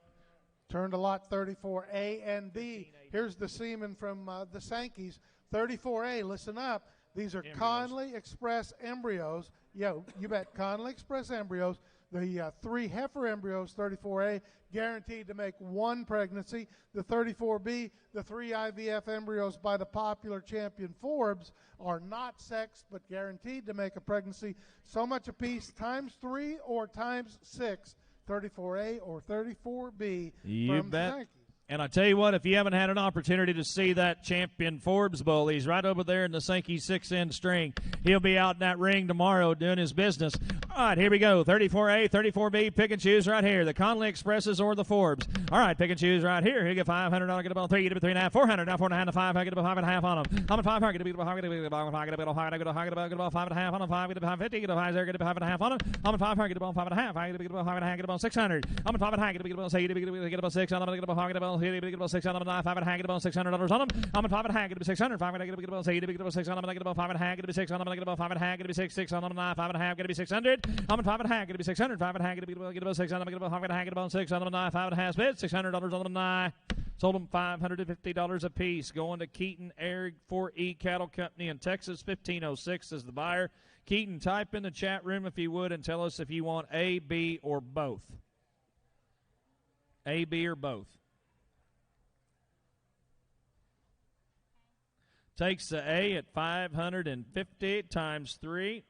Turn to lot 34A and B. Here's the semen from the Sankeys. 34A, listen up. These are embryos. Conley Express embryos. Yeah, you bet. Conley Express embryos. The 3 heifer embryos, 34A, guaranteed to make 1 pregnancy. The 34B, the 3 IVF embryos by the popular champion Forbes, are not sexed but guaranteed to make a pregnancy. So much apiece, times 3 or times 6, 34A or 34B. You bet. And I tell you what, if you haven't had an opportunity to see that champion Forbes bull, he's right over there in the Sankey 6-end string. He'll be out in that ring tomorrow doing his business. All right, here we go. 34A, 34B, pick and choose right here. The Conley Expresses or the Forbes. All right, pick and choose right here. Here you get $500. Get about 3. Get about 3.5. 400. Now 4.5 to 5. I get about 5.5 on them. I'm at 500. Get about 5. Get about 5. Get about 5. Get about 5.5 on them. 5. Get about 550. Get about 5 there. Get about 5.5 on them. I'm at 500. Get about 5.5. I get about 5.5. Get about 600. I'm at 5.5. Get about 6. Get about 6 on them. Get about 5. Get about 6 on them. 5.5. Get about $600 on them. I'm at 5.5. Get about 600. 5. Get about 6. Get about 6 on them. Get about 5.5. Get about 6 on them. Get about 5.5. Get about 6 on them. 5.5. Get about 600. I'm at 5.5. Get about 600. 5.5. Get about 6 on them. Get about 5.5. Get about 6 on them. 5.5 bid. $600 on them. Sold them $550 a piece. Going to Keaton Air 4E Cattle Company in Texas. 1506 is the buyer. Keaton, type in the chat room if you would and tell us if you want A, B, or both. A, B, or both. Takes the A at 550 times 3.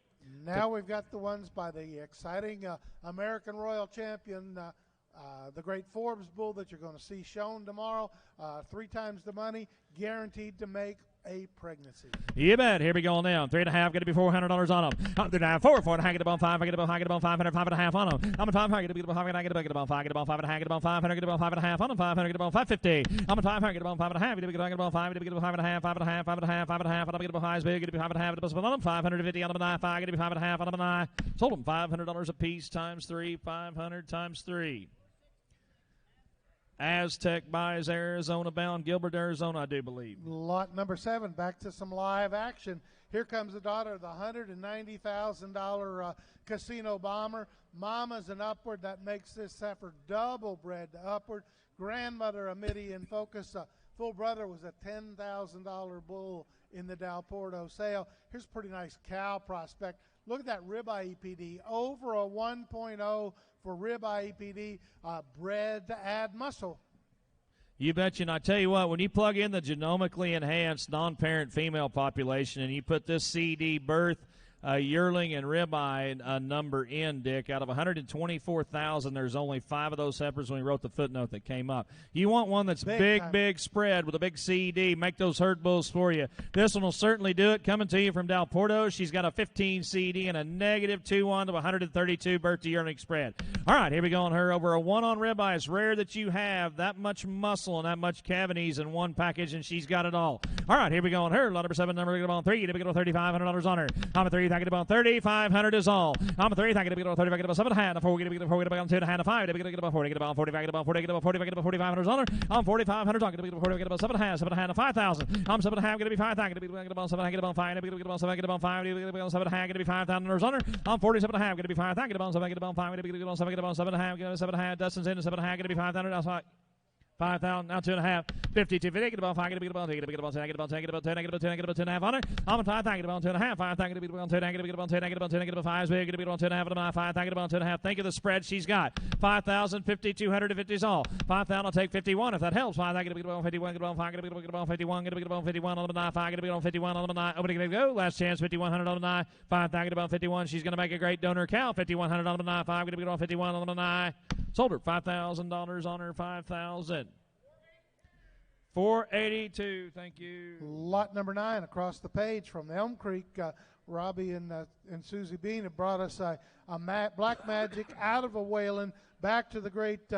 Now we've got the ones by the exciting American Royal Champion, the great Forbes bull that you're going to see shown tomorrow. 3 times the money, guaranteed to make a pregnancy. You bet. Here we go now. 3.5. Going to be $400 on them. I'm 3.5. 4. Get about 5. I get about 5. Get about 500. 5.5 on them. I'm at 500. Get about 5. Get about 5. Get about 5.5. Get about 500. Get about 5.5 on them. 500. Get about 550. I'm at 500. Get about 5.5. Get about 5. Get about 5.5. 5.5. 5.5. 5.5. I'm get about 5 big. Get about 5.5. Get about 550 on them. 5. Get about 5.5 on them. Sold them $500 a piece times 3. 500 times 3. Aztec buys Arizona bound, Gilbert, Arizona, I do believe. Lot number 7, back to some live action. Here comes the daughter of the $190,000 Casino Bomber. Mama's an upward. That makes this heifer double bred to upward. Grandmother, a Midi in focus. Full brother was a $10,000 bull in the Dalporto sale. Here's a pretty nice cow prospect. Look at that ribeye EPD, over a 1.0 for ribeye EPD, bred to add muscle. You betcha. And I tell you what, when you plug in the genomically enhanced non-parent female population and you put this CD birth, yearling, and ribeye number in, Dick, out of 124,000, there's only 5 of those heifers when we wrote the footnote that came up. You want one that's big spread with a big CD, make those herd bulls for you. This one will certainly do it. Coming to you from Dalporto, she's got a 15 CD and a -2 to 132 birth to yearling spread. All right, here we go on her. Over a 1 on ribeye. It's rare that you have that much muscle and that much cavities in one package, and she's got it all. All right, here we go on her. Lot number 7, number on 3. Get about $3,500 on her. I'm at 3,000. thank you about 3,500 is all. I'm a 3, thank you about 30, thank you about 7 and a half. 4, get about 2 and a half, 5, get about 40, get about 40, get about 40, get about 40, get about 4,500 is on. I'm 4,500, talking to 40, get about 7 and a half, 7 and a half, 5,000. I'm 7 and a half, going to be 5, thank you about 7, get about 5, get about 7, get about 5, get about 7 and a half, going to be 5,000 is on. I'm 47 and a half, going to be 5, thank you about 7, get about 5, get about 7, get about 7 and a half, get about 7 and a half. Dustin's in 7 and a half, going to be 5,000. That's 5,000, now 2 and a half, 52, 50, get about 5, get about 10, get about 10, get about 10, get about 10, get about 10, get about 10 and a half on it. I'm a 5, thank you about 2 and a half, 5, thank you about 10, get about 10, get about 10, get about 5, get about 10 and a half, and 5, thank you about 2 and a half. Think of the spread she's got. 5,000, 5,250 is all. 5,000, I'll take 51 if that helps. 5, thank you about 51, get about 5, get about 51, get about 51 on the 9, 5, get about 51 on the 9. Opening to go. Last chance, 5,100 on the 9. 5, thank you about 51. She's going to make a great donor count. 5,100 on the 9, 5, get about 51 on the 9. Sold her $5,000 on her 5,000. 482, thank you. Lot number 9 across the page from Elm Creek. Robbie and Susie Bean have brought us a Black Magic out of a Whalen back to the great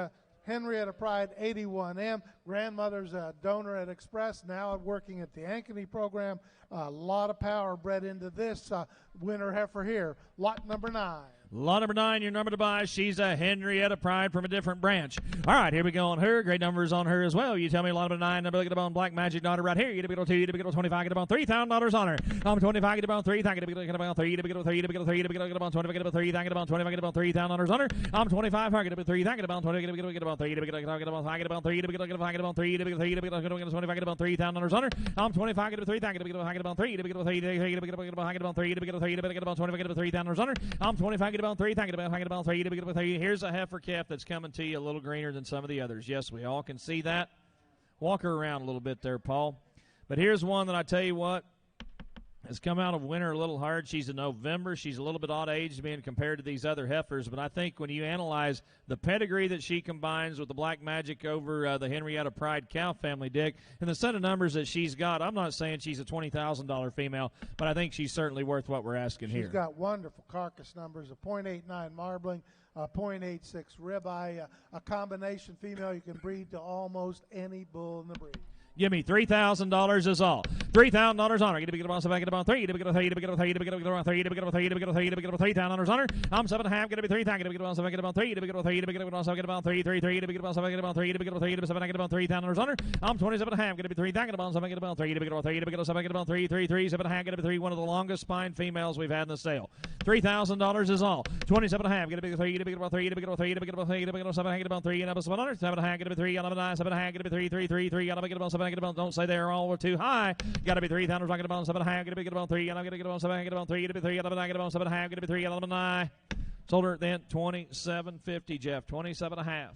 Henrietta Pride 81M. Grandmother's a donor at Express, now working at the Ankeny program. A lot of power bred into this winter heifer here. Lot number 9. Lot number 9, your number to buy. She's a Henrietta Pride from a different branch. All right, here we go on her. Great numbers on her as well. You tell me lot number 9, number get about Black Magic daughter right here. You get about 2, you get about 25, get about $3,000 on her. I'm 25, get about 3, thank you, get about 3, get about 3, get about 3, get about 25, get about 3, thank you, about 25, get about $3,000 on her. I'm 25, get about 3, thank you, about 20, get about 3, get about 5, get about 3, get about 3, get about 3, get about 25, get about $3,000 on her. I'm 25, get about 3, thank you, get about 3, get about 3, get about 3, get about 3, get about 25, get about $3,000 on her. I'm 25, get about 3, thank you, about 3. Here's a heifer calf that's coming to you a little greener than some of the others. Yes, we all can see that. Walk her around a little bit there, Paul. But here's one that I tell you what has come out of winter a little hard. She's in November. She's a little bit odd age being compared to these other heifers, but I think when you analyze the pedigree that she combines with the Black Magic over the Henrietta Pride cow family, Dick, and the set of numbers that she's got, I'm not saying she's a $20,000 female, but I think she's certainly worth what we're asking here. She's got wonderful carcass numbers, a .89 marbling, a .86 ribeye, a combination female you can breed to almost any bull in the breed. Give me $3,000 is all. $3,000 on her. Get about 7, get about 3, get about 3, get about 3, get about 3, get about 3, get about 3, get about $3,000 on her. I'm 7.5, get about 3, get about 7, get about 3, get about 3, get about 7, get about 3, 3, 3, get about 7, get about 3, get about 3, get about 7, get about $3,000 on her. I'm 27.5, get about 3, get about 7, get about 3, get about 3, get about 7, get about 3, 3, 3, 7.5, get about 3. One of the longest spine females we've had in the sale. $3,000 is all. 27.5, get about 3, get about 3, get about 3, get about 3, get about 7, get about 3, and up 700. 7.5, get about 3, and up 9, 7.5, get about 3, 3, 3, 3, and up get about 7, get about. Don't say they're all too high. Got to be 3,000. Get about 7.5. Get about 3, and I'm gonna get about 7. Get about 3. Get about 3. Get about 7.5. Get about 3. Get about 9. Sold her then $27.50. Jeff, 27.5.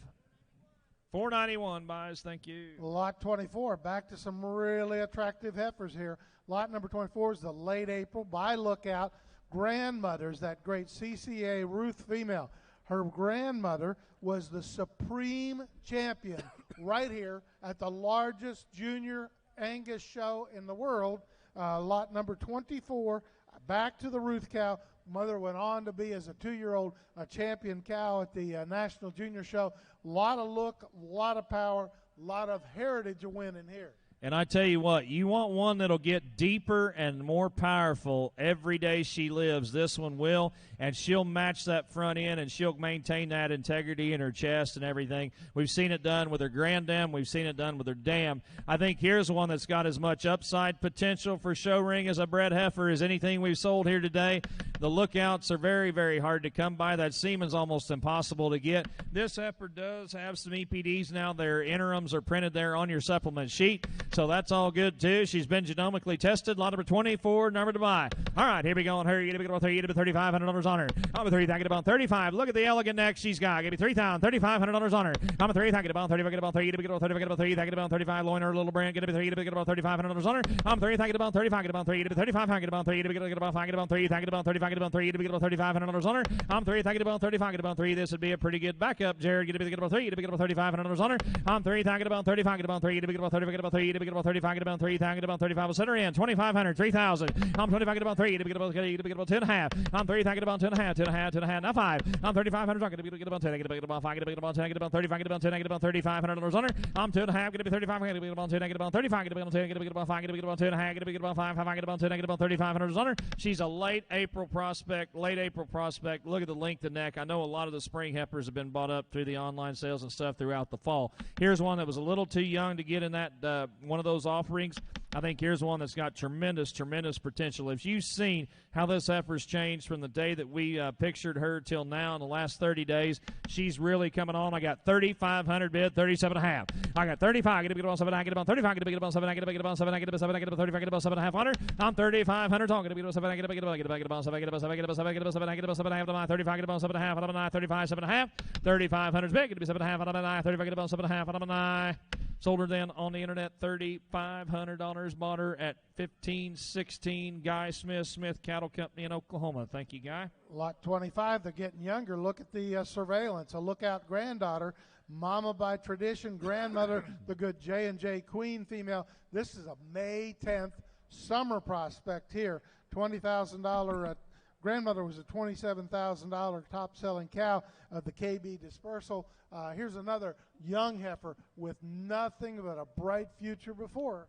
491 buys. Thank you. Lot 24. Back to some really attractive heifers here. Lot number 24 is the late April by Lookout Grandmothers. That great CCA Ruth female. Her grandmother was the supreme champion right here at the largest junior Angus show in the world. Lot number 24, back to the Ruth cow. Mother went on to be, as a 2-year-old, a champion cow at the National Junior Show. A lot of look, a lot of power, a lot of heritage to win in here. And I tell you what, you want one that'll get deeper and more powerful every day she lives. This one will, and she'll match that front end, and she'll maintain that integrity in her chest and everything. We've seen it done with her Grand Dam. We've seen it done with her Dam. I think here's one that's got as much upside potential for show ring as a bred heifer as anything we've sold here today. The Lookouts are very, very hard to come by. That semen's almost impossible to get. This heifer does have some EPDs now. Their interims are printed there on your supplement sheet. So that's all good, too. She's been genomically tested. Lot number 24, number to buy. All right, here we go on her. You get about $3,500 on her. I'm a 3, thank you, about 35. Look at the elegant neck she's got. Give me $3,500 on her. I'm a 3, thank you, about 30. Get about 3, get about 30, get about 3, thank you, about 35. Loiner, little brand. Get about 3, get about $3,500 on her. I'm 3, thank you, about 35. Get about 3, get about 35. Get about 3, get about 5, get about 3, thank you, about 35. Get about 3, get about $3,500 on her. I'm 3, thank you, about 35. Get about 3. This would be a pretty good backup, Jared. Get about 3, get about $3,500 on her. I'm 3, thank you, about 35. Get about 3, get about 30. Get about 3, get to get about 35, get about 3, get about 35, will center in, 2,500, 3,000. I'm 25, get about 3, to get about 2.5. I'm 3, get about 2.5, now 5. I'm 3,500, get about 10, get about 5, get about 10, get about 35, get about 10, get about $3,500 under. I'm 2.5, get about 35, get about 10, get about 35, get about 10, get about 5, get about 2.5, get about 5, get about 10, get about $3,500 under. She's a late April prospect. Look at the length of neck. I know a lot of the spring heifers have been bought up through the online sales and stuff throughout the fall. Here's one that was a little too young to get in that one of those offerings. I think here's one that's got tremendous potential. If you've seen how this heifer's changed from the day that we pictured her till now in the last 30 days, she's really coming on. I got 3,500 bid, 37.5. I got 35. Get about 7. I get about 35. Get about 7. I get about 7. I get about 7. I get about 35. Get about 7.5 under. I'm 3,500 talking. Get about 7. I get about 7. Get about 7. Get about 7. Get about 7. Get about 7. I get about 7.5 to my 35. Get about 7.5. I'm an 35. 7.5. 3,500 big. Get about 7.5. I'm an 35. Get about 7.5. I'm an Sold her then on the internet, $3,500. Bought her at $1,516. Guy Smith Cattle Company in Oklahoma. Thank you, Guy. Lot 25, they're getting younger. Look at the surveillance. A lookout granddaughter, mama by tradition, grandmother, the good J&J Queen female. This is a May 10th summer prospect here. $20,000 grandmother was a $27,000 top-selling cow of the KB dispersal. Here's another young heifer with nothing but a bright future before her.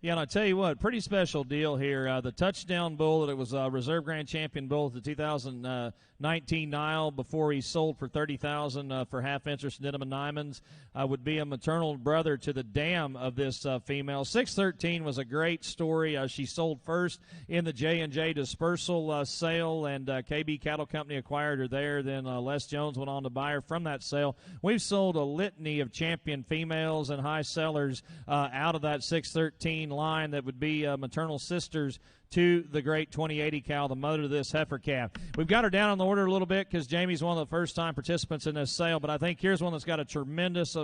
Yeah, and I tell you what, pretty special deal here. The touchdown bull that it was Reserve Grand Champion bull at the 2019 Nile before he sold for $30,000 for half interest in Denim and Nyman's would be a maternal brother to the dam of this female. 613 was a great story. She sold first in the J&J dispersal sale, and KB Cattle Company acquired her there. Then Les Jones went on to buy her from that sale. We've sold a litany of champion females and high sellers out of that 613 line that would be maternal sisters to the great 2080 cow, the mother of this heifer calf. We've got her down on the order a little bit because Jamie's one of the first-time participants in this sale, but I think here's one that's got a tremendous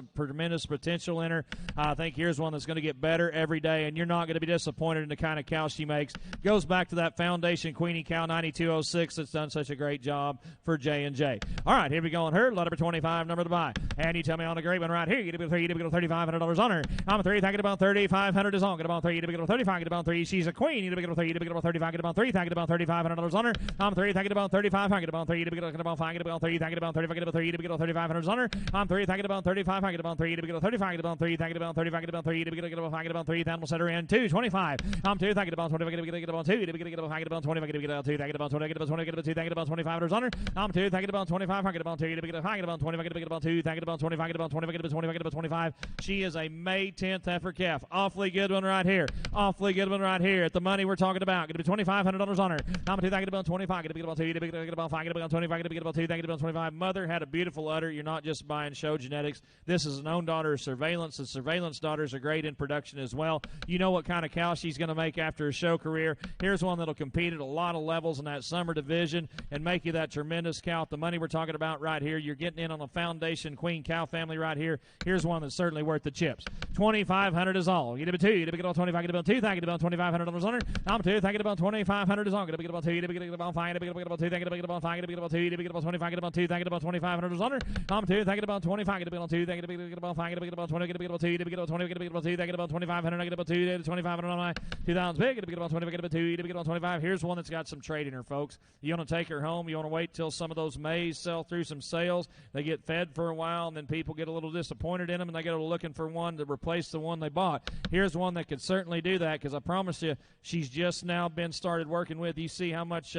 potential in her. I think here's one that's going to get better every day, and you're not going to be disappointed in the kind of cow she makes. Goes back to that foundation Queenie cow 9206 that's done such a great job for J&J. All right, here we go on her. Lot number 25, number to buy. And you tell me on the great one right here. You get about $3,500 on her. I'm a 3, get about 3,500 is on. Get about 3, get about 35, get about 3. She's a queen. You get about 3, get about 35, get about 3, get about $3,500 on her. I'm 3, get about 35, get about 3, get about 5, get about 3, get about 35, get about 3, get about $3,500 on her. I'm 3, get about 35, get about 3, get about 35, get about 3, get about 35, get about 3, get about 5, get about 3. Then we'll set her in 225. I'm 2, get about 20, get about 2, get about 5, get about 20, get about 2, get about 20, get about 20, get about 2, get about $2,500 on her. I'm 2, get about 25, get about 2, get about 5, get about 20, get about 2, get about 25, get about 20, get about 20, get about 25. She is a May 10th heifer calf. Awfully good one right here. Awfully good one right here at the money we're talking about. Going to be $2,500 on her. I'm going to get about 25. Get about 2. Get about 5. Get about 25. Get about 2. Get about 25. Mother had a beautiful udder. You're not just buying show genetics. This is an own daughter of surveillance. The surveillance daughters are great in production as well. You know what kind of cow she's going to make after a show career. Here's one that'll compete at a lot of levels in that summer division and make you that tremendous cow. At the money we're talking about right here, you're getting in on a foundation queen cow family right here. Here's one that's certainly worth the chips. 2,500 is all. Get about 2. Get about 25. Get about 2. Get about $2,500 on her. I'm 2. Get about 2,500 is on. Get about 2. Get about 5. Get about 2. Get about 5. Get about 2. Get about 25. Get about 2. Get about $2,500 on her. I'm 2. Get about 25. Get about 2. Get about 5. Get about 20. Get about 2. Get about 20. Get about 2. Get about 2,500. Get about 2. Get 2,500 on my 2,000 big. Get about 20. Get about 2. Get about 25. Here's one that's got some trade in her, folks. You want to take her home. You want to wait till some of those Mays sell through some sales. They get fed for a while, and then people get a little disappointed in them, and they go looking for one to replace the one they bought. Here's one that could certainly do that because I promise you, she's just now been started working with. You see how much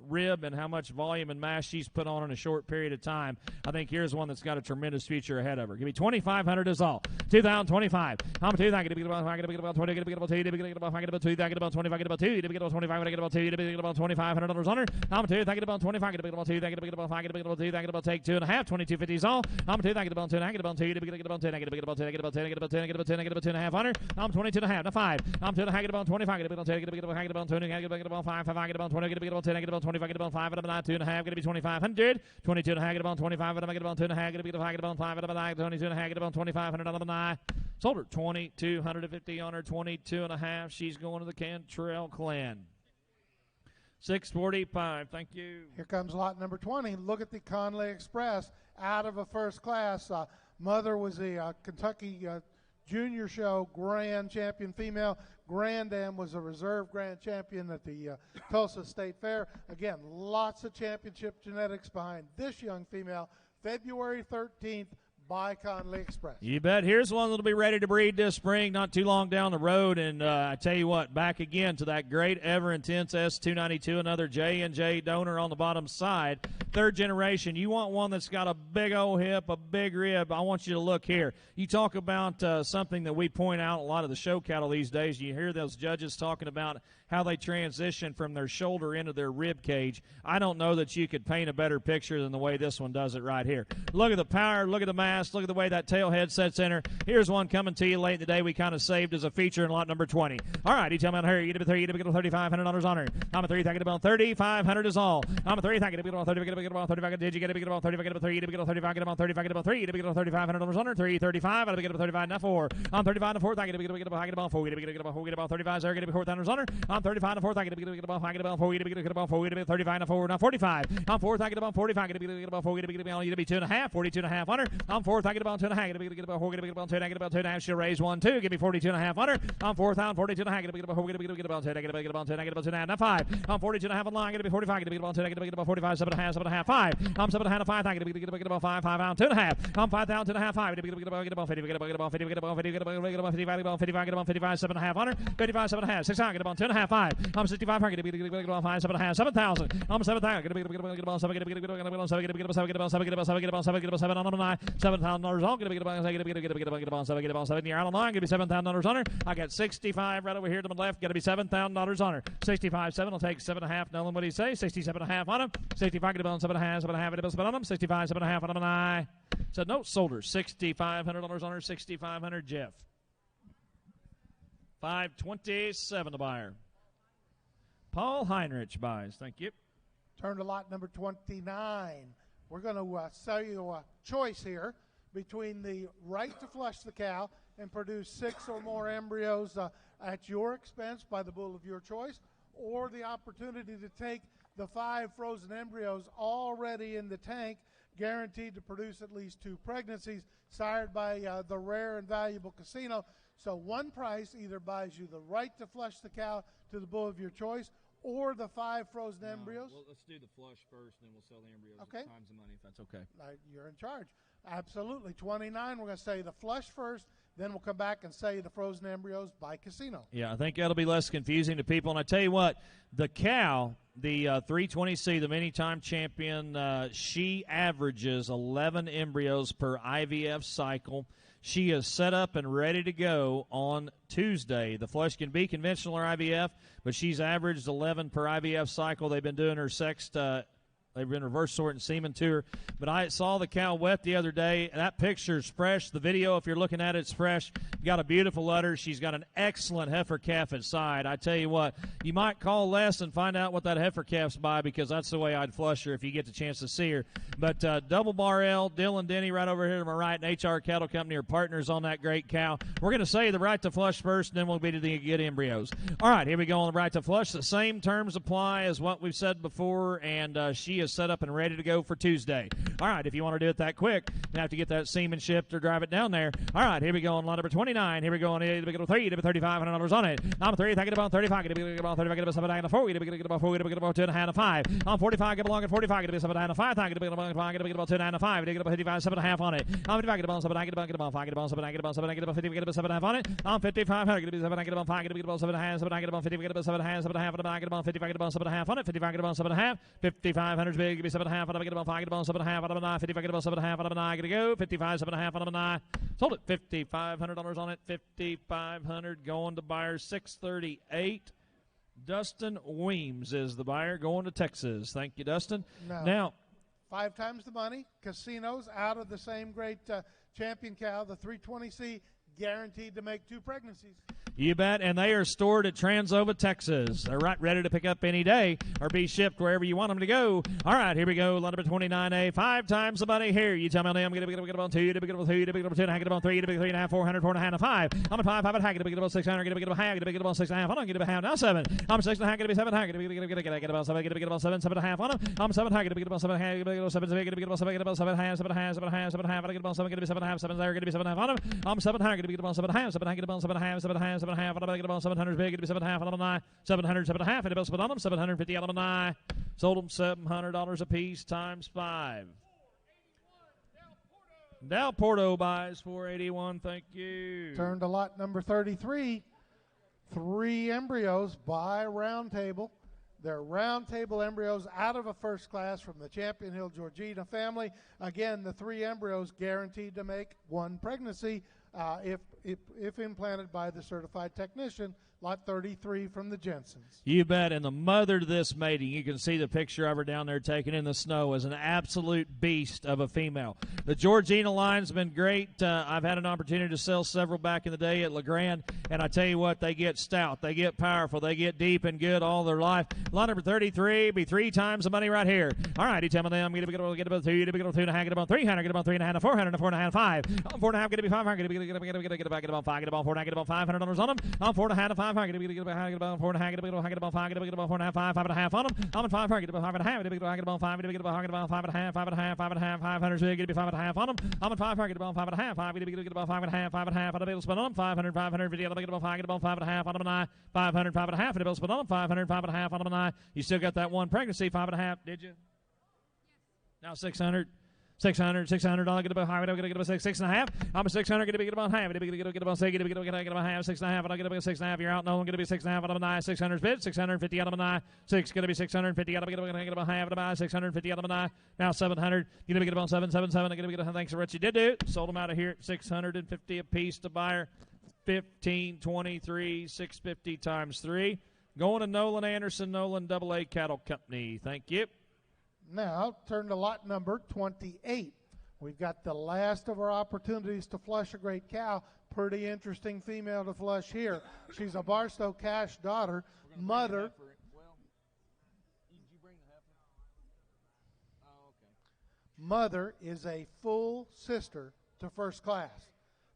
rib and how much volume and mass she's put on in a short period of time. I think here's one that's got a tremendous future ahead of her. Give me 2,500 is all. 2,025. I'm 2. Get about 5. Get about 20. Get about 2. Get about 5. Get about 2. Get about 25. Get about 2. Get about 25. Get about 2. Get about $2,500 on her. I'm 2. Get about 25. Get about 2. Get about 5. Get about 2. Get about take 2.5. 2250 is all. I'm 2. Get about 2. Get about 2. Get about 10. Get about 10. Get about 10. Get about 10. Get about 10. Get about 10.5 on her. I'm 22.5. Now 5. I'm 2. Get about 25. Get about 10. Get about 20. Get about 5. Get about 20. Get about 10. Get about 25. Get about 5. 2.5, going to be 2,500. 22.5, get about 25, get about 2.5, get about 5, get about 22.5, get about 2,500. Sold her 2,250 on her, 22.5. She's going to the Cantrell clan. 645. Thank you. Here comes lot number 20. Look at the Conley Express out of a first class. Mother was a Kentucky Junior Show Grand Champion female. Grand Am was a reserve Grand Champion at the Tulsa State Fair. Again, lots of championship genetics behind this young female. February 13th by Conley Express. You bet. Here's one that'll be ready to breed this spring, not too long down the road. And I tell you what, back again to that great Ever Intense S292, another J&J donor on the bottom side. Third generation. You want one that's got a big old hip, a big rib. I want you to look here. You talk about something that we point out a lot of the show cattle these days. You hear those judges talking about how they transition from their shoulder into their rib cage. I don't know that you could paint a better picture than the way this one does it right here. Look at the power, look at the mass, look at the way that tail head sets in her. Here's one coming to you late in the day we kind of saved as a feature in lot number 20. All right, you tell me on her. You get a $3, you get a $3,500 on her. I'm a 3, thank you about $3,500 is all. I'm a 3, thank you about 30, get about 35. Did you get a big about 30, get about 3, get about 35, get about 35, get about 3, get about $3,500 on her. 335, I'll get about 35 now 4. I'm 35 to 4, thank you get about 4, get about 4, get about 35, there, get about $4,000 on her. I'm 35 to 4, thank you get about 5, get about 4, get about 4, get 35 to 4, now 45. I'm 4, thank you about 45, get about 4, get about 2.5, 42.5 on her. I'm 4, thank you about 2.5, get about 4, get about 2, get about 2.5. She'll raise 1, 2, give me 42.5 on her. I'm 4,000, 42.5, get about 4, get about 2, get about 2, get about 2.5, now 5. I'm 42.5 on line, get me 45, get about 2, get about 45, 7.5, 7.5, 5. I'm 7.5 to 5, thank you get about 5, 5 out 2.5. I'm 5,000 2.5, 5. Get about 50, get about 50, get about 50, get about 55, get about 55, get about 55, 7.5 on her. 55, 7.5, 600, get about 2.5, 5. I'm 6500, get about 5, 7.5, 7,000. I'm 7,000, get about 7, get about 7, get about 7, get about 7, get about 7, get about 7, get about 7 on 9, $7,000 all. Get about 7 year out on line. Give me $7,000 on her. I got 65 right over here to the left. Got to be $7,000 on her. 65, 7. I'll take 7.5. Nolan, what do you say? 67.5 on him. 65, get about 7.5, 7.5, get about 7 on him. 65, 7.5 on him. And I said no, sold her. $6,500 on her. 6,500, Jeff. 527 to buyer. Paul Heinrich buys. Thank you. Turn to lot number 29. We're going to sell you a choice here between the right to flush the cow and produce 6 or more embryos at your expense by the bull of your choice, or the opportunity to take the 5 frozen embryos already in the tank, guaranteed to produce at least 2 pregnancies, sired by the rare and valuable Casino. So one price either buys you the right to flush the cow to the bull of your choice, or the 5 frozen embryos. Well, let's do the flush first, and then we'll sell the embryos. Okay. Times the money, if that's okay. You're in charge. Absolutely. 29, we're going to say the flush first, then we'll come back and say the frozen embryos by Casino. Yeah, I think that'll be less confusing to people. And I tell you what, the cow, the 320C, the many-time champion, she averages 11 embryos per IVF cycle. She is set up and ready to go on Tuesday. The flush can be conventional or IVF, but she's averaged 11 per IVF cycle. They've been doing her sexed. They've been reverse sorting semen to her. But I saw the cow wet the other day. That picture's fresh. The video, if you're looking at it, it's fresh. Got a beautiful udder. She's got an excellent heifer calf inside. I tell you what, you might call Les and find out what that heifer calf's by, because that's the way I'd flush her if you get the chance to see her. But Double Bar L, Dylan Denny right over here to my right, and HR Cattle Company are partners on that great cow. We're going to say the right to flush first, and then we'll be to the get embryos. All right, here we go on the right to flush. The same terms apply as what we've said before, and she is set up and ready to go for Tuesday. All right, if you want to do it that quick, you have to get that semen shipped or drive it down there. All right, here we go on lot number 29. Here we go on $3,500 on it. I'm 3, I get about 35, get about 35, get about 7, I get 4, get about 4, get about 2.5 to 5. I'm 45, get along at 45, get about 7 to 5, get about 5, get about 2 to 5, get about 55, 7.5 on it. I'm 55, get about 7, I get about 5, get about 7, I get about 7, I get about 50, get about 7.5 on it. I'm 55, get about 7, I get about 5, get about 7.5, 7, I get about 50, get about 7.5, 7.5, I get about 55, get about 7.5 on it. 55, get about 7.5, 5,500 big, give me 7.5, I get about 5, get about 7.5 out of an eye. 55, get about 7.5 out of an eye. Get to go. 55, 7.5 out of an eye. Sold it. $5,500 on it. 5,500 going to buyer. 638. Dustin Weems is the buyer going to Texas. Thank you, Dustin. Now 5 times the money. Casinos out of the same great champion cow, the 320C, guaranteed to make 2 pregnancies. You bet, and they are stored at Transova, Texas. They're right ready to pick up any day or be shipped wherever you want them to go. All right, here we go. Lot number 29A. 5 times the money here. You tell me I'm going to get up on 2, to pick up on 2, to pick up on 2, to hang it on 3, to pick up 3.5, 400, 4.5, 5. I'm at 5, 5 at hang, to pick up on 600, to pick up a hang, to pick up on 6.5. I'm going to get a half now 7. I'm 6 and a hang, to be 7 hang, to get about 7, to pick up on 7, 7.5 on them. I'm 7 hang, to pick up on 7 hang, to pick up on 7, to pick up on 7, to pick up on 7 hang, 7 hang, 7 hang, 7 hang, to get about 7, to be 7.5, 7 there, to be 7.5 on them. I'm 7 hang, to pick up on 7 hang, 7 hang, to pick up on 7 hang, 7 hang, 7 hang, to pick up on 700 big, to be 7.5 on them 9, 700, 7.5, and about on them 750 on them 9. Sold them $700 a piece times 5. Del Porto buys 481. Thank you. Turn to lot number 33. 3 embryos by Round Table. They're Round Table embryos out of a first class from the Champion Hill Georgina family. Again, the 3 embryos guaranteed to make 1 pregnancy if implanted by the certified technician. Lot 33 from the Jensens. You bet. And the mother to this mating, you can see the picture of her down there taken in the snow, is an absolute beast of a female. The Georgina line's been great. I've had an opportunity to sell several back in the day at LeGrand, and I tell you what, they get stout, they get powerful, they get deep and good all their life. Lot number 33 be 3 times the money right here. All right, you tell me I'm going to get about 2, to get about 2 and a half, get about 300, get about 3.5, 400, 4.5, 5. I'm 4.5, going to be 500, get about 5, get about 4, get about $500 on them. I'm 4.5 to 500, get about 4.5, get about 5, get about 4.5, 5.5 on them. I'm at 500, get about 5.5, get about 5, get about 5.5, 5.5, 500, get about 5.5 on them. I'm at 500, get about 5.5, 5, get about 5.5, 5.5, I'll be able to spend on them 500, 550, I'll get about 5, get about 5.5 on them 9, 500, 5.5, and able to spend on them 500, 5.5 on them 9. You still got that 1 pregnancy 5.5, did you? Now 600. $600, I'll get about high, I'll get about 6.5. I'm a 600, get about half, get about 6, get about half, 6.5, and I'll get about 6.5. You're out, no, I'm going to be 6.5 out of a 9, 600 bid, 650 out of a 9, 6, going to be 650 out of a get about half out of a 9, 650 out of a 9. Now 700, you're going to get about 777, I'm going to get thanks for what you did do. Sold them out of here at 650 a piece to buyer, 1523, 650 times 3. Going to Nolan Anderson, Nolan AA Cattle Company. Thank you. Now, turn to lot number 28. We've got the last of our opportunities to flush a great cow. Pretty interesting female to flush here. She's a Barstow Cash daughter. Mother. Mother is a full sister to first class.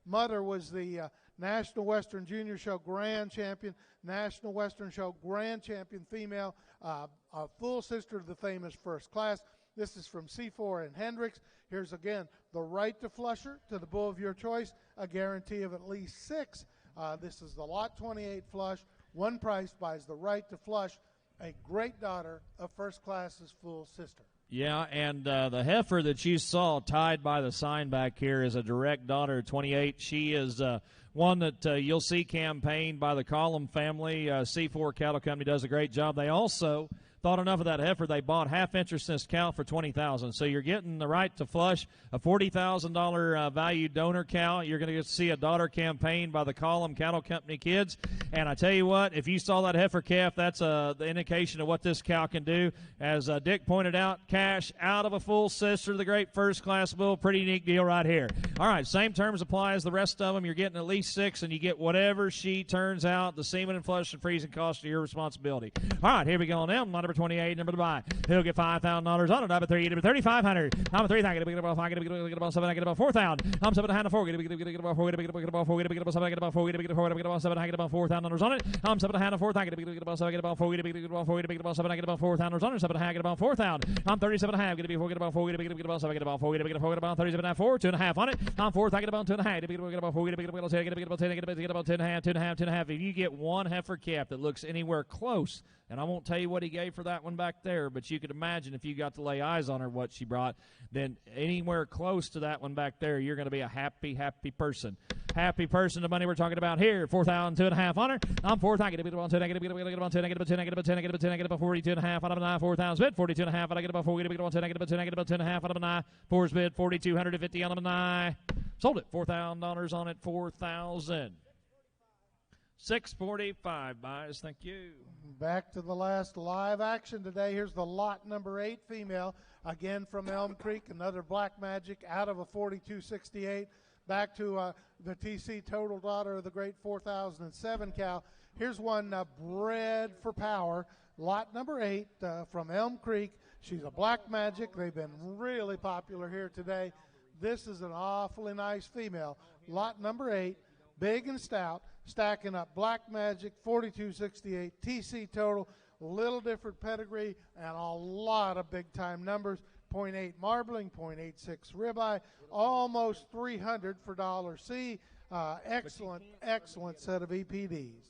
Mother was the National Western Junior Show Grand Champion, National Western Show Grand Champion female, a full sister to the famous first class. This is from C4 and Hendricks. Here's again the right to flusher to the bull of your choice, a guarantee of at least 6. This is the lot 28 flush. 1 price buys the right to flush a great daughter of first class's full sister. Yeah, and the heifer that you saw tied by the sign back here is a direct daughter of 28. She is one that you'll see campaigned by the Collum family. C4 Cattle Company does a great job. They also thought enough of that heifer, they bought half interest in this cow for $20,000. So you're getting the right to flush a $40,000 value donor cow. You're going to get to see a daughter campaign by the Collum Cattle Company kids. And I tell you what, if you saw that heifer calf, that's the indication of what this cow can do. As Dick pointed out, cash out of a full sister, the great first-class bull. Pretty unique deal right here. All right, same terms apply as the rest of them. You're getting at least 6, and you get whatever she turns out. The semen and flush and freezing costs are your responsibility. All right, here we go on them. Number 28, number to buy. He'll get $5,000 on it. I'm at 3, number 3,500. I'm at 3,000. Get about 5, get about 7, get about 4,000. I'm 7 and 4. Get about 4, get about 4, get about 7, get about 4, get about 7, get about $4,000 on it. I'm 7 and 4. Get about 7, get about 4, get about 4, get about 7, get about $4,000 on it. 7 and get about 4,000. I'm 37 and get about 4, get about 7, get about 4, get about 37 and 4, 2.5 on it. I'm 4, get about 2.5. Get about 4, get about 10, get about 10, get about 10.5, 2.5. If you get one heifer calf that looks anywhere close, and I won't tell you what he gave for that one back there, but you could imagine if you got to lay eyes on her, what she brought, then anywhere close to that one back there, you're going to be a happy, happy person. Happy person, the money we're talking about here, 4,000, 2.5 on her. I'm 4,000, get about 10, get about 10, get about 10, get about 10, get about 10, get about 42.5 out of a 9, 4,000 bid, 42.5, I get about 4, get about 10, get about 10, get about 10.5 out of a 9, 4's bid, 4,250 out of a 9. Sold it, $4,000 on it, 4,000. 645 buys. Thank you. Back to the last live action today. Here's the lot number 8 female, again from Elm Creek, another Black Magic out of a 4268. back to the TC Total daughter of the great 4007 cow. Here's one bred for power, lot number 8 from Elm Creek. She's a Black Magic. They've been really popular here today. This is an awfully nice female. Lot number 8, big and stout, stacking up Black Magic, 4268, TC Total, little different pedigree, and a lot of big-time numbers. 0.8 marbling, 0.86 ribeye, almost 300 for $C. Excellent set of EPDs.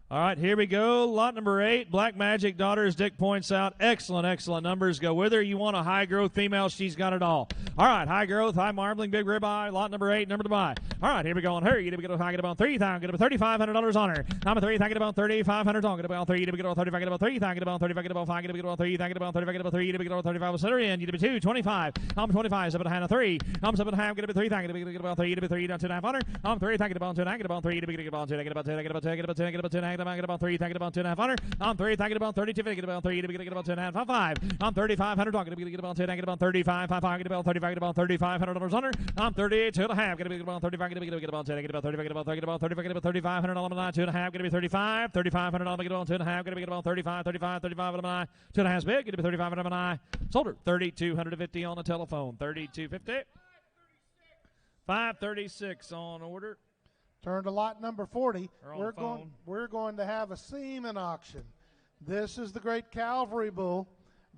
All right, here we go. Lot number 8, Black Magic Daughter, as Dick points out. Excellent numbers. Go with her. You want a high-growth female, she's got it all. All right, high growth, high marbling, big ribeye. Lot number 8, number to buy. All right, here we go on her. You get a high, get about $3,000, get about $3,500 on her. Number 3, get about $3,500 on, get about 3, get about 35, get about 3, get about 35, get about 5, get about 3, get about 35, get about 3, get about 35, center in, you get 2, 25. I'm 25, 7.5, 3. I'm 7.5, get about 3, get about 3, get about 3, down 2.5 on her. I'm 3, get about 2, get about 3, get about 2, get about 2, get about 2, get about 2, get about 2, get about 3, get about 2.5 on her. I'm 3, get about 32, get about 3, get about 2.5, 5. I'm 3,500, get about 2, get about 35, 5, get about 35, get about $3,500 on her. I'm 38, 2.5, get about 35, get about 10, get about 30, get about 30, get about 35, get about $3,500 on 2.5, get about 35, $3,500, get about 2.5, get about 35, 35 on 2.5 is big, get about 35 on sold her 3,250 on the telephone, 3,250. 536 on order. Turn to lot number 40. We're going to have a semen auction. This is the great Calvary Bull,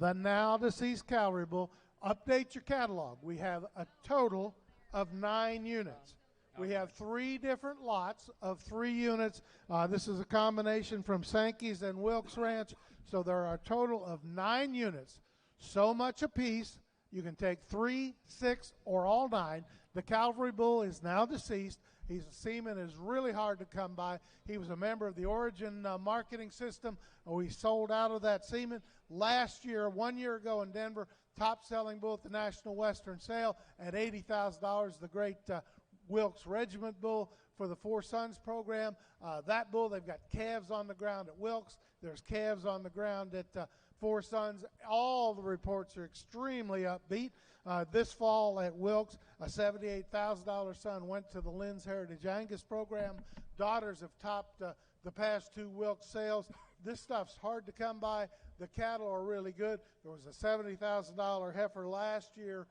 the now deceased Calvary Bull. Update your catalog. We have a total of 9 units. We have 3 different lots of 3 units. This is a combination from Sankey's and Wilkes Ranch, so there are a total of 9 units. So much apiece. You can take 3, 6, or all 9. The Calvary Bull is now deceased. He's a seaman, is really hard to come by. He was a member of the Origin marketing system. We sold out of that seaman. Last year, 1 year ago in Denver, top-selling bull at the National Western Sale at $80,000, the great Wilkes Regiment Bull for the Four Sons program. That bull, they've got calves on the ground at Wilkes. There's calves on the ground at Four Sons. All the reports are extremely upbeat. This fall at Wilkes, a $78,000 son went to the Lynn's Heritage Angus program. Daughters have topped the past 2 Wilkes sales. This stuff's hard to come by. The cattle are really good. There was a $70,000 heifer last year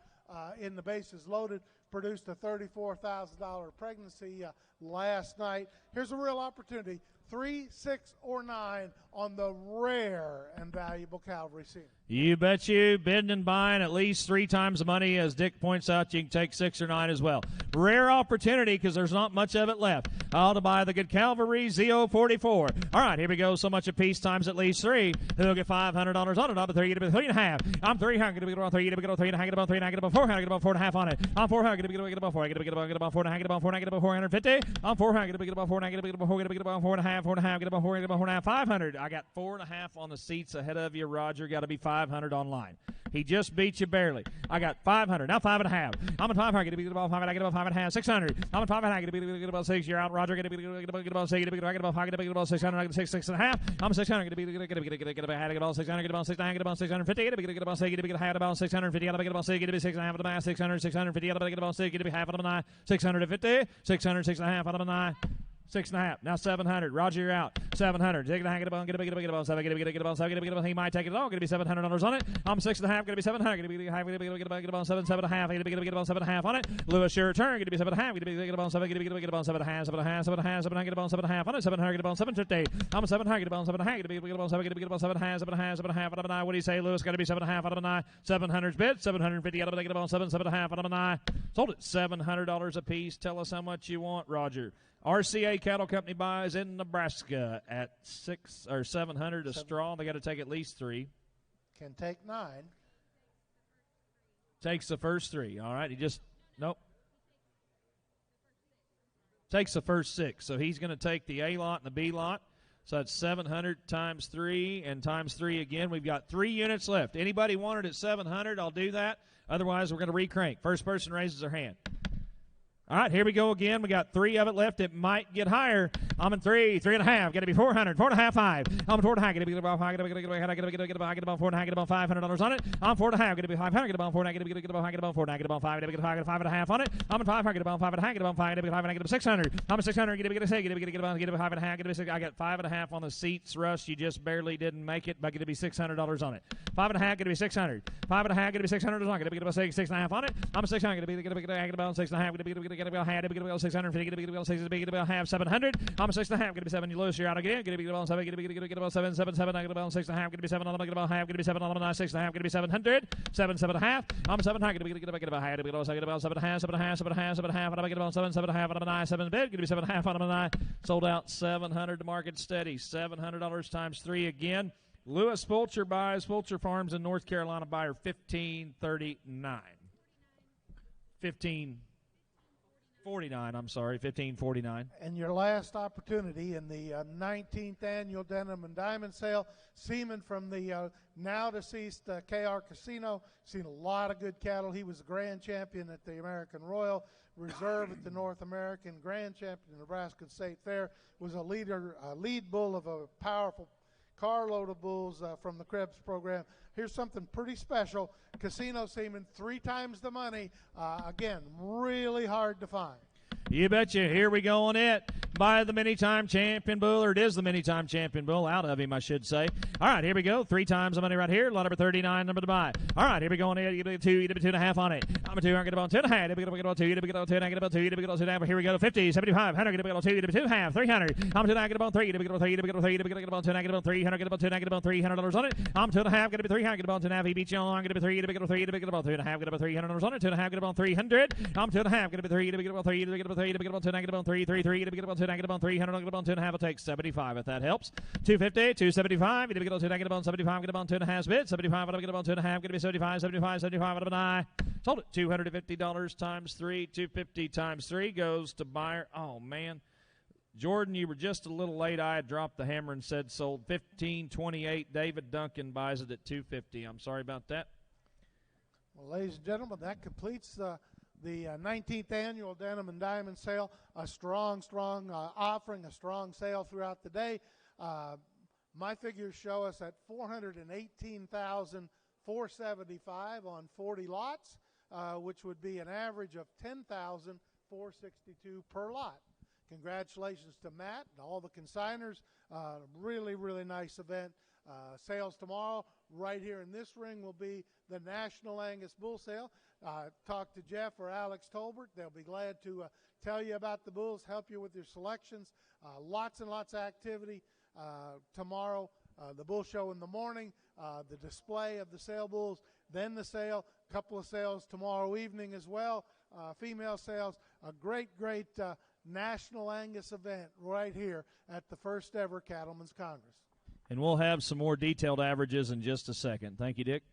in the bases loaded, produced a $34,000 pregnancy last night. Here's a real opportunity. 3, 6, or 9 on the rare and valuable Calvary semen. You bet you. Bidding and buying at least 3 times the money. As Dick points out, you can take 6 or 9 as well. Rare opportunity because there's not much of it left. All to buy the good Calvary ZO44. All right, here we go. So much a piece times at least 3. They'll get $500 on it. I'm 3, get about 3.5. I'm 300, get about 3, get about 3, get about 3, get about 400, get about 4.5 on it. I'm 400, get about 4, get about 4, get about 4, get about 450. I'm 400, get about 4, get about 4, get about 4.5, 4.5, get about 4, get about 4.5, 500. I got 4.5 on the seats ahead of you, Roger. Got to be 500 online. He just beat you barely. I got 500. Now 5.5. I'm at 500. Get about 5. I get about 5.5. 600. I'm at 500. Get about 6. You're out, Roger. Get about 6. Get about 5. Get about 600. I get 6, 6.5. I'm 600. Get about 600. Get about 6. Get about 650. Get about 6. Get about 650. Get about 6. Get about 6.5 out of my 600. 650. Get about 6. Get about half out of my 650. 600. 6.5 out of my 6.5. Now 700. Roger, you're out. 700. Take it. Get about 7. Get about 7. Get about. He might take it all. Going to be $700 on it. I'm 6.5. Going to be 700. Going to be half. Get about 7. 7.5. Going to be about 7.5 on it. Lewis, your return. Going to be 7.5. Going to be get about 7. Get about 7.5. 7.5. 7.5. Get about 7.5 on it. 700. Get about 750. I'm 700. Get about 7.5. Going to be get about 7. Get about 7.5. 7.5 out of an eye. What do you say, Lewis? Got to be 7.5 out of an eye. 700's bid. 750 out of get about 7. 7.5 out of an eye. Sold it $700 a piece. Tell us how much you want, Roger. RCA Cattle Company buys in Nebraska at 6 or 700 a straw. They got to take at least 3. Can take 9. Takes the first 3. All right. He just nope. Takes the first 6. So he's going to take the A lot and the B lot. So that's 700 times 3 and times 3 again. We've got 3 units left. Anybody want it at 700? I'll do that. Otherwise, we're going to recrank. First person raises their hand. All right, here we go again. We got 3 of it left. It might get higher. I'm in 3, 3.5. Got to be 400, 4.5, 5. I'm in 4.5. Got to be about 5. Got to get about 4.5. Get about $500 on it. I'm 4.5. Got to be 500. Get about 4. Get about 4. Get about 5. Get about 5.5 on it. I'm in 500. Get about 5.5. Get about 5. Get about 5. Get about 600. I'm at 600. Get about 5.5. Get about 6. I got 5.5 on the seats. Russ, you just barely didn't make it, but get to be $600 on it. 5.5. Got to be 600. 5.5. Got to be $600 on it. Got to be about 6.5 on it. I'm at 600. Get about 6.5. Get about half. Get about 650. Get about 6. Get about half. 700. I'm at 6.5. Get to be 7. You lose. You're out again. Get about 7. Get about 7. 7. I get about 6.5. Get to be 7. Get about half. Get to be 7. 6.5. Get to be 700. 7.5. I'm at 700. Get about half. Get about 7.5. 7.5. I get about 7.5. I'm at 9. 7 bid. Get to be 7.5. I'm at 9. Sold out 700 to market steady. $700 times 3 again. Lewis Fulcher buys. Fulcher Farms in North Carolina buyer 1539. 1549. I'm sorry, 1549. And your last opportunity in the 19th annual Denim and Diamond Sale. Seaman from the now deceased KR Casino. Seen a lot of good cattle. He was the grand champion at the American Royal Reserve at the North American, grand champion at the Nebraska State Fair. Was a lead bull of a powerful carload of bulls from the Krebs program. Here's something pretty special. Casino Seaman, 3 times the money. Again, really hard to find. You betcha. Here we go on it. By the many-time champion bull, or it is the many-time champion bull. Out of him, I should say. All right, here we go. 3 times the money right here. Lot number 39, number to buy. All right, here we go on it. You get 2, you get 2.5 on it. I'm a 2, I get about 2.5. You get about 2, you get about 2, I get about 2, you get about 2.5. Here we go. 50, 75, 100, get about 2, you get 2.5, 300. I'm 2, I get about 3, you get about 3, you get about 3, you get about 2, I get about 300, get about 2, I get about $300 on it. I'm 2.5, get about 300, get about 2.5. He beats you on, get about 3, you get about 3, you get about 2.5, get about $300 on it. 2.5, get about 300. I'm 2.5, get about 3, you get about 3, you get about 3, you get about 2, I get about 3, 3, 3, get about 2, I get about 300, get about 2.5. I'll take 75 if that helps. 250, 275. Get about 2, I get about 75, get about 2.5 bid. 75, I get about 2.5, get to be 75, 75, 75 out of an eye. Sold it. $250 times 3, 250 times 3 goes to buyer. Oh man, Jordan, you were just a little late. I had dropped the hammer and said sold. 1528. David Duncan buys it at 250. I'm sorry about that. Well, ladies and gentlemen, that completes the 19th annual Denim and Diamond Sale. A strong offering, a strong sale throughout the day. My figures show us at $418,475 on 40 lots, which would be an average of $10,462 per lot. Congratulations to Matt and all the consigners. Really, really nice event. Sales tomorrow right here in this ring will be the National Angus Bull Sale. Talk to Jeff or Alex Tolbert. They'll be glad to tell you about the bulls, help you with your selections. Lots and lots of activity tomorrow. The bull show in the morning, the display of the sale bulls, then the sale, a couple of sales tomorrow evening as well, female sales. A great National Angus event right here at the first ever Cattlemen's Congress. And we'll have some more detailed averages in just a second. Thank you, Dick.